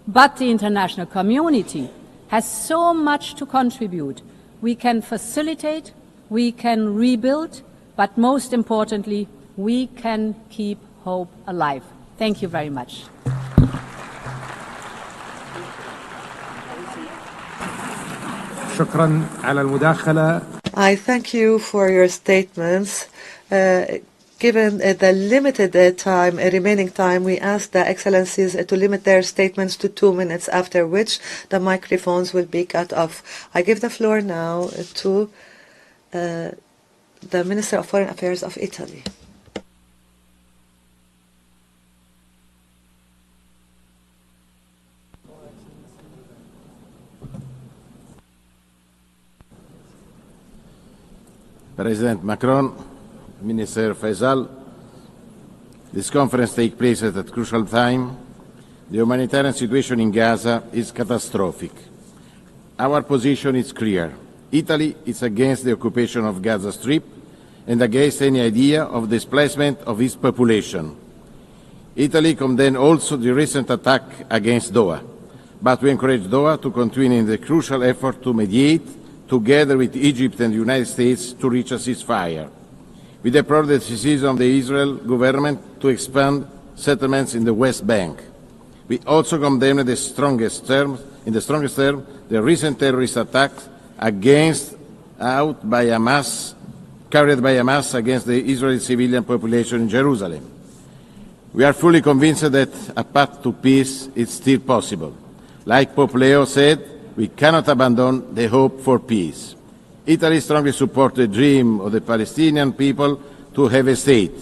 But the international community has so much to contribute. We can facilitate, we can rebuild, but most importantly, we can keep hope alive. Thank you very much. I thank you for your statements. Given the limited remaining time, we ask the Excellencies to limit their statements to 2 minutes, after which the microphones will be cut off. I give the floor now to the Minister of Foreign Affairs of Italy. President Macron, Minister Faisal, this conference takes place at a crucial time. The humanitarian situation in Gaza is catastrophic. Our position is clear. Italy is against the occupation of Gaza Strip and against any idea of displacement of its population. Italy condemns also the recent attack against Doha, but we encourage Doha to continue in the crucial effort to mediate together with Egypt and the United States to reach a ceasefire. We deplore the decision of the Israel government to expand settlements in the West Bank. We also condemn in the strongest terms, the recent terrorist attacks carried by Hamas against the Israeli civilian population in Jerusalem. We are fully convinced that a path to peace is still possible. Like Pope Leo said, we cannot abandon the hope for peace. Italy strongly supports the dream of the Palestinian people to have a state.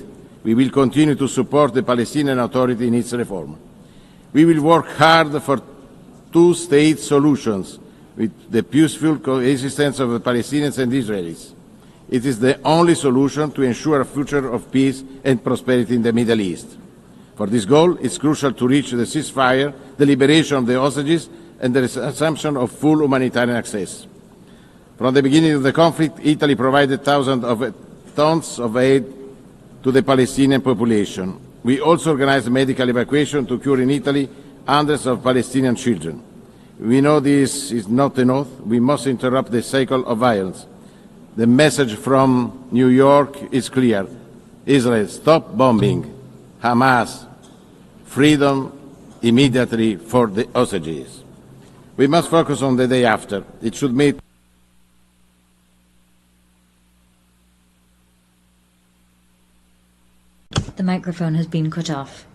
We will continue to support the Palestinian Authority in its reform. We will work hard for two-state solutions with the peaceful coexistence of the Palestinians and Israelis. It is the only solution to ensure a future of peace and prosperity in the Middle East. For this goal, it is crucial to reach the ceasefire, the liberation of the hostages, and the resumption of full humanitarian access. From the beginning of the conflict, Italy provided thousands of tons of aid to the Palestinian population. We also organized medical evacuation to cure in Italy hundreds of Palestinian children. We know this is not enough. We must interrupt the cycle of violence. The message from New York is clear. Israel, stop bombing. Hamas, freedom immediately for the hostages. We must focus on the day after. It should meet The microphone has been cut off.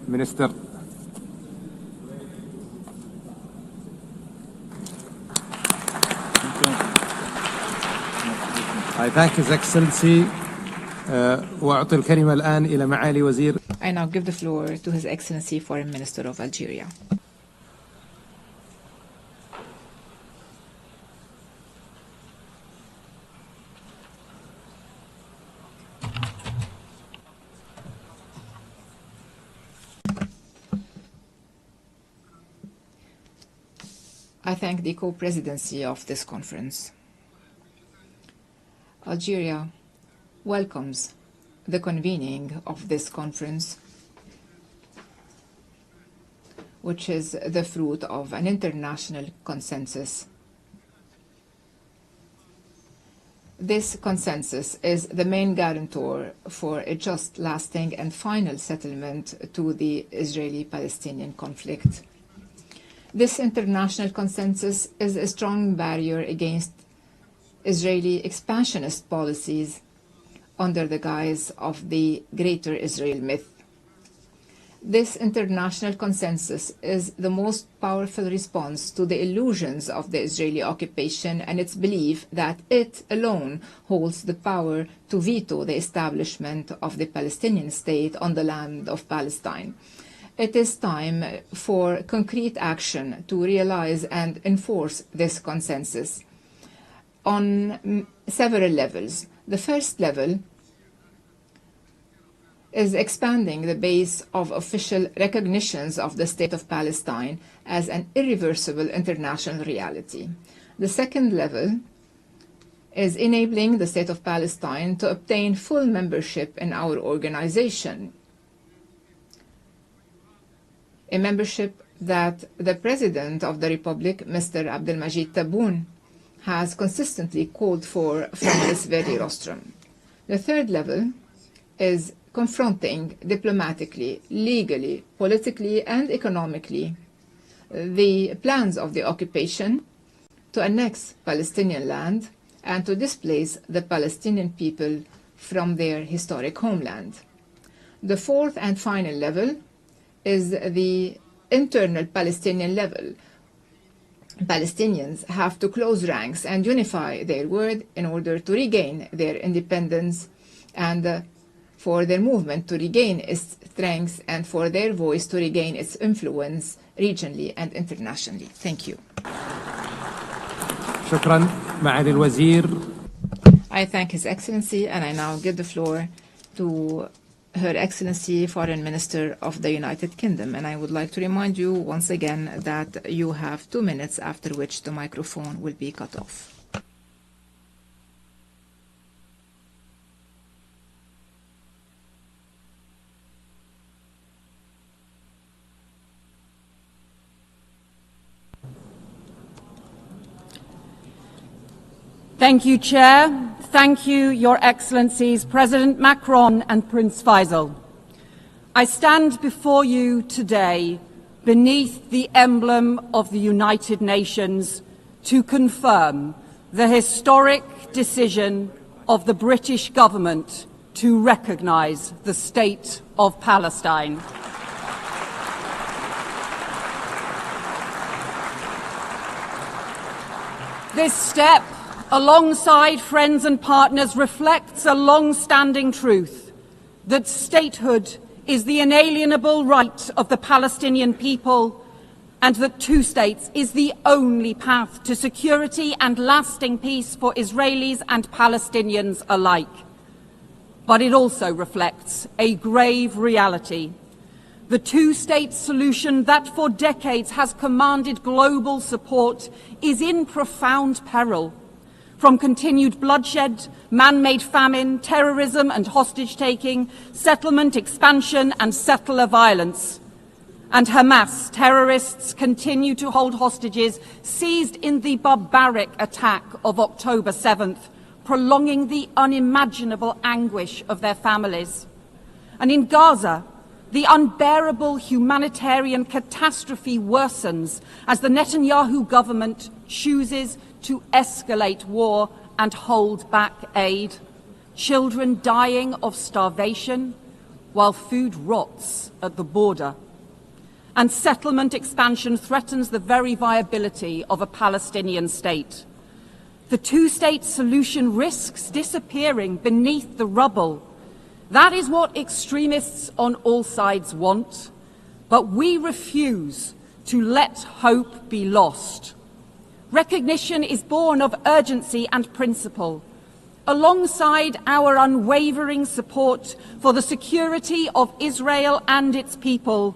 Minister. I thank His Excellency. وأعطي الكلمة الآن إلى معالي وزير. I now give the floor to His Excellency Foreign Minister of Algeria. I thank the co-presidency of this conference. Algeria welcomes the convening of this conference, which is the fruit of an international consensus. This consensus is the main guarantor for a just, lasting, and final settlement to the Israeli-Palestinian conflict. This international consensus is a strong barrier against Israeli expansionist policies under the guise of the Greater Israel myth. This international consensus is the most powerful response to the illusions of the Israeli occupation and its belief that it alone holds the power to veto the establishment of the Palestinian state on the land of Palestine. It is time for concrete action to realize and enforce this consensus on several levels. The first level is expanding the base of official recognitions of the State of Palestine as an irreversible international reality. The second level is enabling the State of Palestine to obtain full membership in our organization, a membership that the President of the Republic, Mr. Abdelmajid Tebboune, has consistently called for from this very rostrum. The third level is confronting diplomatically, legally, politically, and economically the plans of the occupation to annex Palestinian land and to displace the Palestinian people from their historic homeland. The fourth and final level is the internal Palestinian level. Palestinians have to close ranks and unify their word in order to regain their independence and for their movement to regain its strength and for their voice to regain its influence regionally and internationally. Thank you. شكرا معالي الوزير. I thank His Excellency, and I now give the floor to Her Excellency Foreign Minister of the United Kingdom. And I would like to remind you once again that you have 2 minutes, after which the microphone will be cut off. Thank you, Chair. Thank you, Your Excellencies, President Macron and Prince Faisal. I stand before you today beneath the emblem of the United Nations to confirm the historic decision of the British government to recognise the State of Palestine. This step, alongside friends and partners, reflects a long-standing truth that statehood is the inalienable right of the Palestinian people and that two states is the only path to security and lasting peace for Israelis and Palestinians alike. But it also reflects a grave reality. The two-state solution that for decades has commanded global support is in profound peril. From continued bloodshed, man-made famine, terrorism and hostage-taking, settlement expansion and settler violence. And Hamas terrorists continue to hold hostages seized in the barbaric attack of October 7th, prolonging the unimaginable anguish of their families. And in Gaza, the unbearable humanitarian catastrophe worsens as the Netanyahu government chooses to escalate war and hold back aid. Children dying of starvation while food rots at the border. And settlement expansion threatens the very viability of a Palestinian state. The two-state solution risks disappearing beneath the rubble. That is what extremists on all sides want, but we refuse to let hope be lost. Recognition is born of urgency and principle, alongside our unwavering support for the security of Israel and its people.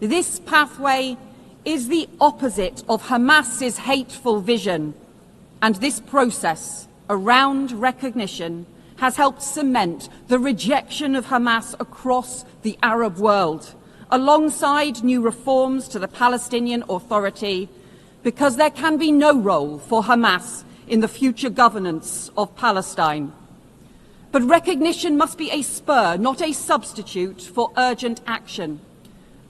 This pathway is the opposite of Hamas's hateful vision, and this process around recognition has helped cement the rejection of Hamas across the Arab world, alongside new reforms to the Palestinian Authority, because there can be no role for Hamas in the future governance of Palestine. But recognition must be a spur, not a substitute for urgent action.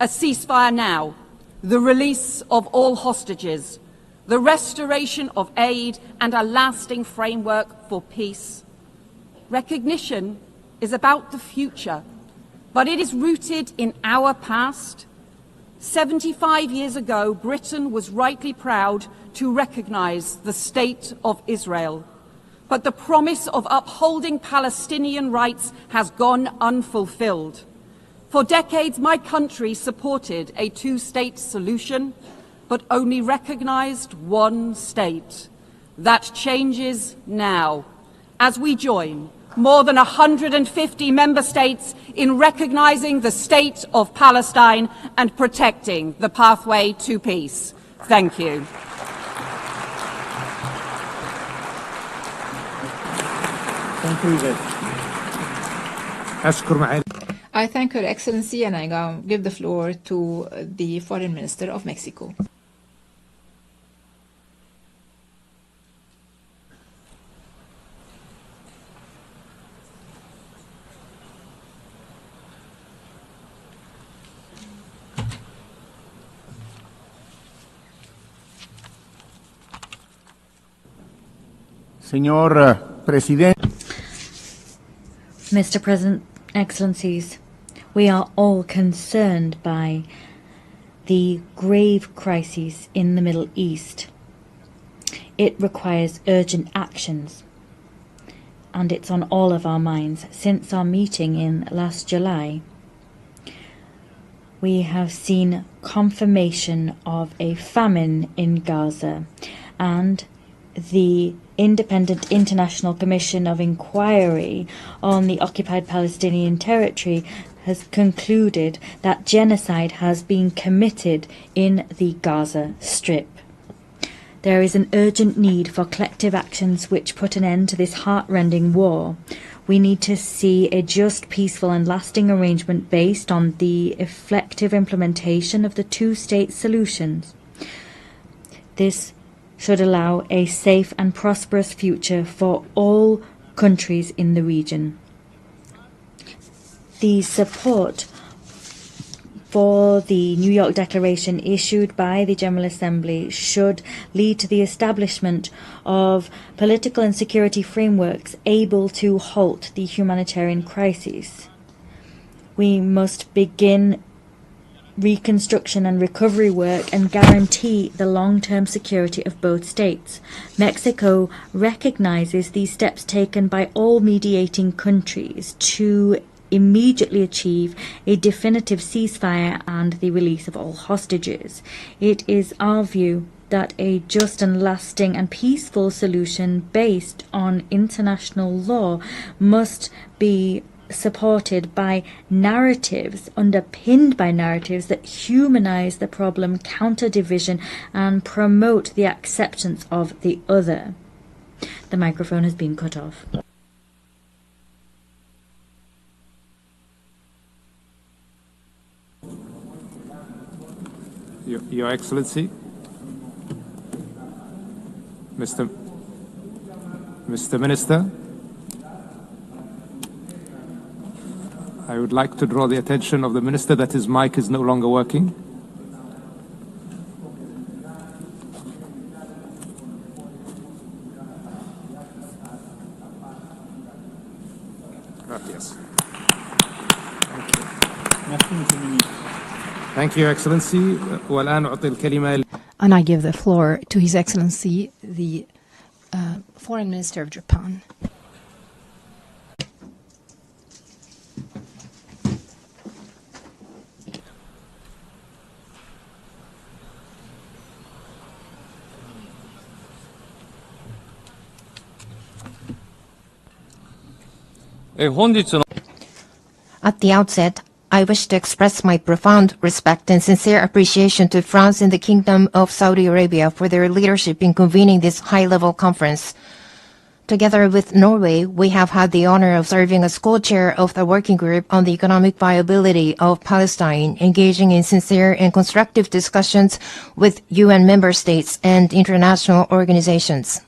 A ceasefire now, the release of all hostages, the restoration of aid and a lasting framework for peace. Recognition is about the future, but it is rooted in our past. 75 years ago, Britain was rightly proud to recognise the State of Israel. But the promise of upholding Palestinian rights has gone unfulfilled. For decades, my country supported a two-state solution, but only recognised one state. That changes now, as we join more than 150 member states in recognising the State of Palestine and protecting the pathway to peace. Thank you. I thank Her Excellency, and I now give the floor to the Foreign Minister of Mexico. Señor Presidente. Mr. President, Excellencies, we are all concerned by the grave crises in the Middle East. It requires urgent actions, and it's on all of our minds. Since our meeting in last July, we have seen confirmation of a famine in Gaza, and the Independent International Commission of Inquiry on the occupied Palestinian territory has concluded that genocide has been committed in the Gaza Strip. There is an urgent need for collective actions which put an end to this heart-rending war. We need to see a just, peaceful and lasting arrangement based on the effective implementation of the two-state solutions. This should allow a safe and prosperous future for all countries in the region. The support for the New York Declaration issued by the General Assembly should lead to the establishment of political and security frameworks able to halt the humanitarian crisis. We must begin reconstruction and recovery work and guarantee the long-term security of both states. Mexico recognizes these steps taken by all mediating countries to immediately achieve a definitive ceasefire and the release of all hostages. It is our view that a just and lasting and peaceful solution based on international law must be supported by narratives, underpinned by narratives that humanize the problem, counter division, and promote the acceptance of the other. The microphone has been cut off. Your Excellency, Mr. Minister, I would like to draw the attention of the Minister that his mic is no longer working. Gracias. Thank you, Your Excellency. والآن أعطي الكلمة. And I give the floor to His Excellency, the Foreign Minister of Japan. At the outset, I wish to express my profound respect and sincere appreciation to France and the Kingdom of Saudi Arabia for their leadership in convening this high-level conference. Together with Norway, we have had the honor of serving as co-chair of the working group on the economic viability of Palestine, engaging in sincere and constructive discussions with UN member states and international organizations.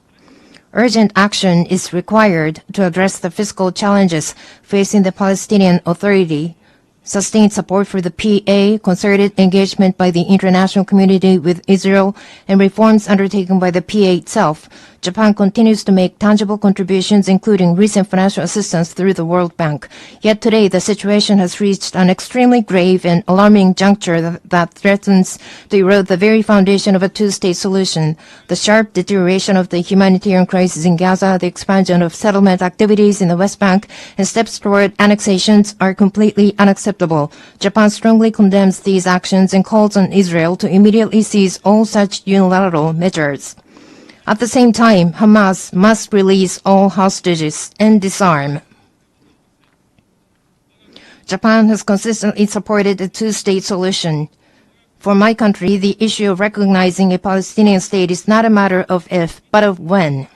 Urgent action is required to address the fiscal challenges facing the Palestinian Authority, sustained support for the PA, concerted engagement by the international community with Israel, and reforms undertaken by the PA itself. Japan continues to make tangible contributions, including recent financial assistance through the World Bank. Yet today, the situation has reached an extremely grave and alarming juncture that threatens to erode the very foundation of a two-state solution. The sharp deterioration of the humanitarian crisis in Gaza, the expansion of settlement activities in the West Bank, and steps toward annexations are completely unacceptable. Japan strongly condemns these actions and calls on Israel to immediately cease all such unilateral measures. At the same time, Hamas must release all hostages and disarm. Japan has consistently supported a two-state solution. For my country, the issue of recognizing a Palestinian state is not a matter of if, but of when.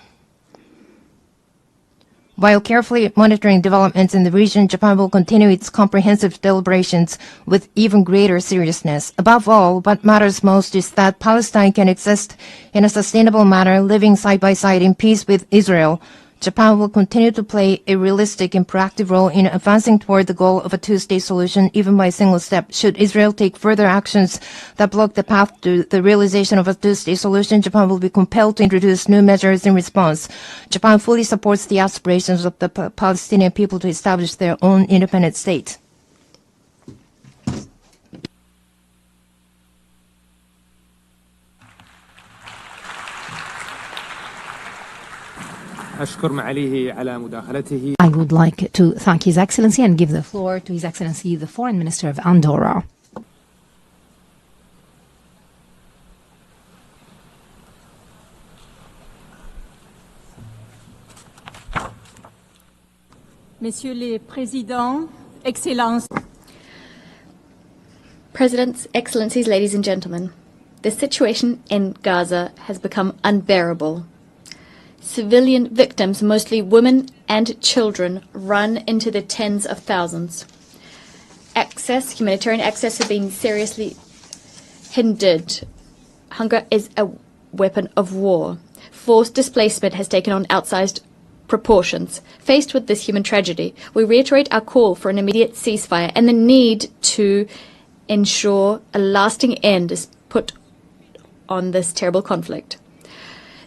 While carefully monitoring developments in the region, Japan will continue its comprehensive deliberations with even greater seriousness. Above all, what matters most is that Palestine can exist in a sustainable manner, living side by side in peace with Israel. Japan will continue to play a realistic and proactive role in advancing toward the goal of a two-state solution, even by a single step. Should Israel take further actions that block the path to the realization of a two-state solution, Japan will be compelled to introduce new measures in response. Japan fully supports the aspirations of the Palestinian people to establish their own independent state. I would like to thank His Excellency and give the floor to His Excellency the Foreign Minister of Andorra. Messieurs les Présidents, Excellences. Presidents, Excellencies, ladies and gentlemen, the situation in Gaza has become unbearable. Civilian victims, mostly women and children, run into the tens of thousands. Humanitarian access has been seriously hindered. Hunger is a weapon of war. Forced displacement has taken on outsized proportions. Faced with this human tragedy, we reiterate our call for an immediate ceasefire and the need to ensure a lasting end is put on this terrible conflict.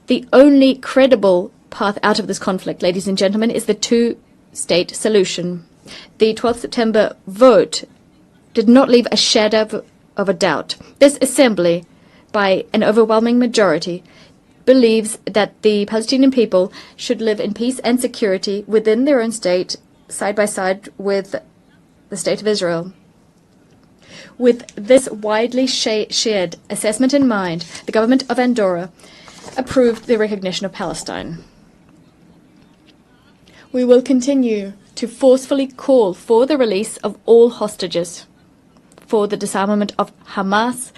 The only credible path out of this conflict, ladies and gentlemen, is the two-state solution. The 12th September vote did not leave a shadow of a doubt. This assembly, by an overwhelming majority, believes that the Palestinian people should live in peace and security within their own state, side by side with the State of Israel. With this widely shared assessment in mind, the government of Andorra approved the recognition of Palestine. We will continue to forcefully call for the release of all hostages, for the disarmament of Hamas,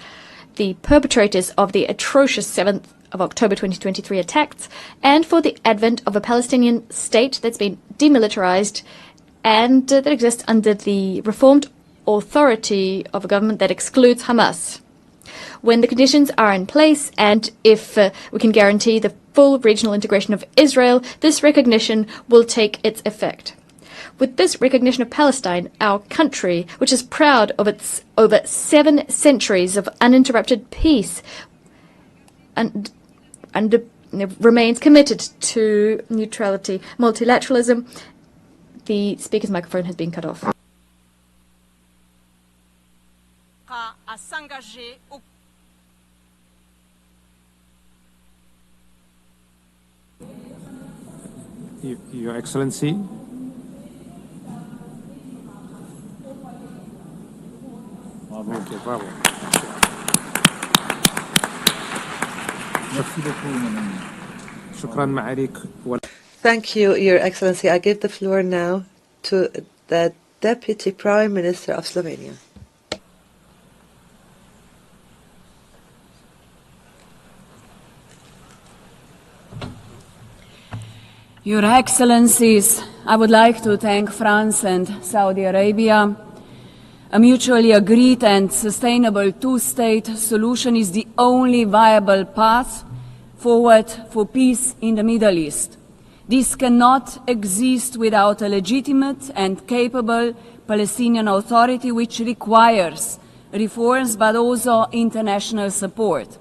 the perpetrators of the atrocious 7th of October 2023 attacks, and for the advent of a Palestinian state that's been demilitarized and that exists under the reformed authority of a government that excludes Hamas. When the conditions are in place and if we can guarantee the full regional integration of Israel, this recognition will take its effect. With this recognition of Palestine, our country, which is proud of its over 7 centuries of uninterrupted peace and remains committed to neutrality, multilateralism. The speaker's microphone has been cut off. Your Excellency. Okay, bravo. Thank you, Your Excellency. I give the floor now to the Deputy Prime Minister of Slovenia. Your Excellencies, I would like to thank France and Saudi Arabia. A mutually agreed and sustainable two-state solution is the only viable path forward for peace in the Middle East. This cannot exist without a legitimate and capable Palestinian Authority, which requires reforms but also international support.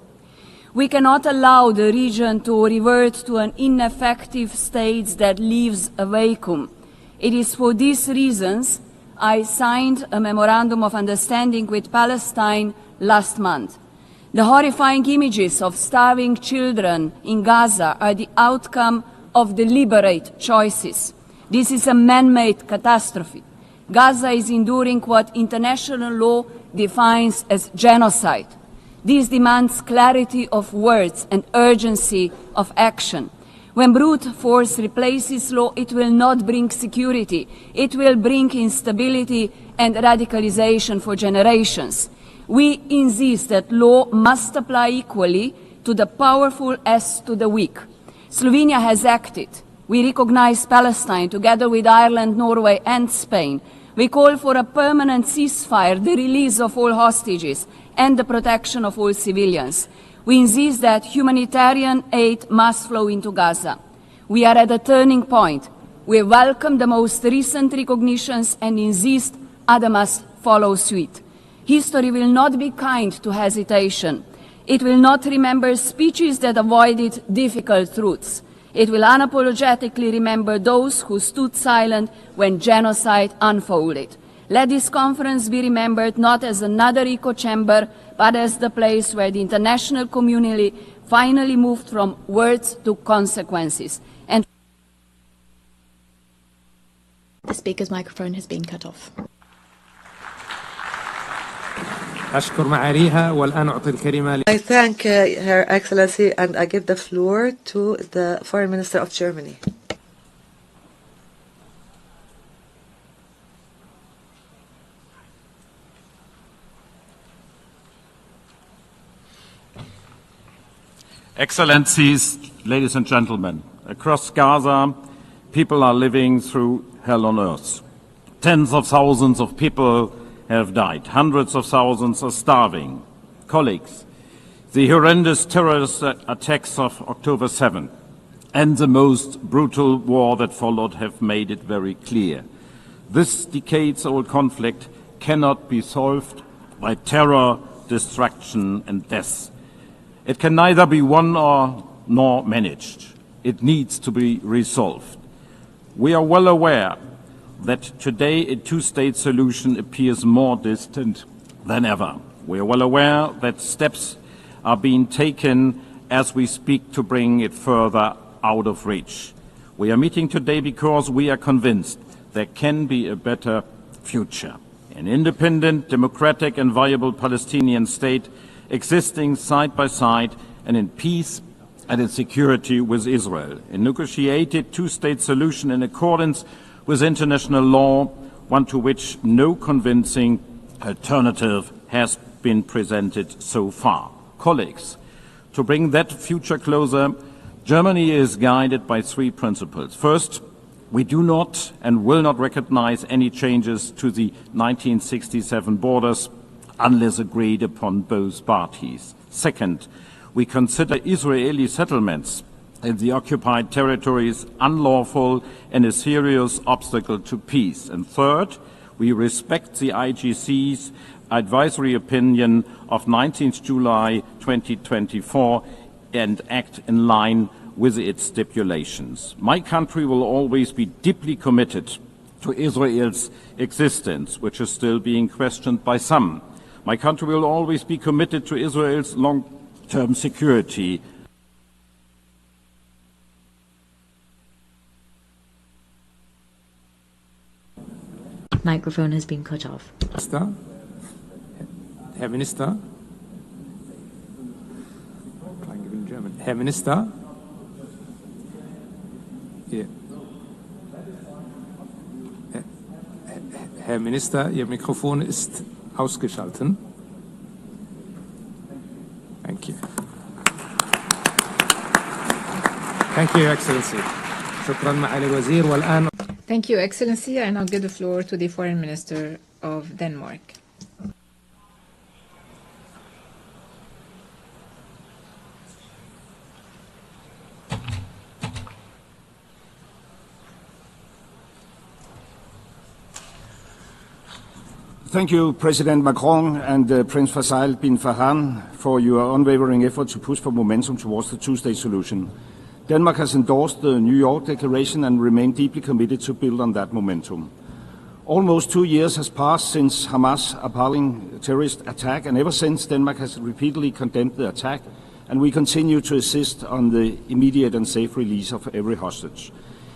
We cannot allow the region to revert to an ineffective state that leaves a vacuum. It is for these reasons I signed a memorandum of understanding with Palestine last month. The horrifying images of starving children in Gaza are the outcome of deliberate choices. This is a man-made catastrophe. Gaza is enduring what international law defines as genocide. This demands clarity of words and urgency of action. When brute force replaces law, it will not bring security. It will bring instability and radicalization for generations. We insist that law must apply equally to the powerful as to the weak. Slovenia has acted We recognize Palestine together with Ireland, Norway and Spain. We call for a permanent ceasefire, the release of all hostages and the protection of all civilians. We insist that humanitarian aid must flow into Gaza. We are at a turning point. We welcome the most recent recognitions and insist others must follow suit. History will not be kind to hesitation. It will not remember speeches that avoided difficult truths. It will unapologetically remember those who stood silent when genocide unfolded. Let this conference be remembered not as another echo chamber, but as the place where the international community finally moved from words to consequences. And the speaker's microphone has been cut off. I thank Her Excellency and I give the floor to the Foreign Minister of Germany. Excellencies, ladies and gentlemen, across Gaza, people are living through hell on earth. Tens of thousands of people have died. Hundreds of thousands are starving. Colleagues, the horrendous terrorist attacks of October 7 and the most brutal war that followed have made it very clear. This decades-old conflict cannot be solved by terror, destruction and death. It can neither be won nor managed. It needs to be resolved. We are well aware that today a two-state solution appears more distant than ever. We are well aware that steps are being taken as we speak to bring it further out of reach. We are meeting today because we are convinced there can be a better future. An independent, democratic and viable Palestinian state existing side by side and in peace and in security with Israel. A negotiated two-state solution in accordance with international law, one to which no convincing alternative has been presented so far. Colleagues, to bring that future closer, Germany is guided by three principles. First, we do not and will not recognize any changes to the 1967 borders unless agreed upon both parties. Second, we consider Israeli settlements in the occupied territories unlawful and a serious obstacle to peace. And third, we respect the IGC's advisory opinion of 19th July 2024 and act in line with its stipulations. My country will always be deeply committed to Israel's existence, which is still being questioned by some. My country will always be committed to Israel's long-term security. Microphone has been cut off. Herr Minister. Herr Minister. Herr Minister, Ihr Mikrofon ist ausgeschaltet. Thank you. Thank you, Your Excellency. شكرا معالي الوزير والآن. Thank you, Excellency. I now give the floor to the Foreign Minister of Denmark. Thank you, President Macron and Prince Faisal bin Farhan, for your unwavering effort to push for momentum towards the two-state solution. Denmark has endorsed the New York Declaration and remained deeply committed to build on that momentum. Almost 2 years has passed since Hamas' appalling terrorist attack, and ever since Denmark has repeatedly condemned the attack, and we continue to insist on the immediate and safe release of every hostage.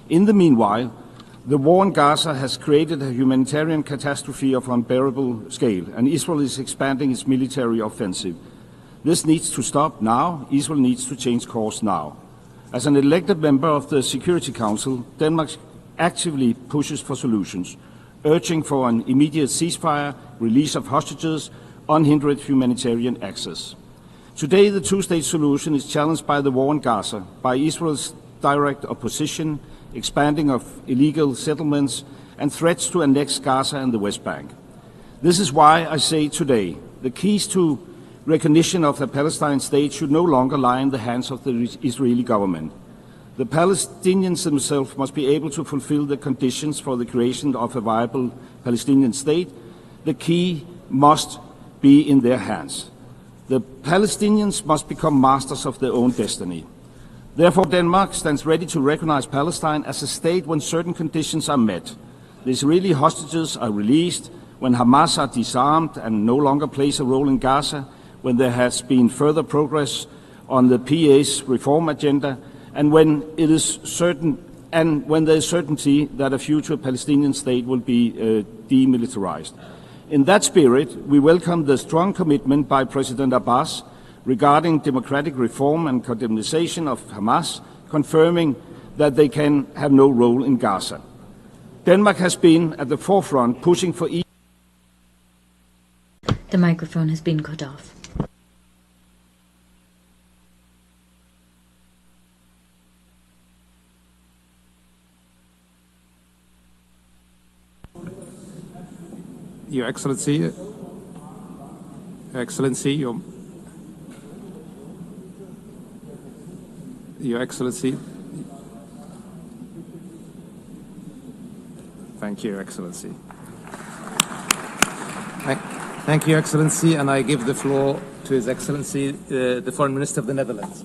In the meanwhile, the war in Gaza has created a humanitarian catastrophe of unbearable scale, and Israel is expanding its military offensive. This needs to stop now. Israel needs to change course now. As an elected member of the Security Council, Denmark actively pushes for solutions, urging for an immediate ceasefire, release of hostages, unhindered humanitarian access. Today, the two-state solution is challenged by the war in Gaza, by Israel's direct opposition, expanding of illegal settlements, and threats to annex Gaza and the West Bank. This is why I say today, the keys to recognition of the Palestinian state should no longer lie in the hands of the Israeli government. The Palestinians themselves must be able to fulfill the conditions for the creation of a viable Palestinian state. The key must be in their hands. The Palestinians must become masters of their own destiny. Therefore, Denmark stands ready to recognize Palestine as a state when certain conditions are met. The Israeli hostages are released, when Hamas are disarmed and no longer plays a role in Gaza, when there has been further progress on the PA's reform agenda, and when it is certain, and when there is certainty that a future Palestinian state will be demilitarized. In that spirit, we welcome the strong commitment by President Abbas regarding democratic reform and condemnation of Hamas, confirming that they can have no role in Gaza. Denmark has been at the forefront pushing for The microphone has been cut off. Your Excellency, Your Excellency. Thank you, Your Excellency. Thank you, Your Excellency, and I give the floor to His Excellency, the Foreign Minister of the Netherlands.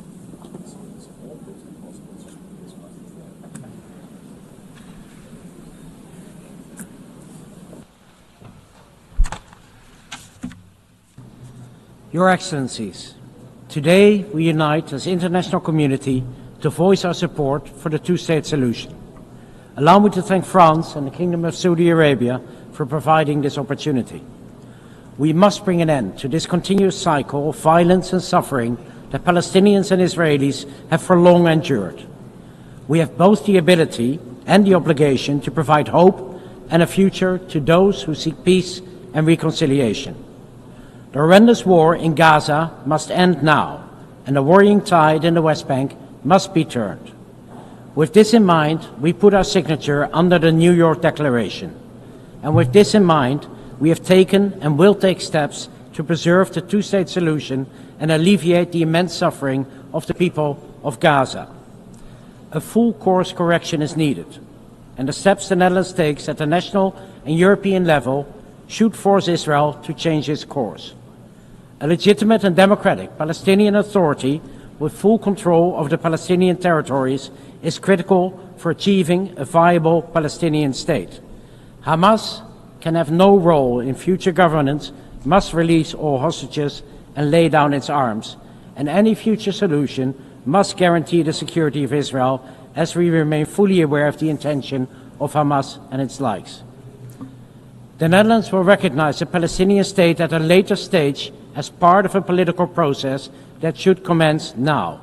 Your Excellencies, today we unite as international community to voice our support for the two-state solution. Allow me to thank France and the Kingdom of Saudi Arabia for providing this opportunity. We must bring an end to this continuous cycle of violence and suffering that Palestinians and Israelis have for long endured. We have both the ability and the obligation to provide hope and a future to those who seek peace and reconciliation. The horrendous war in Gaza must end now, and the worrying tide in the West Bank must be turned. With this in mind, we put our signature under the New York Declaration. And with this in mind, we have taken and will take steps to preserve the two-state solution and alleviate the immense suffering of the people of Gaza. A full course correction is needed, and the steps the Netherlands takes at the national and European level should force Israel to change its course. A legitimate and democratic Palestinian Authority with full control of the Palestinian territories is critical for achieving a viable Palestinian state. Hamas can have no role in future governance, must release all hostages and lay down its arms, and any future solution must guarantee the security of Israel, as we remain fully aware of the intention of Hamas and its likes. The Netherlands will recognize the Palestinian state at a later stage as part of a political process that should commence now.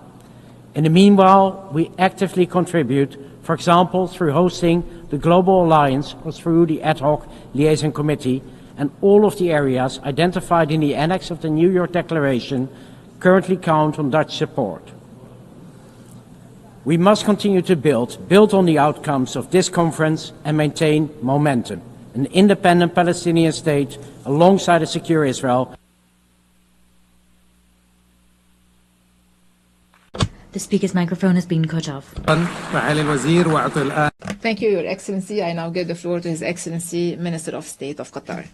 In the meanwhile, we actively contribute, for example, through hosting the Global Alliance or through the Ad Hoc Liaison Committee, and all of the areas identified in the annex of the New York Declaration currently count on Dutch support. We must continue to build on the outcomes of this conference and maintain momentum. An independent Palestinian state alongside a secure Israel. The speaker's microphone has been cut off. Thank you, Your Excellency. I now give the floor to His Excellency, Minister of State of Qatar.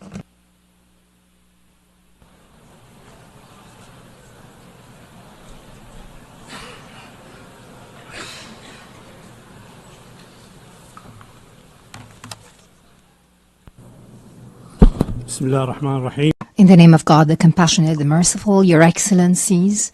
In the name of God, the compassionate, the merciful, Your Excellencies,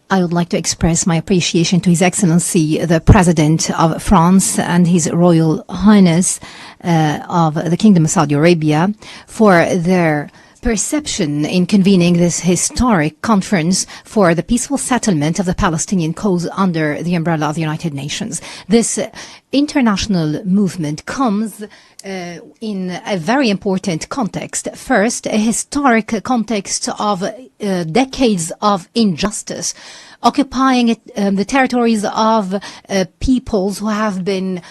I would like to express my appreciation to His Excellency, the President of France, and His Royal Highness of the Kingdom of Saudi Arabia for their perception in convening this historic conference for the peaceful settlement of the Palestinian cause under the umbrella of the United Nations. This international movement comes in a very important context. First, a historic context of decades of injustice, occupying the territories of peoples who have been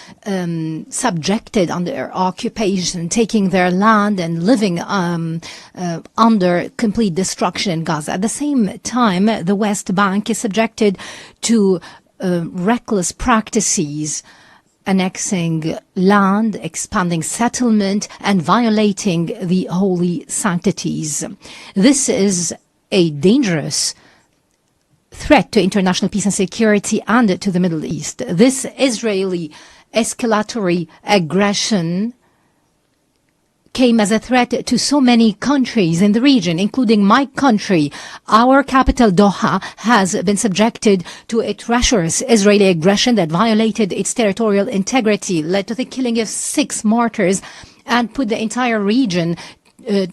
subjected under occupation, taking their land and living under complete destruction in Gaza. At the same time, the West Bank is subjected to reckless practices, annexing land, expanding settlement, and violating the holy sanctities. This is a dangerous threat to international peace and security and to the Middle East. This Israeli escalatory aggression came as a threat to so many countries in the region, including my country. Our capital, Doha, has been subjected to a treacherous Israeli aggression that violated its territorial integrity, led to the killing of 6 martyrs, and put the entire region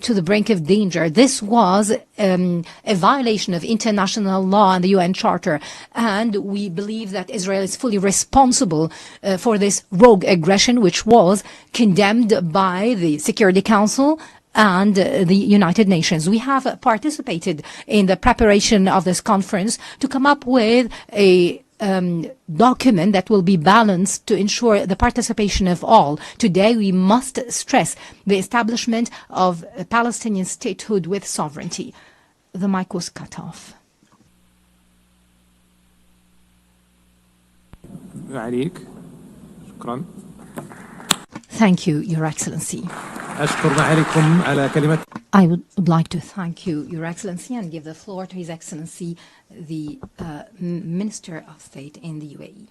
to the brink of danger. This was a violation of international law and the UN Charter, and we believe that Israel is fully responsible for this rogue aggression, which was condemned by the Security Council and the United Nations. We have participated in the preparation of this conference to come up with a document that will be balanced to ensure the participation of all. Today, we must stress the establishment of a Palestinian statehood with sovereignty. The mic was cut off. Thank you, Your Excellency. I would like to thank you, Your Excellency, and give the floor to His Excellency, the Minister of State in the UAE.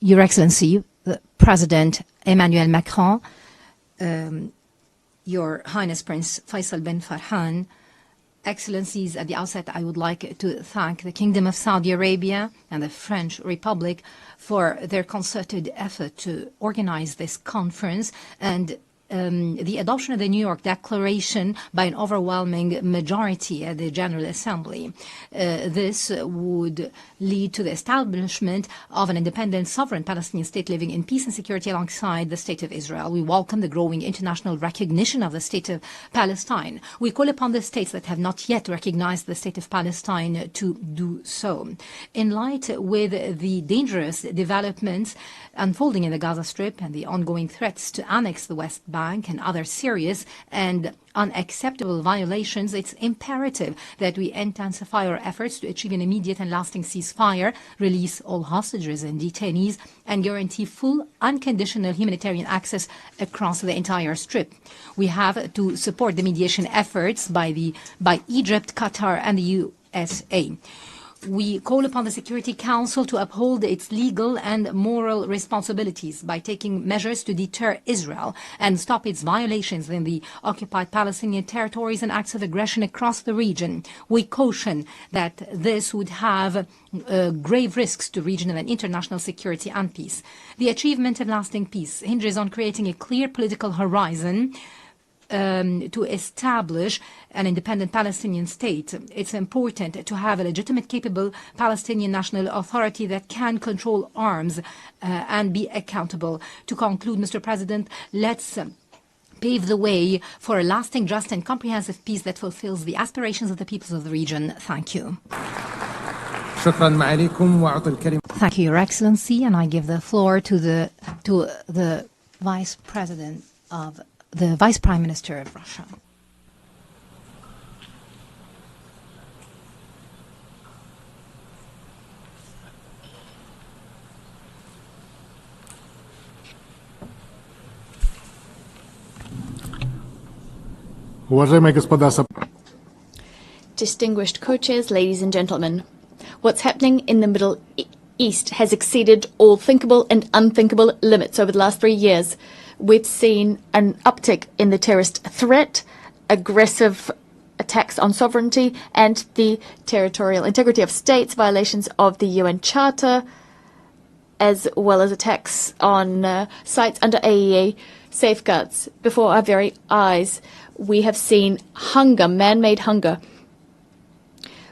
Your Excellency, President Emmanuel Macron, Your Highness Prince Faisal bin Farhan, Excellencies, at the outset, I would like to thank the Kingdom of Saudi Arabia and the French Republic for their concerted effort to organize this conference and the adoption of the New York Declaration by an overwhelming majority at the General Assembly. This would lead to the establishment of an independent, sovereign Palestinian state living in peace and security alongside the State of Israel. We welcome the growing international recognition of the State of Palestine. We call upon the states that have not yet recognized the State of Palestine to do so. In light with the dangerous developments unfolding in the Gaza Strip and the ongoing threats to annex the West Bank and other serious and unacceptable violations, it's imperative that we intensify our efforts to achieve an immediate and lasting ceasefire, release all hostages and detainees, and guarantee full, unconditional humanitarian access across the entire Strip. We have to support the mediation efforts by Egypt, Qatar, and the USA. We call upon the Security Council to uphold its legal and moral responsibilities by taking measures to deter Israel and stop its violations in the occupied Palestinian territories and acts of aggression across the region. We caution that this would have grave risks to regional and international security and peace. The achievement of lasting peace hinges on creating a clear political horizon to establish an independent Palestinian state. It's important to have a legitimate, capable Palestinian national authority that can control arms and be accountable. To conclude, Mr. President, let's pave the way for a lasting, just, and comprehensive peace that fulfills the aspirations of the peoples of the region. Thank you. Thank you, Your Excellency, and I give the floor to the Vice President of the Vice Prime Minister of Russia. Distinguished co-chairs, ladies and gentlemen, what's happening in the Middle East has exceeded all thinkable and unthinkable limits over the last 3 years. We've seen an uptick in the terrorist threat, aggressive attacks on sovereignty and the territorial integrity of states, violations of the UN Charter, as well as attacks on sites under AEA safeguards. Before our very eyes, we have seen hunger, man-made hunger.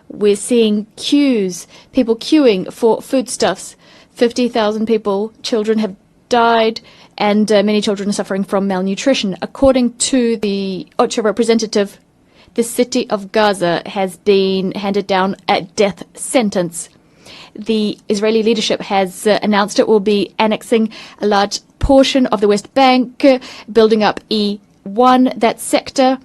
We're seeing queues, people queuing for foodstuffs. 50,000 people, children have died, and many children are suffering from malnutrition. According to the OCHA representative, the city of Gaza has been handed down a death sentence. The Israeli leadership has announced it will be annexing a large portion of the West Bank, building up E1, that sector,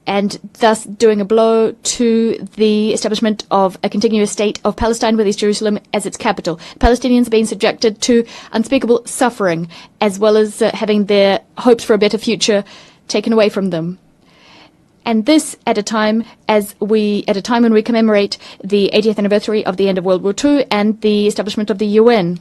and thus doing a blow to the establishment of a continuous state of Palestine with East Jerusalem as its capital. Palestinians are being subjected to unspeakable suffering, as well as having their hopes for a better future taken away from them. And this at a time when we commemorate the 80th anniversary of the end of World War II and the establishment of the UN.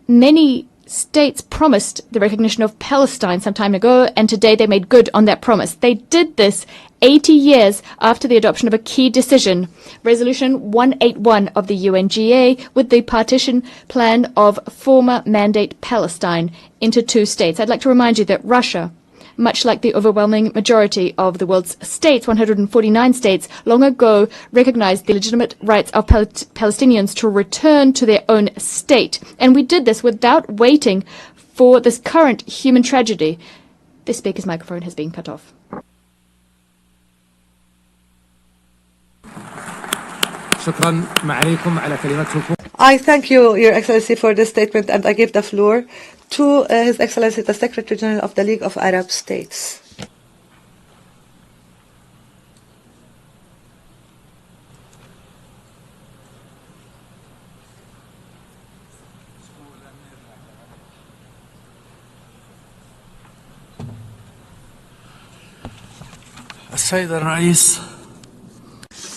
Many states promised the recognition of Palestine some time ago, and today they made good on that promise. They did this 80 years after the adoption of a key decision, Resolution 181 of the UNGA, with the partition plan of former Mandate Palestine into two states. I'd like to remind you that Russia, much like the overwhelming majority of the world's states, 149 states, long ago recognized the legitimate rights of Palestinians to return to their own state. And we did this without waiting for this current human tragedy. The speaker's microphone has been cut off. I thank you, Your Excellency, for this statement, and I give the floor to His Excellency, the Secretary General of the League of Arab States.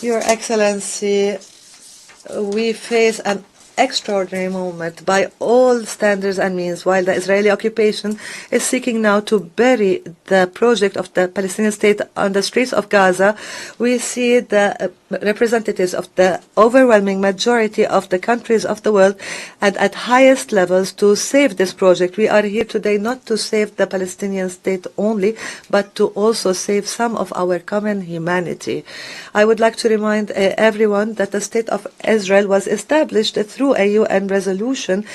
Your Excellency, we face an extraordinary moment by all standards and means, while the Israeli occupation is seeking now to bury the project of the Palestinian state on the streets of Gaza. We see the representatives of the overwhelming majority of the countries of the world and at highest levels to save this project. We are here today not to save the Palestinian state only, but to also save some of our common humanity. I would like to remind everyone that the state of Israel was established through a UN resolution,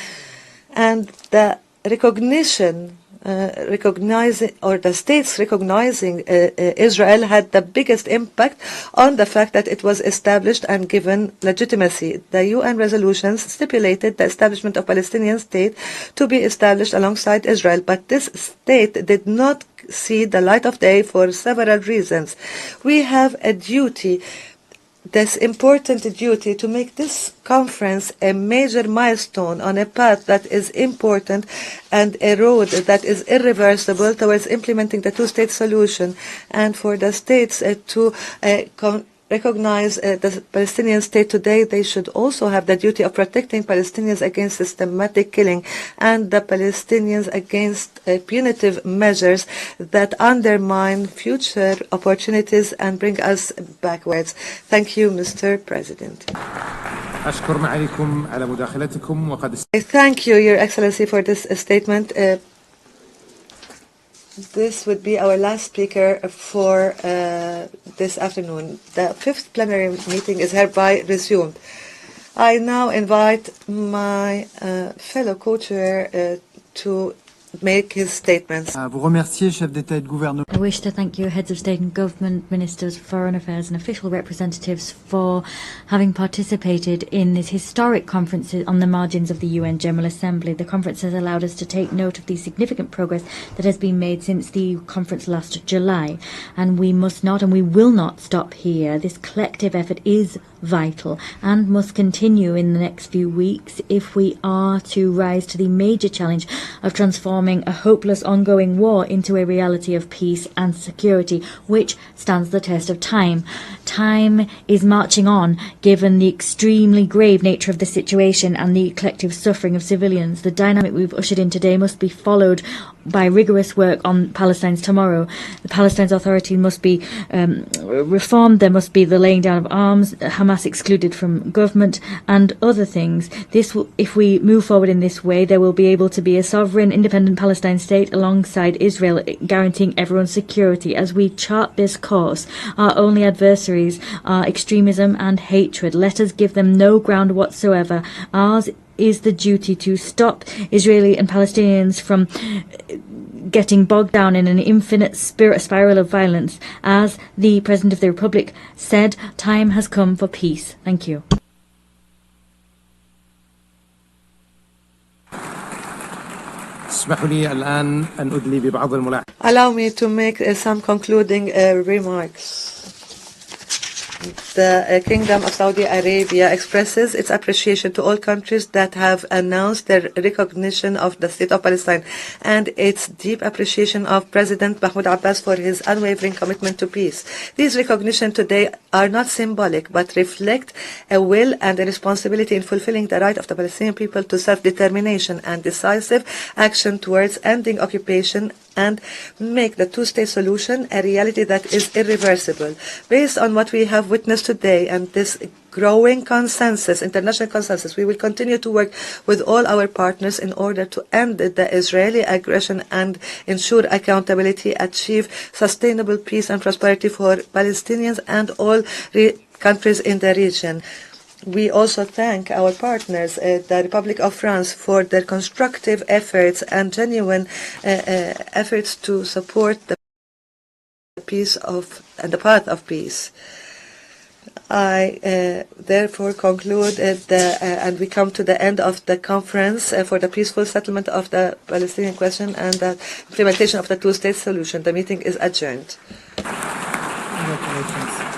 and the recognition the states recognizing Israel had the biggest impact on the fact that it was established and given legitimacy. The UN resolutions stipulated the establishment of Palestinian state to be established alongside Israel, but this state did not see the light of day for several reasons. We have a duty, this important duty, to make this conference a major milestone on a path that is important and a road that is irreversible towards implementing the two-state solution, and for the states to recognize the Palestinian state today. They should also have the duty of protecting Palestinians against systematic killing and the Palestinians against punitive measures that undermine future opportunities and bring us backwards. Thank you, Mr. President. I thank you, Your Excellency, for this statement. This would be our last speaker for this afternoon. The fifth plenary meeting is hereby resumed. I now invite my fellow co-chair to make his statements. I wish to thank you, heads of state and government, ministers of foreign affairs and official representatives, for having participated in this historic conference on the margins of the UN General Assembly. The conference has allowed us to take note of the significant progress that has been made since the conference last July, and we must not and we will not stop here. This collective effort is vital and must continue in the next few weeks if we are to rise to the major challenge of transforming a hopeless ongoing war into a reality of peace and security, which stands the test of time. Time is marching on, given the extremely grave nature of the situation and the collective suffering of civilians. The dynamic we've ushered in today must be followed by rigorous work on Palestine's tomorrow. The Palestinian Authority must be reformed. There must be the laying down of arms, Hamas excluded from government, and other things. This will, if we move forward in this way, there will be able to be a sovereign, independent Palestine state alongside Israel, guaranteeing everyone's security. As we chart this course, our only adversaries are extremism and hatred. Let us give them no ground whatsoever. Ours is the duty to stop Israeli and Palestinians from getting bogged down in an infinite spiral of violence. As the President of the Republic said, time has come for peace. Thank you. Allow me to make some concluding remarks. The Kingdom of Saudi Arabia expresses its appreciation to all countries that have announced their recognition of the State of Palestine and its deep appreciation of President Mahmoud Abbas for his unwavering commitment to peace. These recognitions today are not symbolic but reflect a will and a responsibility in fulfilling the right of the Palestinian people to self-determination and decisive action towards ending occupation and make the two-state solution a reality that is irreversible. Based on what we have witnessed today and this growing consensus, international consensus, we will continue to work with all our partners in order to end the Israeli aggression and ensure accountability, achieve sustainable peace and prosperity for Palestinians and all countries in the region. We also thank our partners, the Republic of France, for their constructive efforts and genuine efforts to support the peace and the path of peace. I therefore conclude and we come to the end of the conference for the peaceful settlement of the Palestinian question and the implementation of the two-state solution. The meeting is adjourned. Congratulations.